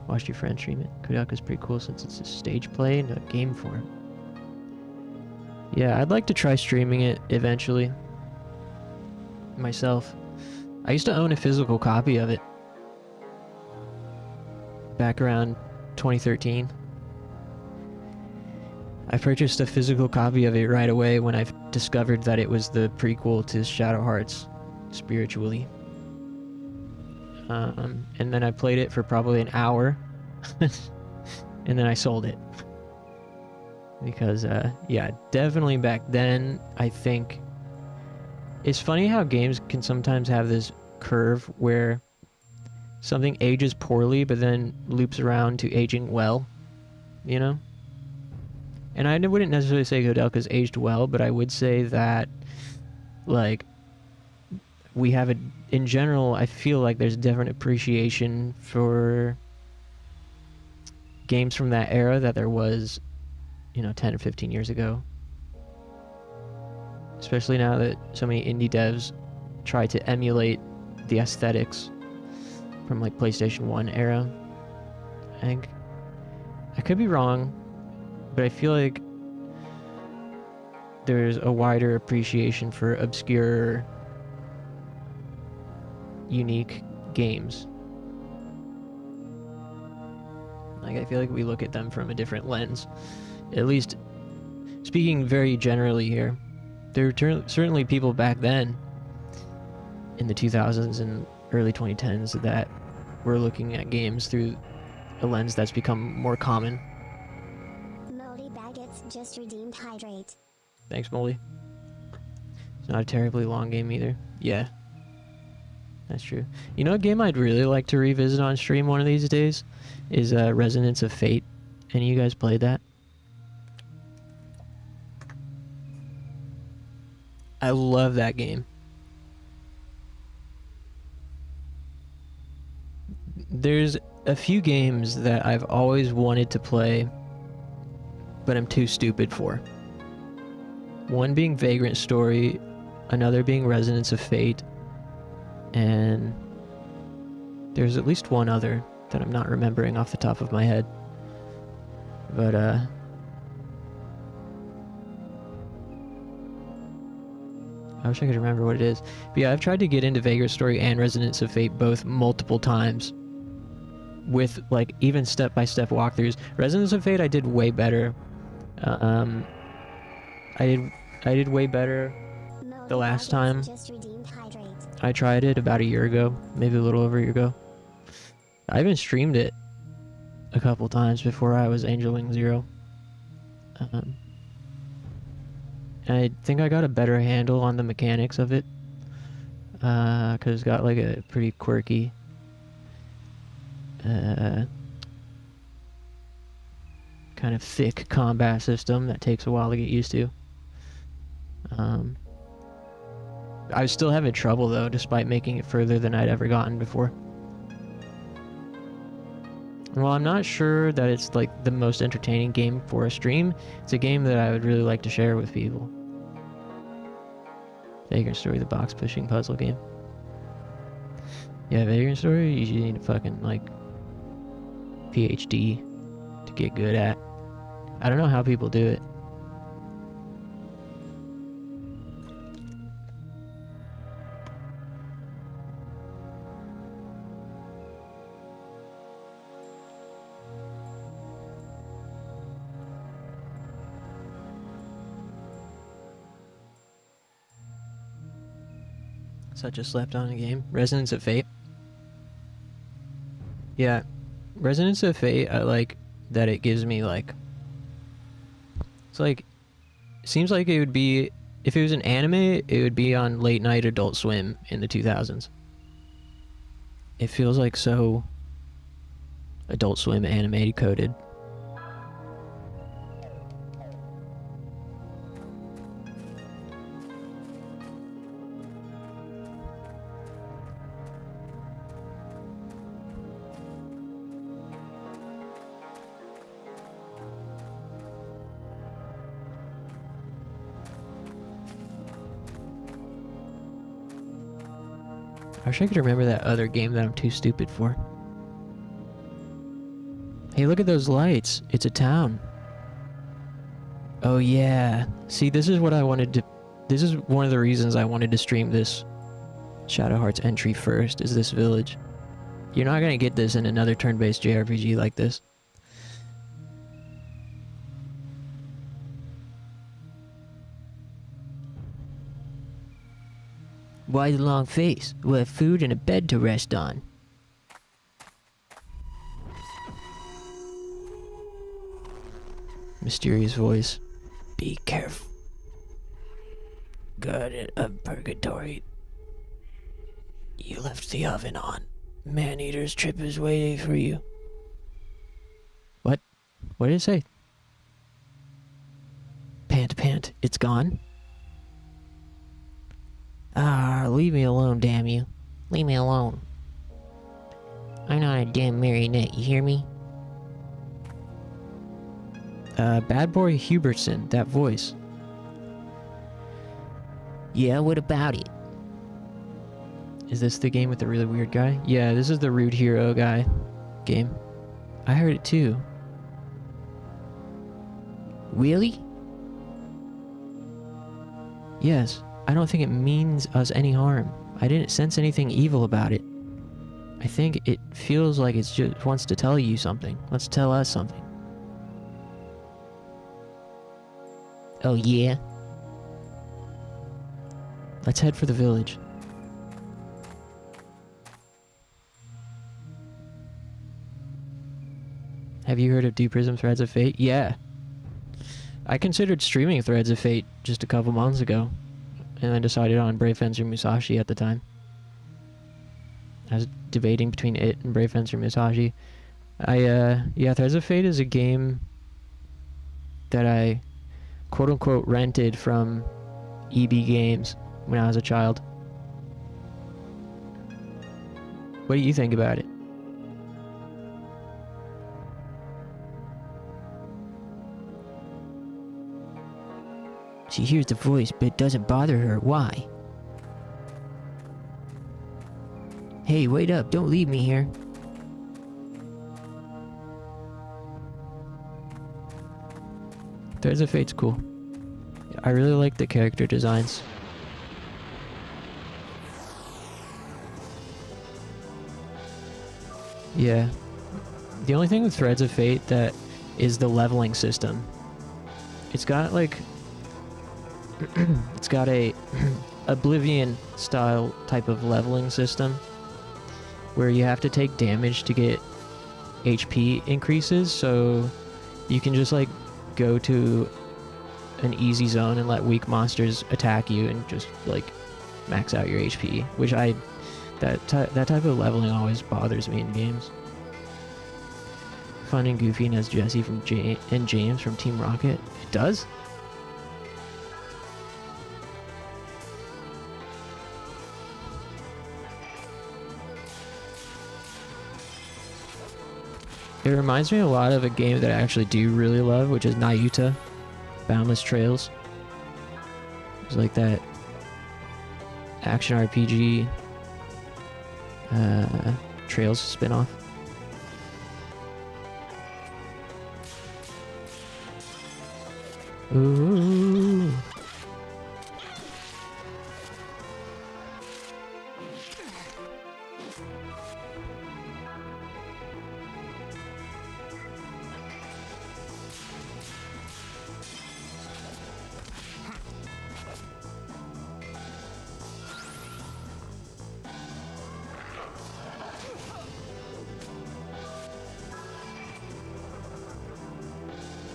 Watched your friend stream it. Kodelka's pretty cool since it's a stage play and a game form. Yeah, I'd like to try streaming it eventually. Myself. I used to own a physical copy of it. Back around 2013. I purchased a physical copy of it right away when I discovered that it was the prequel to Shadow Hearts, spiritually. And then I played it for probably an hour. And then I sold it. Because, yeah, definitely back then, I think... It's funny how games can sometimes have this curve where something ages poorly, but then loops around to aging well, you know? And I wouldn't necessarily say Godelka's aged well, but I would say that, like, we have a, in general, I feel like there's different appreciation for games from that era that there was, you know, 10 or 15 years ago. Especially now that so many indie devs try to emulate the aesthetics from, like, PlayStation 1 era. I think, I could be wrong, but I feel like there's a wider appreciation for obscure, unique games. Like, I feel like we look at them from a different lens. At least, speaking very generally here, there were certainly people back then, in the 2000s and early 2010s, that were looking at games through a lens that's become more common. Moldy Baguettes just redeemed Hydrate. Thanks, Molly. It's not a terribly long game either. Yeah. That's true. You know a game I'd really like to revisit on stream one of these days? Is Resonance of Fate. Any of you guys played that? I love that game. There's a few games that I've always wanted to play, but I'm too stupid for. One being Vagrant Story, another being Resonance of Fate, and there's at least one other that I'm not remembering off the top of my head. But, I wish I could remember what it is. But yeah, I've tried to get into Vagrant Story and Resonance of Fate both multiple times, with, like, even step-by-step walkthroughs. Resonance of Fate I did way better. I did way better the last time I tried it, about a year ago, maybe a little over a year ago. I even streamed it a couple times before I was Angel Wing Zero. And I think I got a better handle on the mechanics of it, because it's got, like, a pretty quirky kind of thick combat system that takes a while to get used to. I was still having trouble though, despite making it further than I'd ever gotten before. Well, I'm not sure that it's, like, the most entertaining game for a stream. It's a game that I would really like to share with people. Vagrant Story, the box pushing puzzle game. Yeah, Vagrant Story, you need a fucking, like, PhD to get good at. I don't know how people do it. Such a slept on game. Resonance of Fate. Yeah, Resonance of Fate, I like that it gives me, like, it's like, it seems like it would be, if it was an anime, it would be on late night Adult Swim in the 2000s. It feels like so Adult Swim animated coded. I wish I could remember that other game that I'm too stupid for. Hey, look at those lights. It's a town. Oh yeah. See, this is what I wanted to... This is one of the reasons I wanted to stream this Shadow Hearts entry first, is this village. You're not gonna get this in another turn-based JRPG like this. Why the long face? We'll have food and a bed to rest on. Mysterious voice. Be careful. Garden of Purgatory. You left the oven on. Man-eater's trip is waiting for you. What? What did it say? It's gone? Ah, leave me alone, damn you. Leave me alone. I'm not a damn marionette, you hear me? Bad Boy Hubertson, that voice. Yeah, what about it? Is this the game with the really weird guy? Yeah, this is the Rude Hero guy game. I heard it too. Really? Yes, I don't think it means us any harm. I didn't sense anything evil about it. I think it feels like it just wants to tell you something. Let's tell us something. Oh yeah? Let's head for the village. Have you heard of Deep Prism Threads of Fate? Yeah. I considered streaming Threads of Fate just a couple months ago, and I decided on Brave Fencer Musashi at the time. I was debating between it and Brave Fencer Musashi. Yeah, Threads of Fate is a game that I quote-unquote rented from EB Games when I was a child. What do you think about it? She hears the voice, but it doesn't bother her. Why? Hey, wait up. Don't leave me here. Threads of Fate's cool. I really like the character designs. Yeah. The only thing with Threads of Fate that is the leveling system. It's got like it's got a Oblivion style type of leveling system where you have to take damage to get HP increases, so you can just like go to an easy zone and let weak monsters attack you and just like max out your HP, which that type of leveling always bothers me in games. Fun and goofy and as Jesse and James from Team Rocket. It does? It reminds me a lot of a game that I actually do really love, which is Nayuta, Boundless Trails. It's like that action RPG Trails spin-off. Ooh.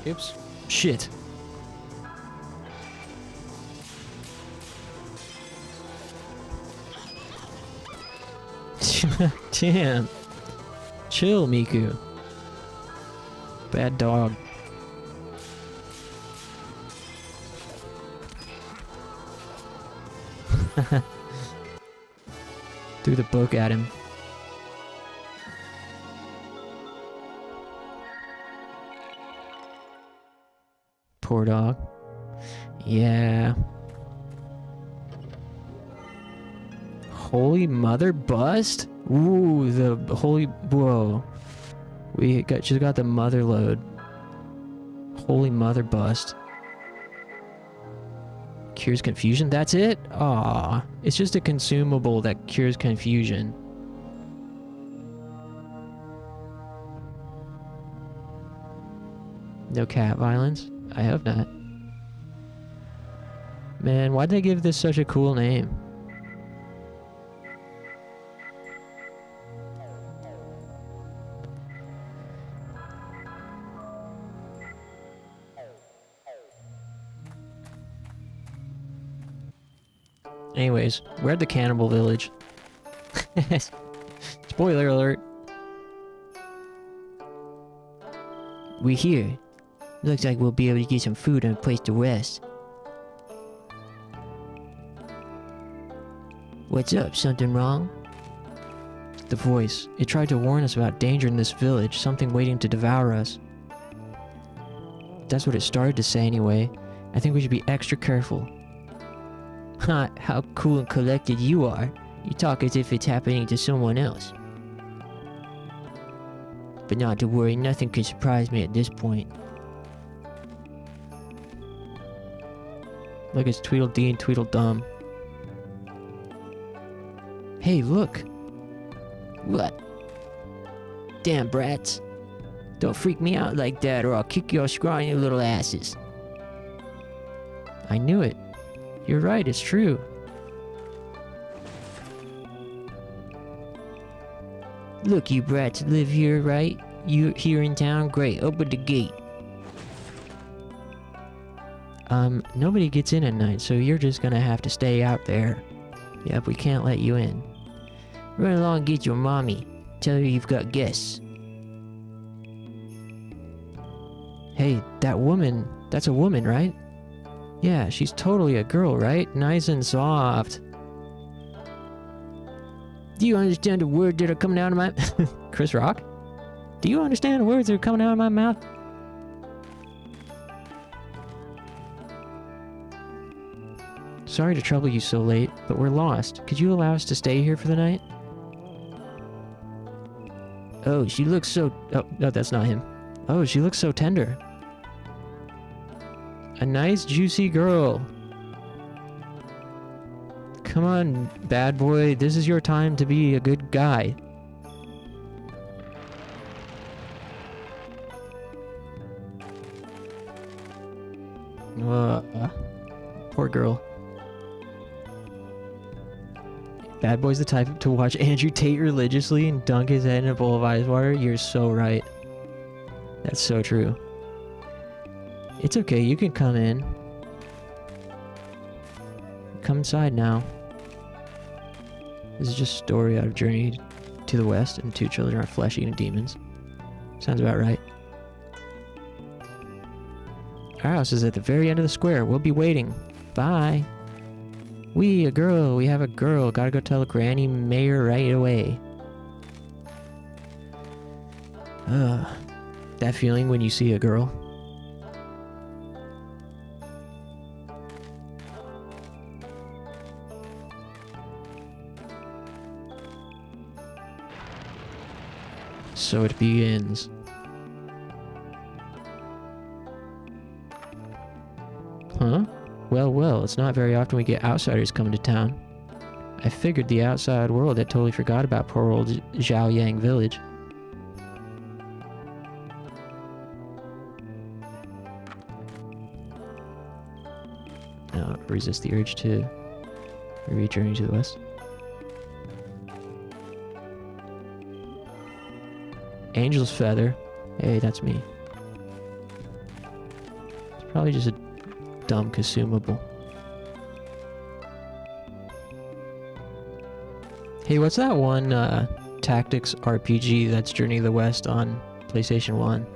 Oops. Shit. Damn. Chill, Miku. Bad dog. Threw the book at him. Poor dog. Yeah. Holy Mother bust? Ooh, the holy... Whoa. Just got the mother load. Holy Mother bust. Cures confusion? That's it? Aw. It's just a consumable that cures confusion. No cat violence? I hope not. Man, why'd they give this such a cool name? Anyways, we're at the cannibal village. Spoiler alert. We here. Looks like we'll be able to get some food and a place to rest. What's up? Something wrong? The voice. It tried to warn us about danger in this village, something waiting to devour us. That's what it started to say anyway. I think we should be extra careful. Ha, how cool and collected you are. You talk as if it's happening to someone else. But not to worry, nothing can surprise me at this point. Look, it's Tweedledee and Tweedledum. Hey, look! What? Damn, brats. Don't freak me out like that or I'll kick your scrawny little asses. I knew it. You're right, it's true. Look, you brats live here, right? You here in town? Great, open the gate. Nobody gets in at night, so you're just gonna have to stay out there. Yep, we can't let you in. Run along and get your mommy. Tell her you've got guests. Hey, that woman, that's a woman, right? Yeah, she's totally a girl, right? Nice and soft. Do you understand the words that are coming out of my... Chris Rock? Do you understand the words that are coming out of my mouth? Sorry to trouble you so late, but we're lost. Could you allow us to stay here for the night? Oh, she looks so... Oh, no, that's not him. Oh, she looks so tender. A nice, juicy girl. Come on, bad boy. This is your time to be a good guy. Poor girl. Bad boy's the type to watch Andrew Tate religiously and dunk his head in a bowl of ice water. You're so right. That's so true. It's okay, you can come in. Come inside now. This is just a story out of Journey to the West, and two children are flesh-eating demons. Sounds about right. Our house is at the very end of the square. We'll be waiting. Bye. We have a girl. Gotta go tell Granny Mayor right away. That feeling when you see a girl. So it begins. Huh? Well, it's not very often we get outsiders coming to town. I figured the outside world had totally forgot about poor old Zhao Yang village. Now, resist the urge to read Journey to the West. Angel's Feather. Hey, that's me. It's probably just a dumb consumable. Hey, what's that one tactics RPG that's Journey to the West on PlayStation 1?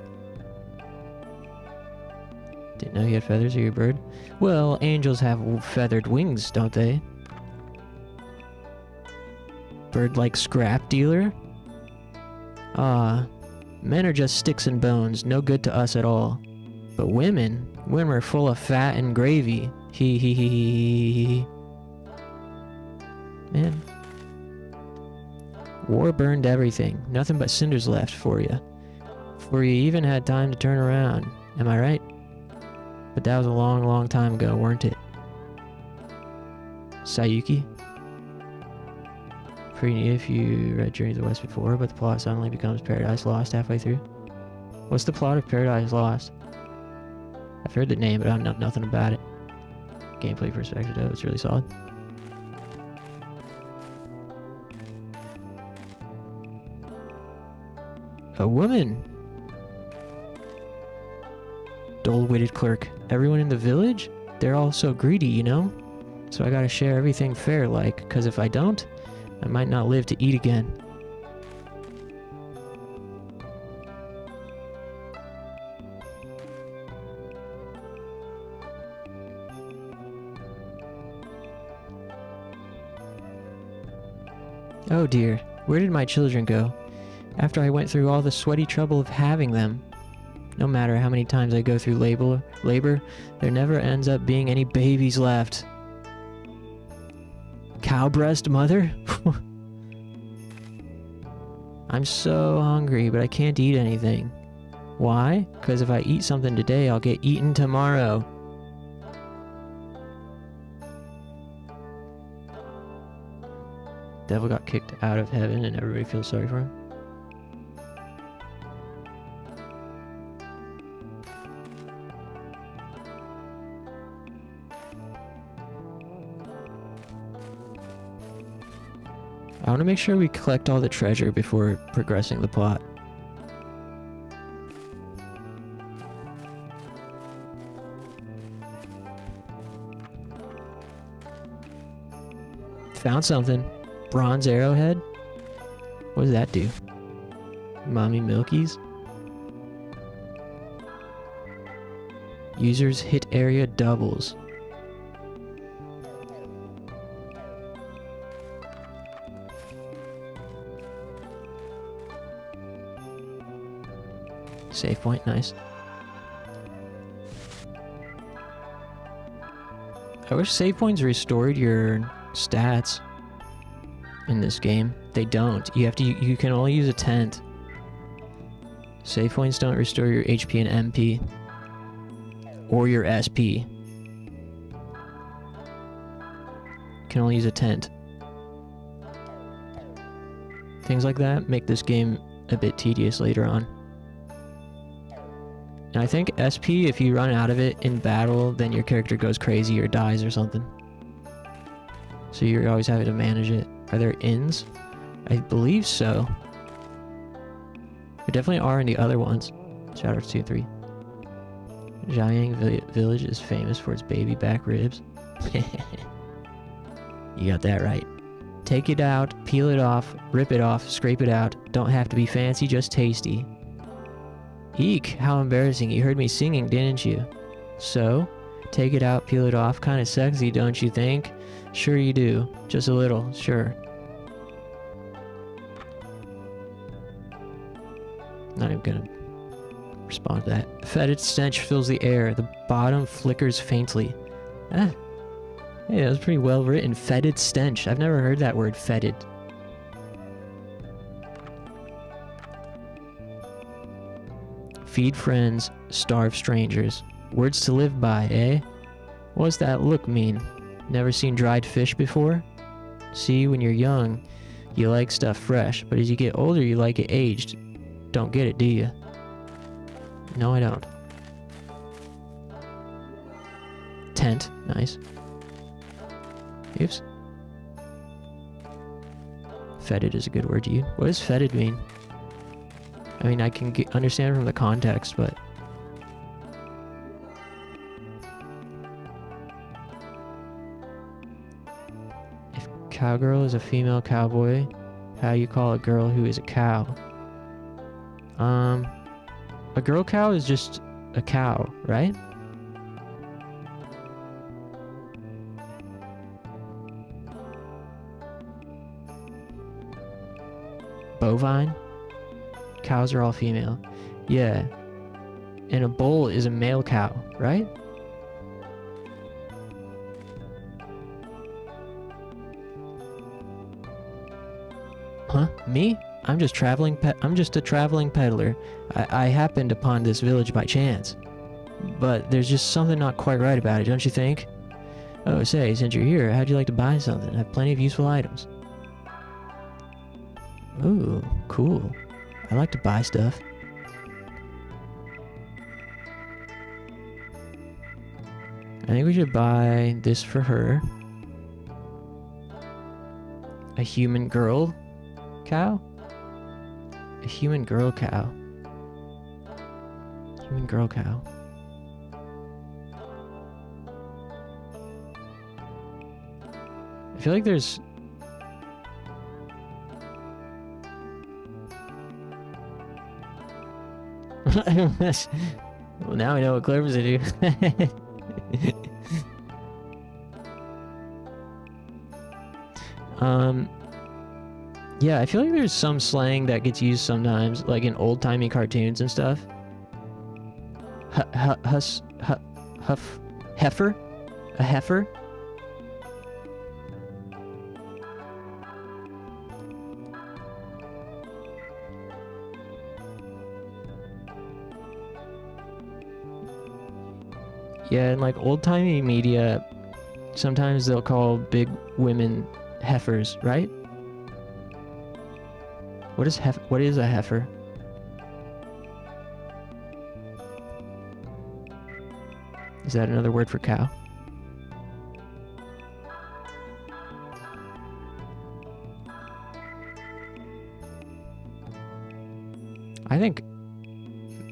Didn't know you had feathers. Are you a bird? Well, angels have feathered wings, don't they? Bird-like scrap dealer? Men are just sticks and bones, no good to us at all. But women are full of fat and gravy. Hee hee hee hee hee. Man. War burned everything. Nothing but cinders left for you. Before you even had time to turn around. Am I right? But that was a long, long time ago, weren't it? Sayuki? Pretty neat if you read Journey to the West before, but the plot suddenly becomes Paradise Lost halfway through. What's the plot of Paradise Lost? I've heard the name, but I know nothing about it. Gameplay perspective, though, it's really solid. A woman! Dull-witted clerk. Everyone in the village? They're all so greedy, you know? So I gotta share everything fair-like, cause if I don't, I might not live to eat again. Oh dear, where did my children go? After I went through all the sweaty trouble of having them. No matter how many times I go through labor, there never ends up being any babies left. Cow breast mother? I'm so hungry, but I can't eat anything. Why? Because if I eat something today, I'll get eaten tomorrow. Devil got kicked out of heaven and everybody feels sorry for him. I want to make sure we collect all the treasure before progressing the plot. Found something. Bronze arrowhead? What does that do? Mommy Milkies? Users hit area doubles. Save point, nice. I wish save points restored your stats in this game. They don't. You can only use a tent. Save points don't restore your HP and MP. Or your SP. You can only use a tent. Things like that make this game a bit tedious later on. And I think SP, if you run out of it in battle, then your character goes crazy or dies or something. So you're always having to manage it. Are there inns? I believe so. There definitely are in the other ones. Shadow Hearts 2 and 3. Jiang Village is famous for its baby back ribs. You got that right. Take it out, peel it off, rip it off, scrape it out. Don't have to be fancy, just tasty. Eek, how embarrassing. You heard me singing, didn't you? So, take it out, peel it off. Kinda sexy, don't you think? Sure you do. Just a little, sure. Not even gonna respond to that. Fetid stench fills the air. The bottom flickers faintly. Ah. Hey, that was pretty well written. Fetid stench. I've never heard that word, fetid. Feed friends, starve strangers. Words to live by, eh? What's that look mean? Never seen dried fish before? See, when you're young, you like stuff fresh, but as you get older, you like it aged. Don't get it, do you? No, I don't. Tent, nice. Oops. Fetid is a good word to use. What does fetid mean? I mean, I can understand from the context, but... If cowgirl is a female cowboy, how you call a girl who is a cow? A girl cow is just a cow, right? Bovine? Cows are all female. Yeah. And a bull is a male cow, right? Huh? Me? I'm just a traveling peddler. I happened upon this village by chance. But there's just something not quite right about it, don't you think? Oh, say, since you're here, how'd you like to buy something? I have plenty of useful items. Ooh, cool. I like to buy stuff. I think we should buy this for her. A human girl cow? A human girl cow. Human girl cow. I feel like there's... Well, now we know what clovers to do. Yeah, I feel like there's some slang that gets used sometimes, like in old-timey cartoons and stuff. Heifer? A heifer? Yeah, in like old-timey media, sometimes they'll call big women heifers, right? What is a heifer? Is that another word for cow? I think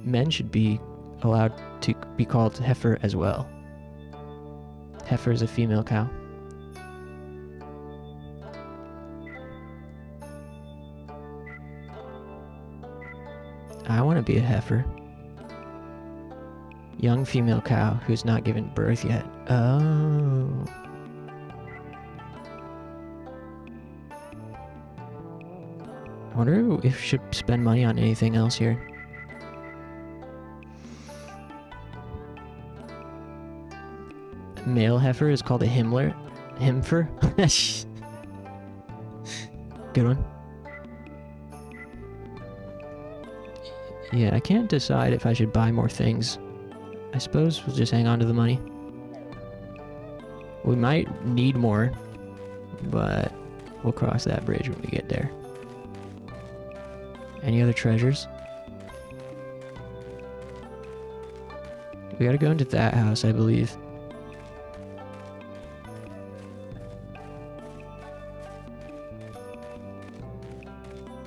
men should be allowed to be called heifer as well. Heifer is a female cow. I want to be a heifer. Young female cow who's not given birth yet. Oh. I wonder if we should spend money on anything else here. Male heifer is called a Himmler. Himfer? Good one. Yeah, I can't decide if I should buy more things. I suppose we'll just hang on to the money. We might need more, but we'll cross that bridge when we get there. Any other treasures? We gotta go into that house, I believe.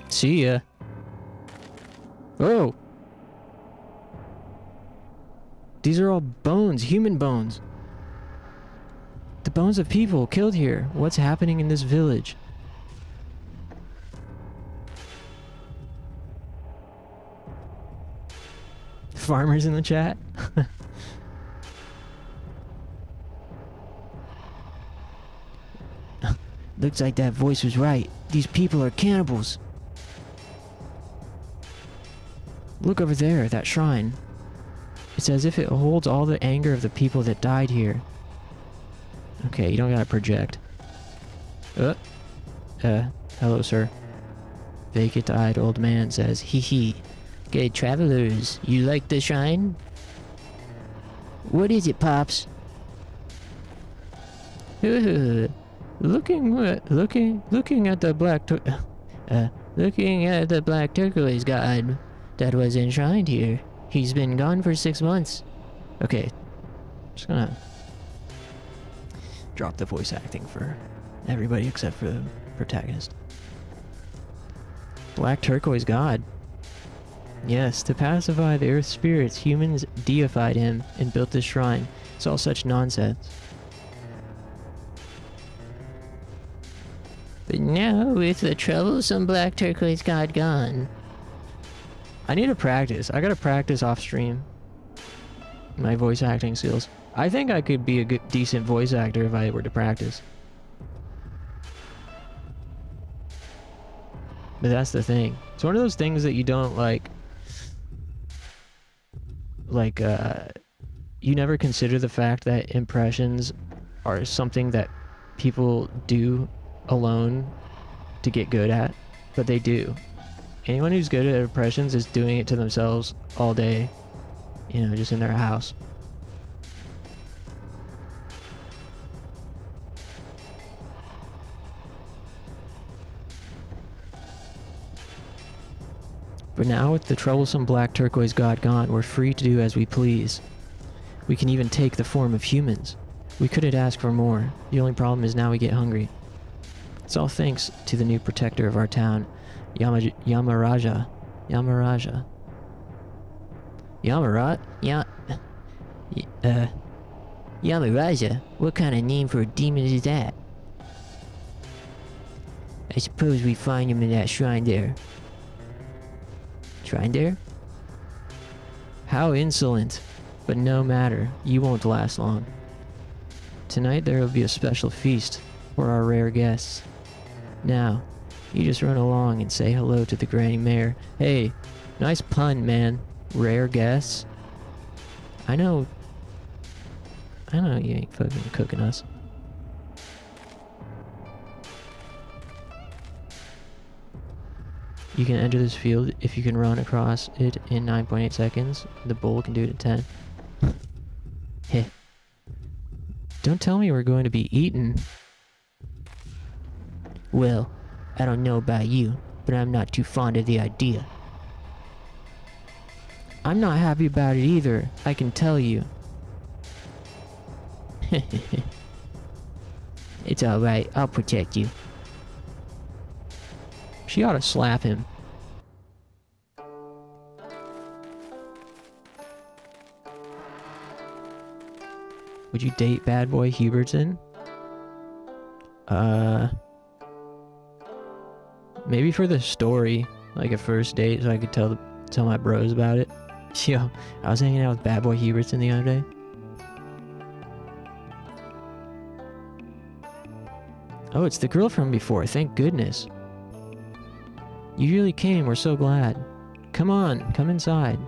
See ya. Oh! These are all bones, human bones. The bones of people killed here. What's happening in this village? Farmers in the chat? Looks like that voice was right. These people are cannibals. Look over there, that shrine. It's as if it holds all the anger of the people that died here. Okay, you don't gotta project. Hello, sir. Vacant-eyed old man says, hee hee. Good travelers, you like the shrine? What is it, Pops? looking at the black turquoise god that was enshrined here. He's been gone for 6 months. Okay, just gonna drop the voice acting for everybody except for the protagonist. Black turquoise god. Yes, to pacify the earth's spirits, humans deified him and built this shrine. It's all such nonsense. But now, with the troublesome black turquoise god gone... I need to practice. I gotta practice off stream. My voice acting skills. I think I could be a good, decent voice actor if I were to practice. But that's the thing. It's one of those things that you don't you never consider the fact that impressions are something that people do alone to get good at, but they do. Anyone who's good at impressions is doing it to themselves all day, you know, just in their house. But now with the troublesome black turquoise god gone, we're free to do as we please. We can even take the form of humans. We couldn't ask for more. The only problem is now we get hungry. It's all thanks to the new protector of our town, Yamaraja. Yamaraja? What kind of name for a demon is that? I suppose we find him in that shrine there. Shrine there? How insolent. But no matter, you won't last long. Tonight there will be a special feast for our rare guests. Now, You just run along and say hello to the Granny Mare. Hey, nice pun, man. Rare guests. I know you ain't fucking cooking us. You can enter this field if you can run across it in 9.8 seconds. The bull can do it in 10. Heh. Don't tell me we're going to be eaten. Well, I don't know about you, but I'm not too fond of the idea. I'm not happy about it either, I can tell you. It's alright, I'll protect you. She ought to slap him. Would you date bad boy Hubertson? Maybe for the story, like a first date, so I could tell my bros about it. Yo, I was hanging out with bad boy Hubertson the other day. Oh, it's the girl from before, thank goodness. You really came, we're so glad. Come on, come inside.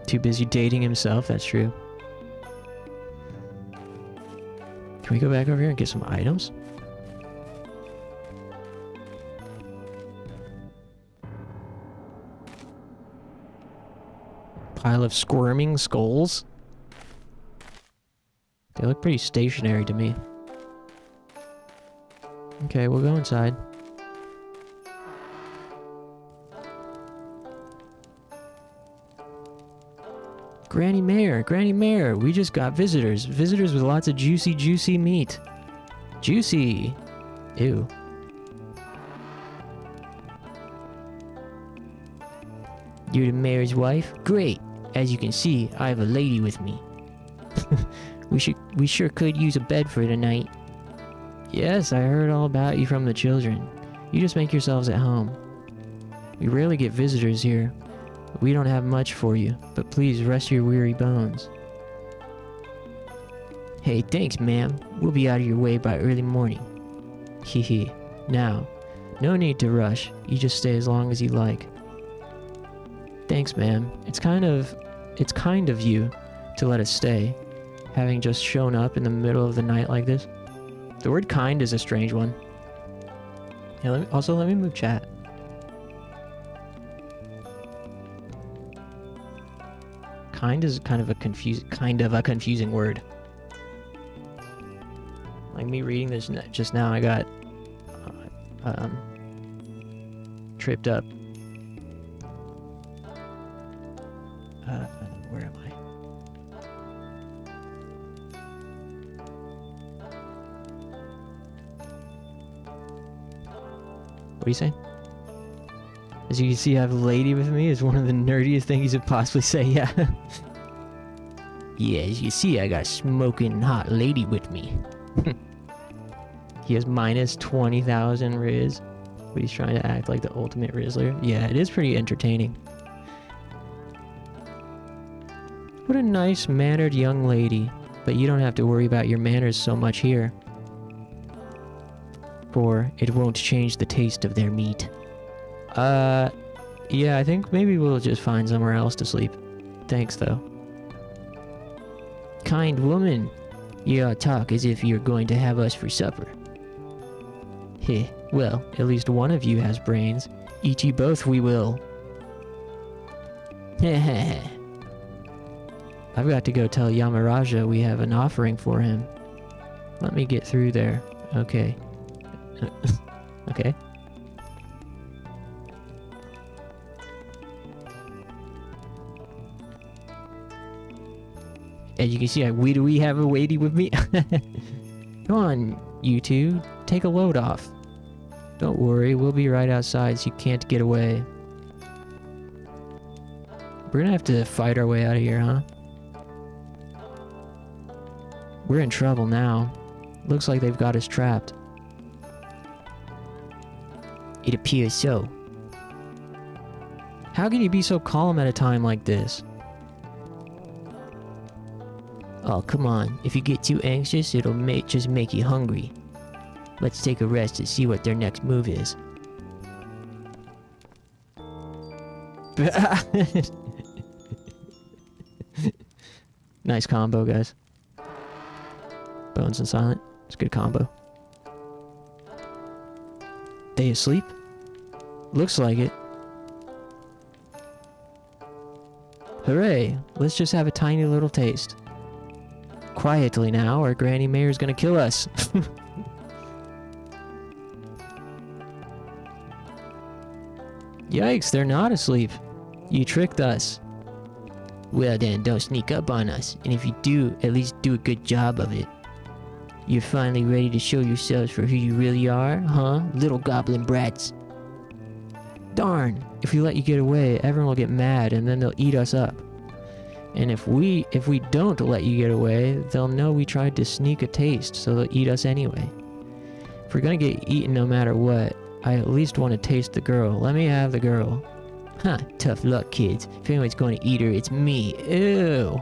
Too busy dating himself, that's true. Can we go back over here and get some items? Pile of squirming skulls? They look pretty stationary to me. Okay, we'll go inside. Granny Mare, we just got visitors. Visitors with lots of juicy meat. Juicy! Ew. You're the mayor's wife? Great! As you can see, I have a lady with me. We sure could use a bed for tonight. Yes, I heard all about you from the children. You just make yourselves at home. We rarely get visitors here. We don't have much for you, but please rest your weary bones. Hey, thanks, ma'am. We'll be out of your way by early morning. Hehe. Now, no need to rush. You just stay as long as you like. Thanks, ma'am. It's kind of you to let us stay, having just shown up in the middle of the night like this. The word kind is a strange one. Yeah, let me move chat. Kind is kind of a confusing word. Like me reading this just now, I got tripped up. Where am I? What are you saying? As you can see, I have a lady with me. It's one of the nerdiest things you could possibly say, yeah. Yeah, as you see, I got a smoking hot lady with me. He has minus 20,000 Riz, but he's trying to act like the ultimate Rizzler. Yeah, it is pretty entertaining. What a nice mannered young lady. But you don't have to worry about your manners so much here. For it won't change the taste of their meat. Yeah, I think maybe we'll just find somewhere else to sleep. Thanks, though. Kind woman, you all talk as if you're going to have us for supper. Heh, well, at least one of you has brains. Eat you both we will. Heh. I've got to go tell Yamaraja we have an offering for him. Let me get through there. Okay. Okay. As you can see, we have a lady with me. Come on, you two. Take a load off. Don't worry, we'll be right outside so you can't get away. We're gonna have to fight our way out of here, huh? We're in trouble now. Looks like they've got us trapped. It appears so. How can you be so calm at a time like this? Oh, come on. If you get too anxious, it'll just make you hungry. Let's take a rest and see what their next move is. Nice combo, guys. Bones and Silent. It's a good combo. They asleep? Looks like it. Hooray! Let's just have a tiny little taste. Quietly now, or Granny Mayor's gonna kill us. Yikes, they're not asleep. You tricked us. Well then, don't sneak up on us, and if you do, at least do a good job of it. You're finally ready to show yourselves for who you really are, huh, little goblin brats? Darn, if we let you get away, everyone will get mad and then they'll eat us up. And if we don't let you get away, they'll know we tried to sneak a taste, so they'll eat us anyway. If we're gonna get eaten no matter what, I at least want to taste the girl. Let me have the girl. Huh, tough luck, kids. If anyone's going to eat her, it's me. Ew.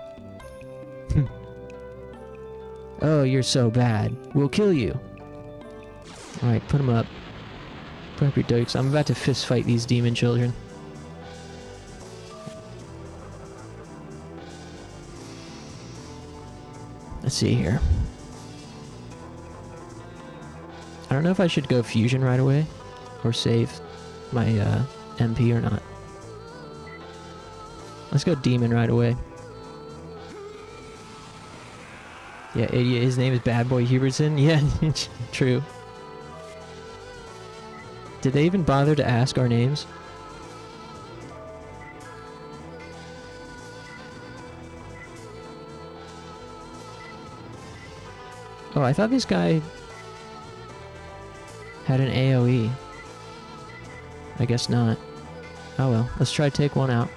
Oh, you're so bad. We'll kill you. Alright, put them up. Put up your dukes. I'm about to fist fight these demon children. Let's see here. I don't know if I should go fusion right away or save my MP or not. Let's go demon right away. Yeah, idiot. His name is Bad Boy Hubertson. Yeah, true. Did they even bother to ask our names? Oh, I thought this guy had an AoE. I guess not. Oh well, let's try to take one out.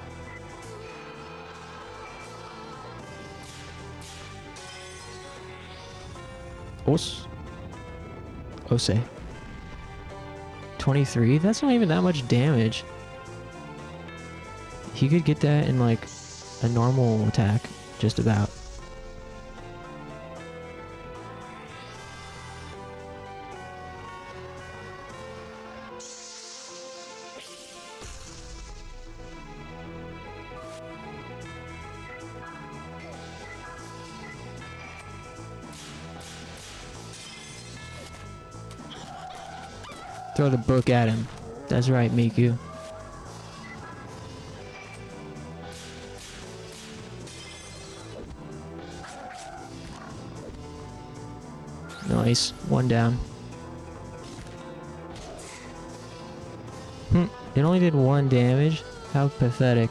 Ose. 23? That's not even that much damage. He could get that in like a normal attack, just about. Throw the book at him. That's right, Miku. Nice. One down. It only did 1 damage? How pathetic.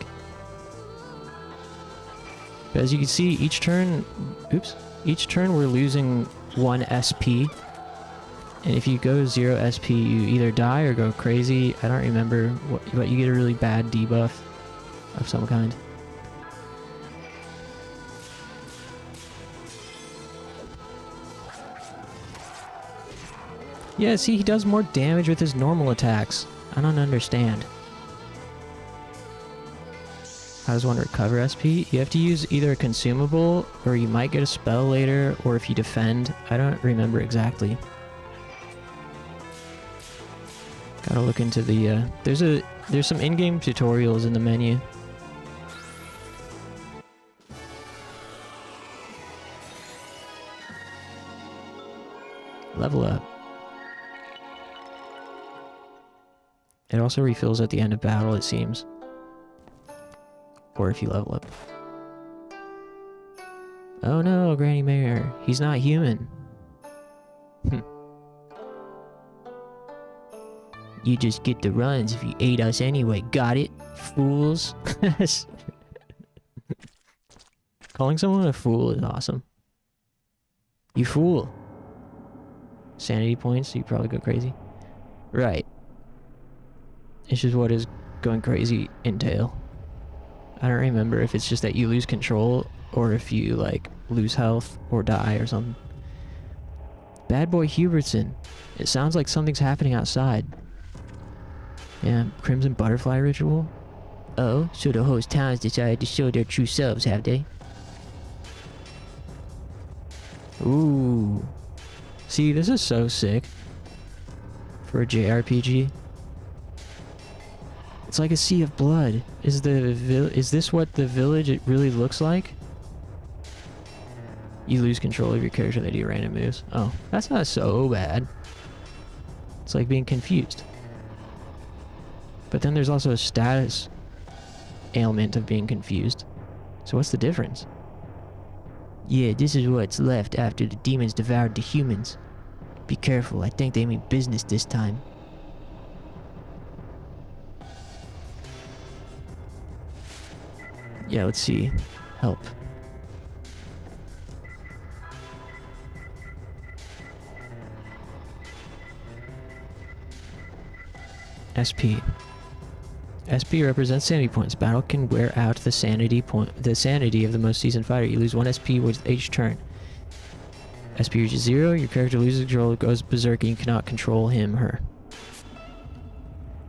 But as you can see, each turn... Oops. Each turn we're losing 1 SP. And if you go 0 SP, you either die or go crazy. I don't remember what, but you get a really bad debuff of some kind. Yeah, see, he does more damage with his normal attacks. I don't understand. How does one recover SP? You have to use either a consumable, or you might get a spell later, or if you defend. I don't remember exactly. Gotta look into the, there's some in-game tutorials in the menu. Level up. It also refills at the end of battle, it seems. Or if you level up. Oh no, Granny Mayor. He's not human. You just get the runs if you ate us anyway. Got it? Fools. Calling someone a fool is awesome. You fool. Sanity points, so you probably go crazy. Right. It's just what does going crazy entail. I don't remember if it's just that you lose control or if you like lose health or die or something. Bad Boy Hubertson. It sounds like something's happening outside. Yeah, Crimson Butterfly Ritual. Oh, so the host towns decided to show their true selves, have they? Ooh. See, this is so sick. For a JRPG. It's like a sea of blood. Is this what the village it really looks like? You lose control of your character and they do random moves. Oh, that's not so bad. It's like being confused. But then there's also a status ailment of being confused. So what's the difference? Yeah, this is what's left after the demons devoured the humans. Be careful, I think they mean business this time. Yeah, let's see. Help. SP. SP represents sanity points. Battle can wear out the sanity of the most seasoned fighter. You lose 1 SP with each turn. SP reaches 0, your character loses control, goes berserk, and you cannot control him/her.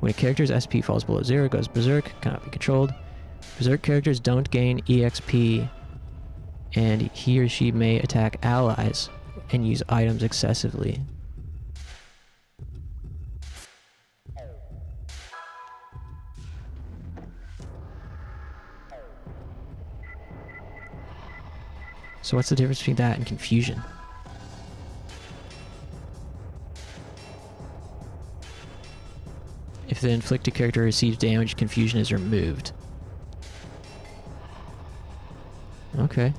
When a character's SP falls below 0, it goes berserk, cannot be controlled. Berserk characters don't gain EXP, and he or she may attack allies and use items excessively. So what's the difference between that and confusion? If the inflicted character receives damage, confusion is removed. Okay.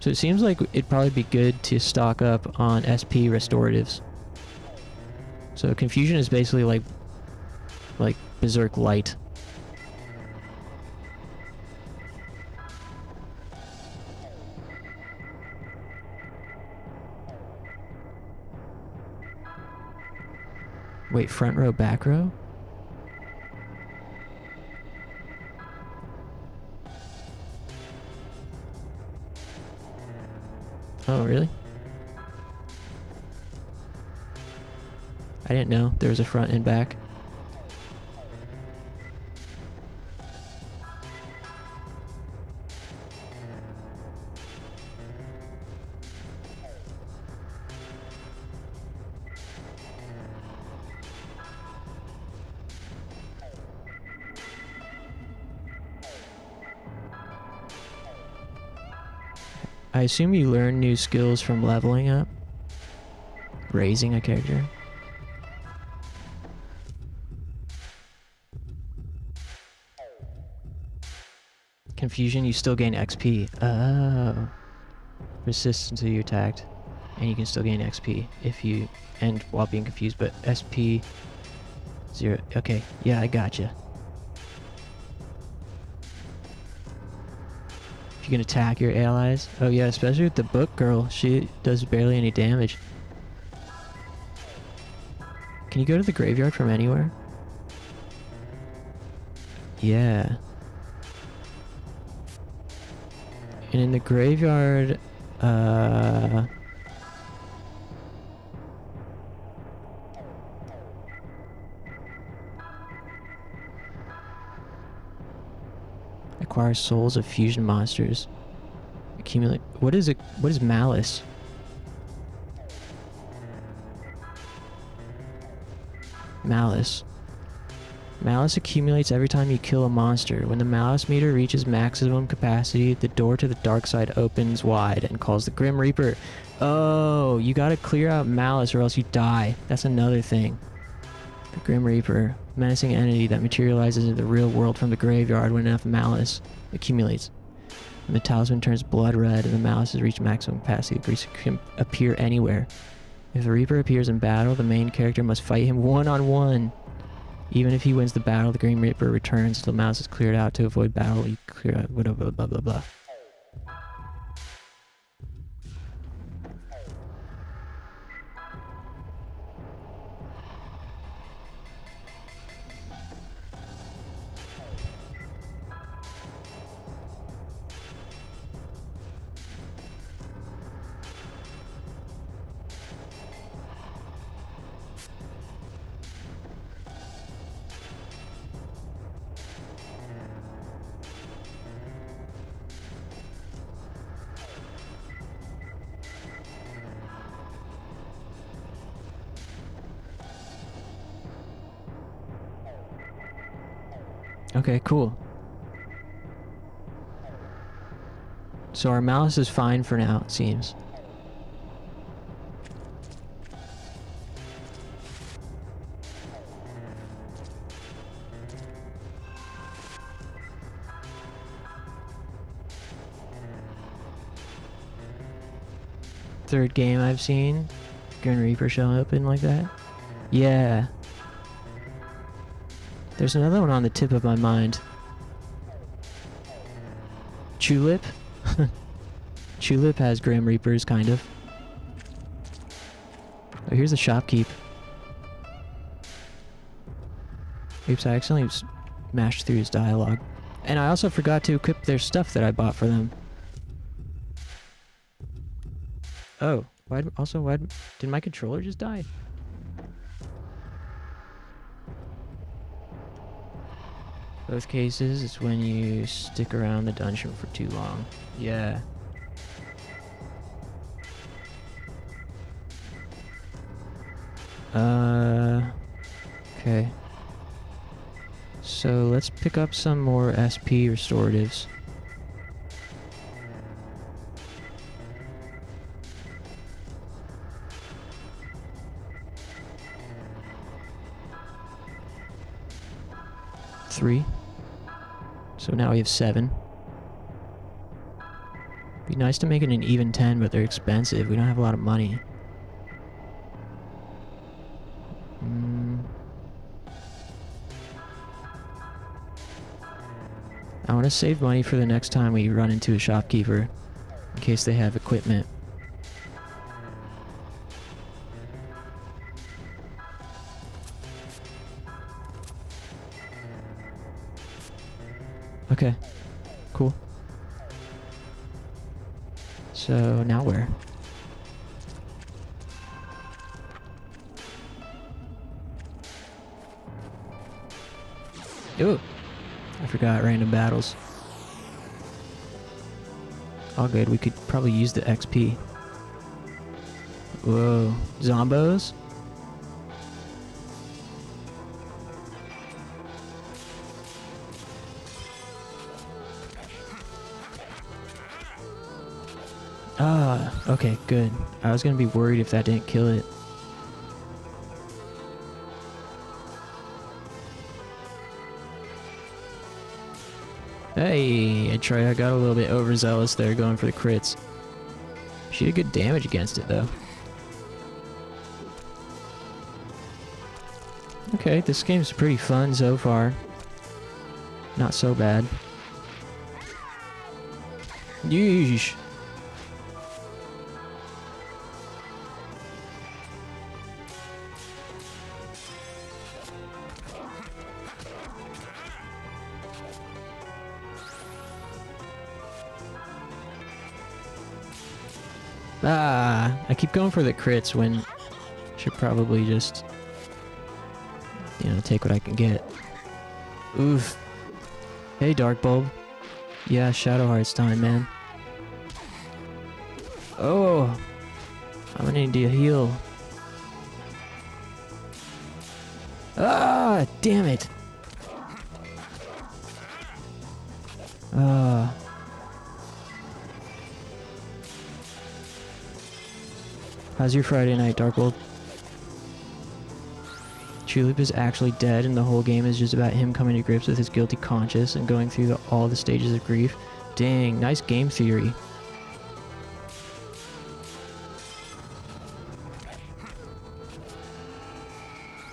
So it seems like it'd probably be good to stock up on SP restoratives. So confusion is basically like Berserk Light. Wait, front row, back row? Oh, really? I didn't know there was a front and back. I assume you learn new skills from leveling up, raising a character. Confusion, you still gain XP. Oh. Resistance until you're attacked. And you can still gain XP if you end while being confused, but SP 0. Okay, yeah, I gotcha. You can attack your allies. Oh yeah, especially with the book girl. She does barely any damage. Can you go to the graveyard from anywhere? Yeah. And in the graveyard, acquire souls of fusion monsters. Accumulate. What is it? What is malice? Malice. Malice accumulates every time you kill a monster. When the malice meter reaches maximum capacity, the door to the dark side opens wide and calls the Grim Reaper. Oh, you gotta clear out malice or else you die. That's another thing. The Grim Reaper, menacing entity that materializes in the real world from the graveyard when enough malice accumulates. When the talisman turns blood red and the malice has reached maximum capacity, the creature can appear anywhere. If the Reaper appears in battle, the main character must fight him one-on-one. Even if he wins the battle, the Grim Reaper returns until the mouse is cleared out. To avoid battle, you clear out blah blah blah blah blah. Okay, cool. So our mouse is fine for now, it seems. Third game I've seen. Grim Reaper showing up in like that. Yeah. There's another one on the tip of my mind. Tulip. Tulip has Grim Reapers, kind of. Oh, here's the shopkeep. Oops, I accidentally mashed through his dialogue. And I also forgot to equip their stuff that I bought for them. Oh, why did my controller just die? Both cases, it's when you stick around the dungeon for too long. Yeah. Okay. So let's pick up some more SP restoratives. Three. So now we have 7. Be nice to make it an even 10, but they're expensive. We don't have a lot of money. I want to save money for the next time we run into a shopkeeper, in case they have equipment. Okay, cool. So now where? Ooh, I forgot random battles. All good, we could probably use the XP. Whoa, zombos? Ah, okay, good. I was gonna be worried if that didn't kill it. Hey, I got a little bit overzealous there going for the crits. She did good damage against it though. Okay, this game's pretty fun so far. Not so bad. Yeesh. Ah, I keep going for the crits when should probably just, you know, take what I can get. Oof. Hey, Dark Bulb. Yeah, Shadow Hearts time, man. Oh, I'm gonna need to heal. Ah, damn it. Ah. How's your Friday night, Darkwold? Tulip is actually dead, and the whole game is just about him coming to grips with his guilty conscience and going through all the stages of grief. Dang, nice game theory.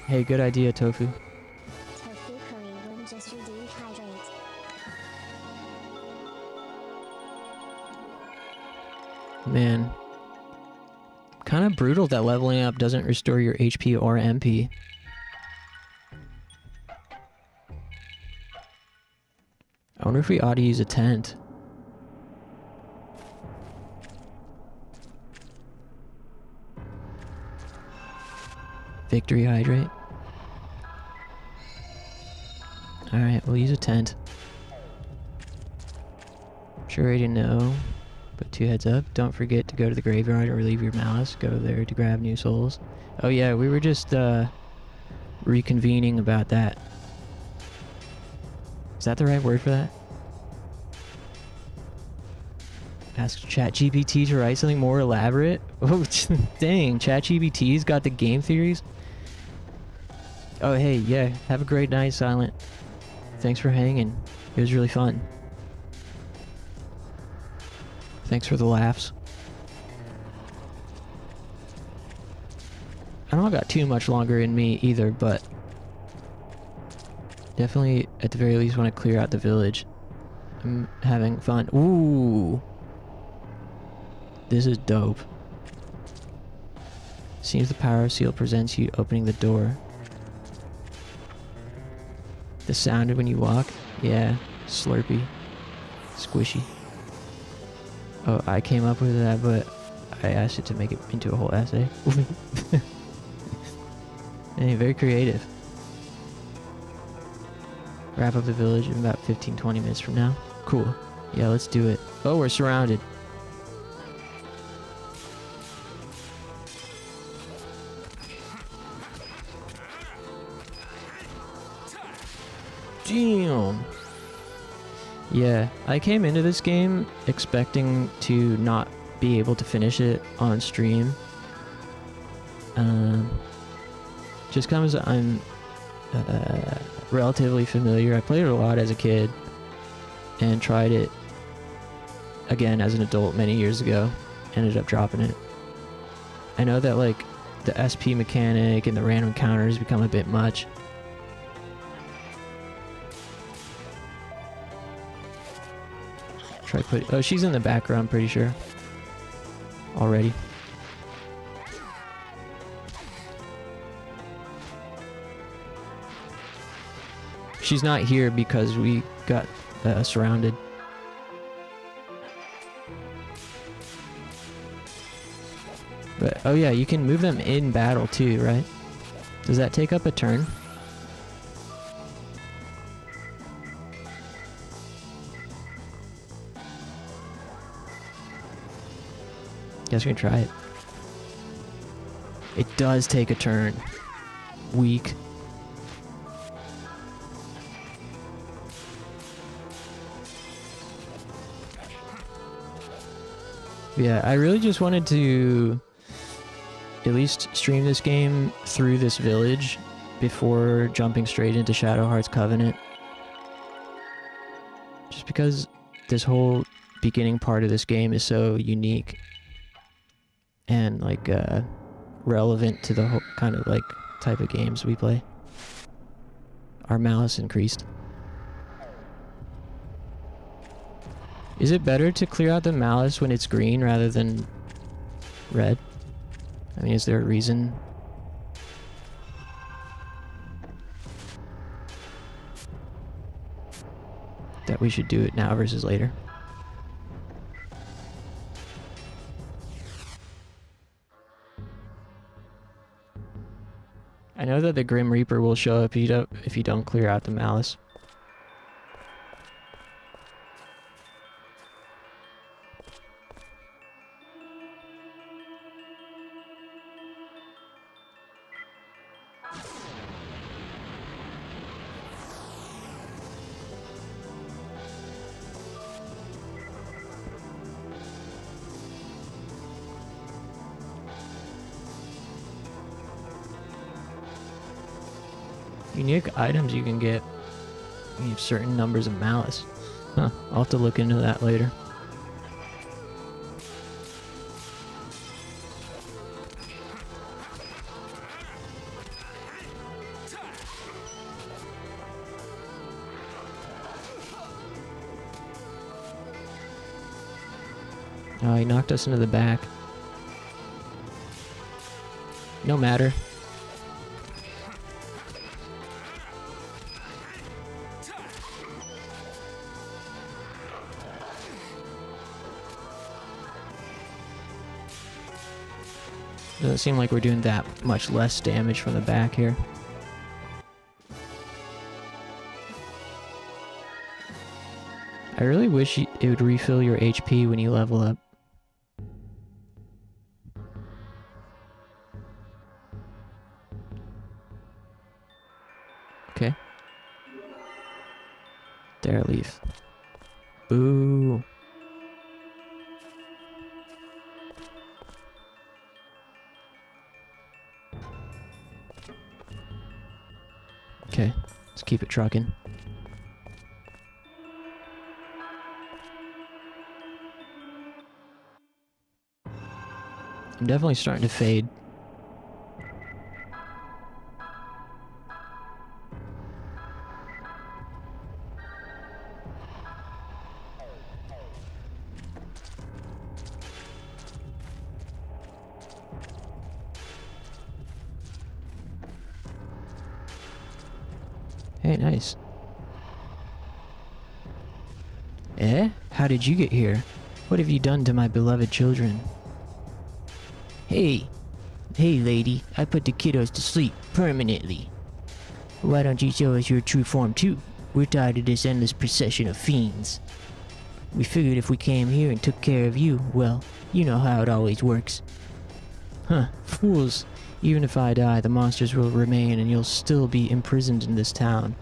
Hey, good idea, Tofu. Tofu curry when just redeemed hydrate. Man. Kind of brutal that leveling up doesn't restore your HP or MP. I wonder if we ought to use a tent. Victory hydrate. Alright, we'll use a tent. Sure I didn't know. But 2 heads up, don't forget to go to the graveyard and relieve your malice. Go there to grab new souls. Oh yeah, we were just reconvening about that. Is that the right word for that? Ask ChatGPT to write something more elaborate? Oh, dang, ChatGPT's got the game theories? Oh, hey, yeah, have a great night, Silent. Thanks for hanging. It was really fun. Thanks for the laughs. I don't got too much longer in me either, but definitely at the very least want to clear out the village. I'm having fun. Ooh. This is dope. Seems the power seal presents you opening the door. The sound when you walk? Yeah. Slurpy. Squishy. Oh, I came up with that, but I asked it to make it into a whole essay. Hey, very creative. Wrap up the village in about 15-20 minutes from now. Cool. Yeah, let's do it. Oh, we're surrounded. Damn. Yeah, I came into this game expecting to not be able to finish it on stream. Just because I'm relatively familiar. I played it a lot as a kid and tried it again as an adult many years ago. Ended up dropping it. I know that like the SP mechanic and the random counters become a bit much. Try put. Oh, she's in the background, pretty sure. Already. She's not here because we got surrounded. But, oh yeah, you can move them in battle too, right? Does that take up a turn? Guess we can try it. It does take a turn. Weak. Yeah, I really just wanted to at least stream this game through this village before jumping straight into Shadow Hearts Covenant. Just because this whole beginning part of this game is so unique and like relevant to the whole kind of like type of games we play. Our malice increased. Is it better to clear out the malice when it's green rather than red? I mean, is there a reason? That we should do it now versus later? I know that the Grim Reaper will show up if you don't clear out the malice. Unique items you can get. You have certain numbers of malice. Huh, I'll have to look into that later. Oh, he knocked us into the back. No matter. Doesn't seem like we're doing that much less damage from the back here. I really wish it would refill your HP when you level up. Okay. Dare I leave? Boo. Okay, let's keep it trucking. I'm definitely starting to fade. Hey, nice. Eh? How did you get here? What have you done to my beloved children? Hey! Hey, lady. I put the kiddos to sleep permanently. Why don't you show us your true form too? We're tired of this endless procession of fiends. We figured if we came here and took care of you, well, you know how it always works. Huh, fools. Even if I die, the monsters will remain and you'll still be imprisoned in this town.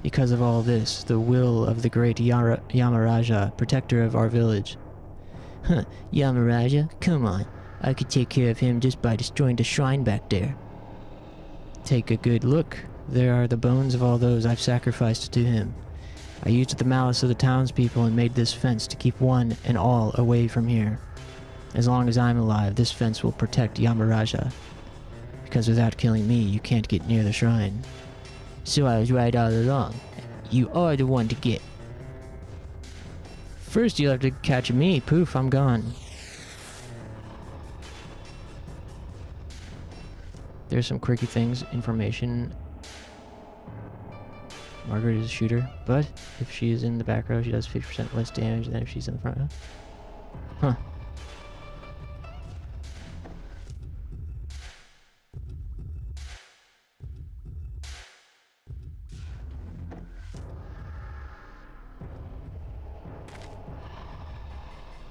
Because of all this, the will of the great Yamaraja, protector of our village. Huh, Yamaraja? Come on. I could take care of him just by destroying the shrine back there. Take a good look. There are the bones of all those I've sacrificed to him. I used the malice of the townspeople and made this fence to keep one and all away from here. As long as I'm alive, this fence will protect Yamaraja. Because without killing me, you can't get near the shrine. So I was right all along. You are the one to get. First you'll have to catch me. Poof, I'm gone. There's some quirky things. Information. Margaret is a shooter, but if she is in the back row, she does 50% less damage than if she's in the front row. Huh.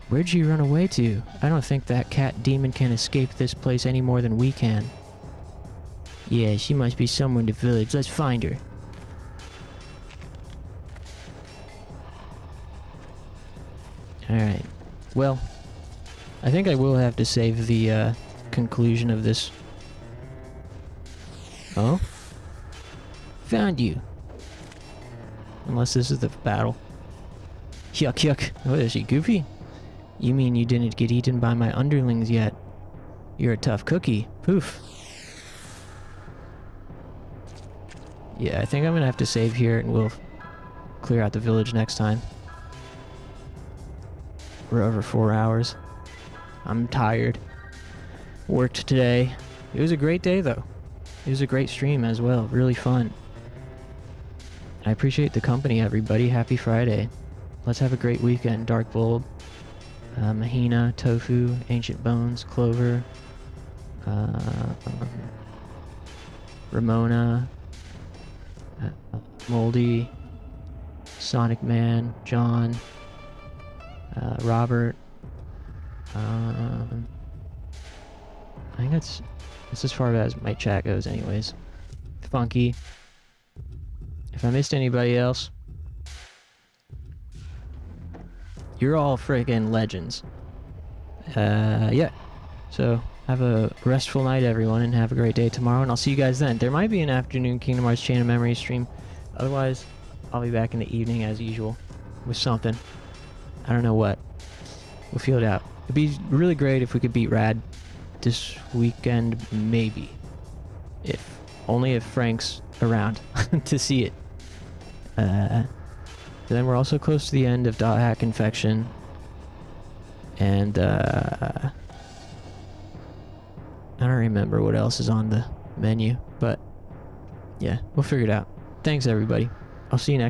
Where'd she run away to? I don't think that cat demon can escape this place any more than we can. Yeah, she must be somewhere in the village. Let's find her. Alright. Well, I think I will have to save the conclusion of this. Oh? Found you. Unless this is the battle. Yuck, yuck. What is she, Goofy? You mean you didn't get eaten by my underlings yet? You're a tough cookie. Poof. Yeah, I think I'm gonna have to save here and we'll clear out the village next time. We're over 4 hours. I'm tired. Worked today. It was a great day though. It was a great stream as well. Really fun. I appreciate the company, everybody. Happy Friday. Let's have a great weekend. Dark Bulb. Mahina, Tofu, Ancient Bones, Clover, Ramona, Moldy, Sonic Man, John, Robert. I think that's as far as my chat goes anyways. Funky. If I missed anybody else, you're all friggin' legends. Yeah. So, have a restful night, everyone, and have a great day tomorrow, and I'll see you guys then. There might be an afternoon Kingdom Hearts Chain of Memories stream. Otherwise, I'll be back in the evening as usual with something. I don't know what. We'll feel it out. It'd be really great if we could beat Rad this weekend, maybe. Only if Frank's around to see it. Then we're also close to the end of Dot Hack Infection. And, I don't remember what else is on the menu, but yeah, we'll figure it out. Thanks, everybody. I'll see you next